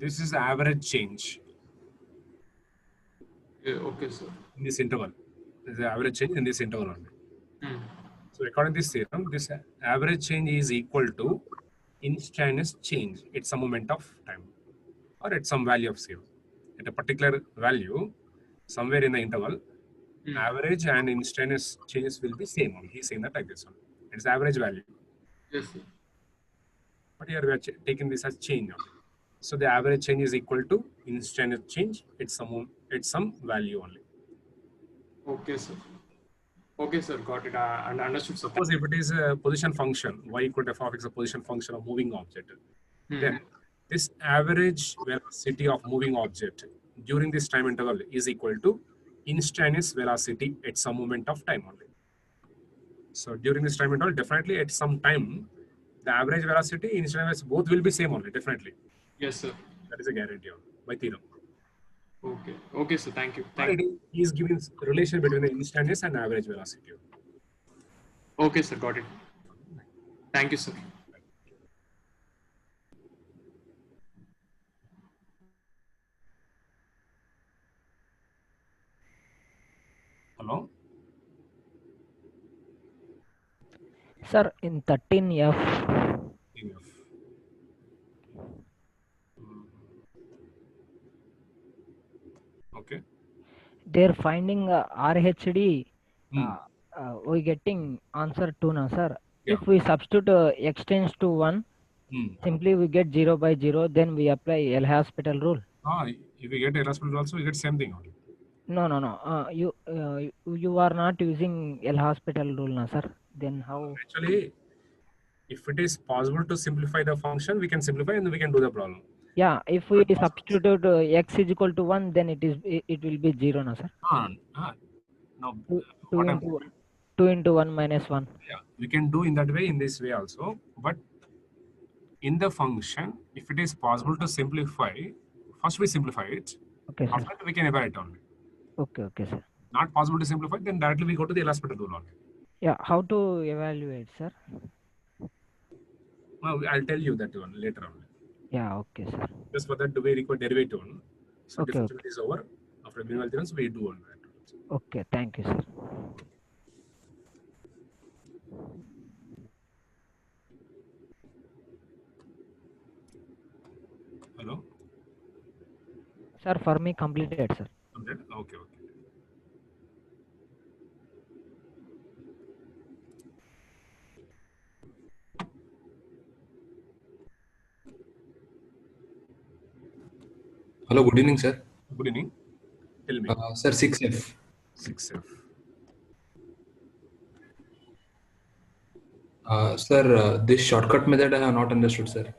This is the average change Yeah, okay, sir. in this interval. This is the average change in this interval only. So according to this theorem, this average change is equal to instantaneous change at some moment of time or at some value of zero. At a particular value, somewhere in the interval, average and instantaneous changes will be same. He's saying that like this one. It's average value. Yes, sir. But here we are taking this as change only. So the average change is equal to instantaneous change at some value only. Okay, sir. Okay, sir. Got it. And understood, sir. Suppose if it is a position function, y equal to f of x, a position function of moving object, then this average velocity of moving object during this time interval is equal to instantaneous velocity at some moment of time only. So during this time interval, definitely at some time, the average velocity, instantaneous, both will be same only, definitely. Yes, sir. That is a guarantee by theorem. Okay. Okay, sir. Thank you. Thank you. He is giving relation between the instantaneous and average velocity. Okay, sir. Got it. Thank you, sir. Hello? Sir, in 13F, Okay. they're finding RHD. We getting answer 2 now, sir. Yeah. If we substitute x tends to 1, simply we get 0 by 0, then we apply L hospital rule. If we get Erasmus also, we get same thing only. No. You are not using L hospital rule now, sir. Then how? Actually, if it is possible to simplify the function, we can simplify and we can do the problem. Yeah, if we substitute x is equal to 1, then it will be 0 now, sir. No. 2 into 1 minus 1. Yeah, we can do in that way, in this way also. But in the function, if it is possible to simplify, first we simplify it. Okay, sir. After that we can evaluate only. Okay, sir. Not possible to simplify, then directly we go to the L'Hospital rule only. Yeah, how to evaluate, sir? Well, I'll tell you that one later on. Yeah, okay, sir. Just for that, do we require derivative one? So Okay, differential is over. After minimal theorems, we do on that. Okay, thank you, sir. Hello? Sir, for me completed, sir. Okay. Hello, good evening, sir. Good evening. Tell me. Sir, 6F. 6F. Sir, this shortcut method I have not understood, sir.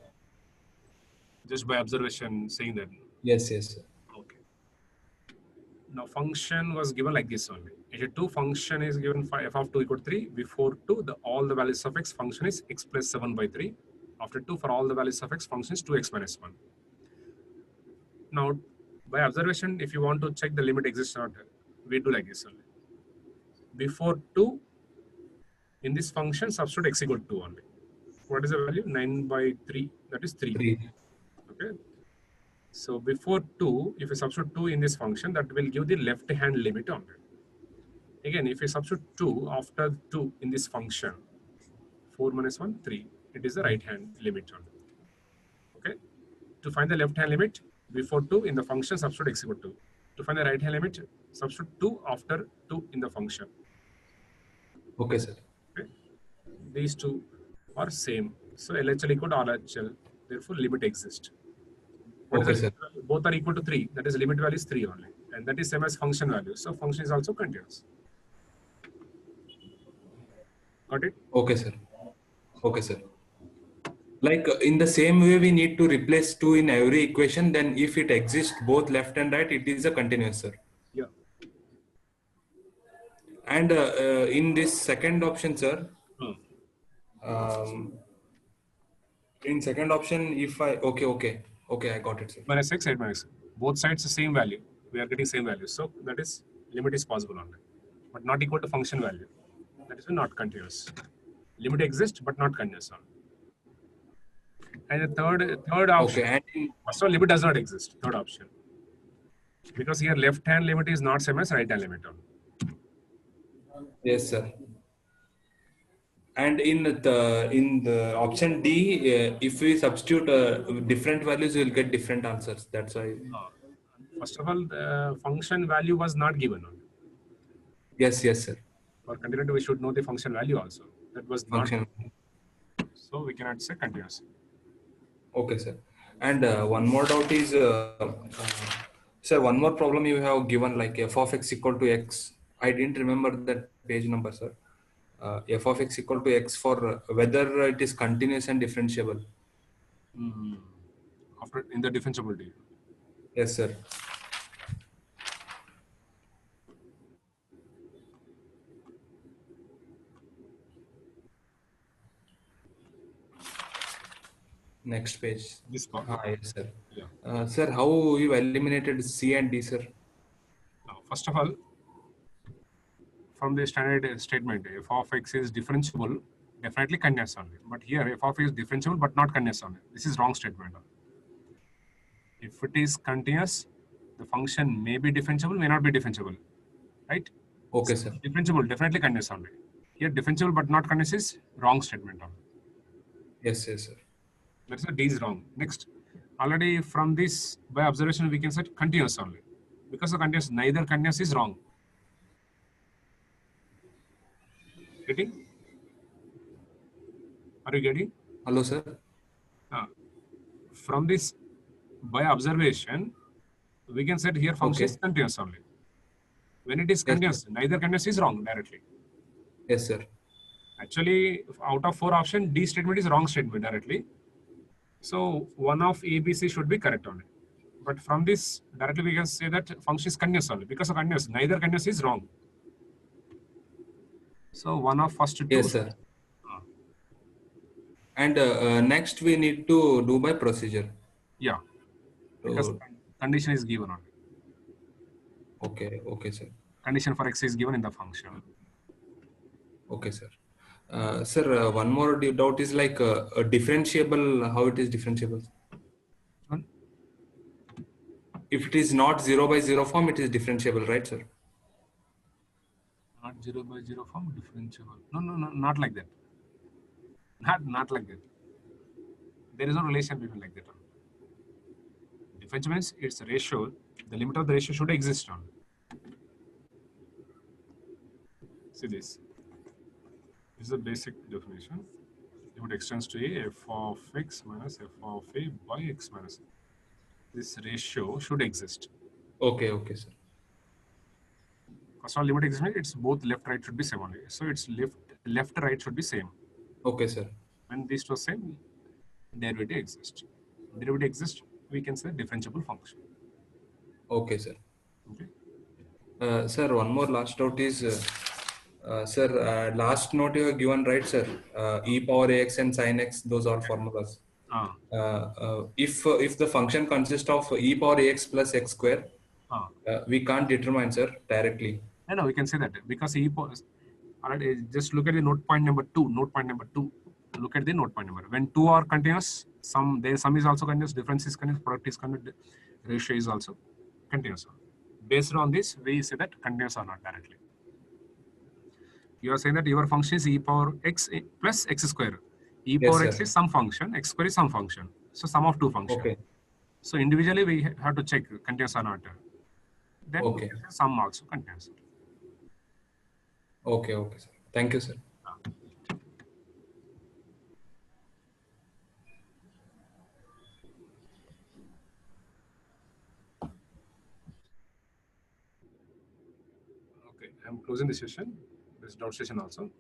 Just by observation, saying that. Yes, sir. Okay. Now, function was given like this only. If a 2 function is given f of 2 equal to 3, before 2, all the values of x function is x plus 7 by 3. After 2, for all the values of x function is 2x minus 1. Now, by observation, if you want to check the limit exists or not, we do like this only. Before 2, In this function, substitute x equal to 2 only. What is the value? 9 by 3, that is 3. 3. Okay. So before 2, if you substitute 2 in this function, that will give the left hand limit only. Again, if you substitute 2 after 2 in this function, 4 minus 1, 3, it is the right hand limit only. Okay. To find the left hand limit, before 2 in the function, substitute x equal to 2. To find the right hand limit, substitute 2 after 2 in the function. Okay, sir. Okay. These two are same. So LHL equal to RHL. Therefore, limit exists. Okay, sir. Both are equal to 3. That is, limit value is 3 only. And that is same as function value. So function is also continuous. Got it? Okay, sir. Okay, sir. Like in the same way, we need to replace 2 in every equation. Then if it exists both left and right, it is a continuous, sir. Yeah. And in this second option, sir, in second option, if I, okay, I got it, sir. Minus x, 8 minus. Both sides the same value. We are getting same value. So that is, limit is possible only. But not equal to function value. That is not continuous. Limit exists, but not continuous only. And the third option, Okay, and first of all, limit does not exist. Third option. Because here left hand limit is not same as right hand limit only. yes, sir. And in the option D, if we substitute different values, we will get different answers. That's why. First of all, the function value was not given only. Yes, sir. For continuity, we should know the function value also. That was not. Function. So we cannot say continuous. Okay, sir. And one more doubt is, sir, one more problem you have given, like f of x equal to x. I didn't remember that page number, sir. F of x equal to x for whether it is continuous and differentiable. After in the differentiability. Yes, sir. Next page. This part. Yes, sir. Yeah. Sir, how you eliminated C and D, sir? Now, first of all, from the standard statement, f of x is differentiable, definitely continuous only. But here, f of x is differentiable but not continuous only. This is wrong statement. If it is continuous, the function may be differentiable, may not be differentiable, right? Okay, So, sir. differentiable, definitely continuous only. Here, differentiable but not continuous is wrong statement only. Yes, sir. That's a D is wrong. Next, already from this, by observation, we can set continuous only. Because of continuous, neither continuous is wrong. Getting? Are you getting? Hello, sir. From this, by observation, we can set here function is continuous only. When it is continuous, neither continuous is wrong directly. Yes, sir. Actually, out of 4 options, D statement is wrong statement directly. So one of A, B, C should be correct only. But from this, directly we can say that function is continuous only. Because of continuous, neither continuous is wrong. So one of first two. Yes, sir. And next we need to do by procedure. Yeah. Because condition is given only. Okay, sir. Condition for x is given in the function. Okay, sir. Sir, one more doubt is like a differentiable, how it is differentiable? If it is not 0 by 0 form, it is differentiable, right, sir? Not 0 by 0 form, differentiable. No, not like that. Not like that. There is no relation between like that. Differentiable means it's a ratio. The limit of the ratio should exist on. See this. This is a basic definition. Limit extends to a f of x minus f of a by x minus a. This ratio should exist. Okay, sir. First of all, limit exists means it's both left right should be same only. So it's left right should be same. Okay, sir. When these two are same, derivative exists. Derivative exists, we can say differentiable function. Okay, sir. Okay. Sir, one more last doubt is, sir, last note you have given, right, sir? E power ax and sin x, those are formulas. If the function consists of e power ax plus x square, we can't determine, sir, directly. No, we can say that because All right, just look at the note point number 2. Note point number 2. Look at the note point number. When two are continuous, sum is also continuous, difference is continuous, product is continuous, ratio is also continuous. Based on this, we say that continuous or not directly. You are saying that your function is e power x plus x square. E Yes, power x sir. is some function, x square is some function. So sum of two functions. Okay. So individually we have to check continuous or not. Then Okay. sum also continuous. Okay, okay, sir. Thank you, sir. Okay, I'm closing the session. There's doubt session also.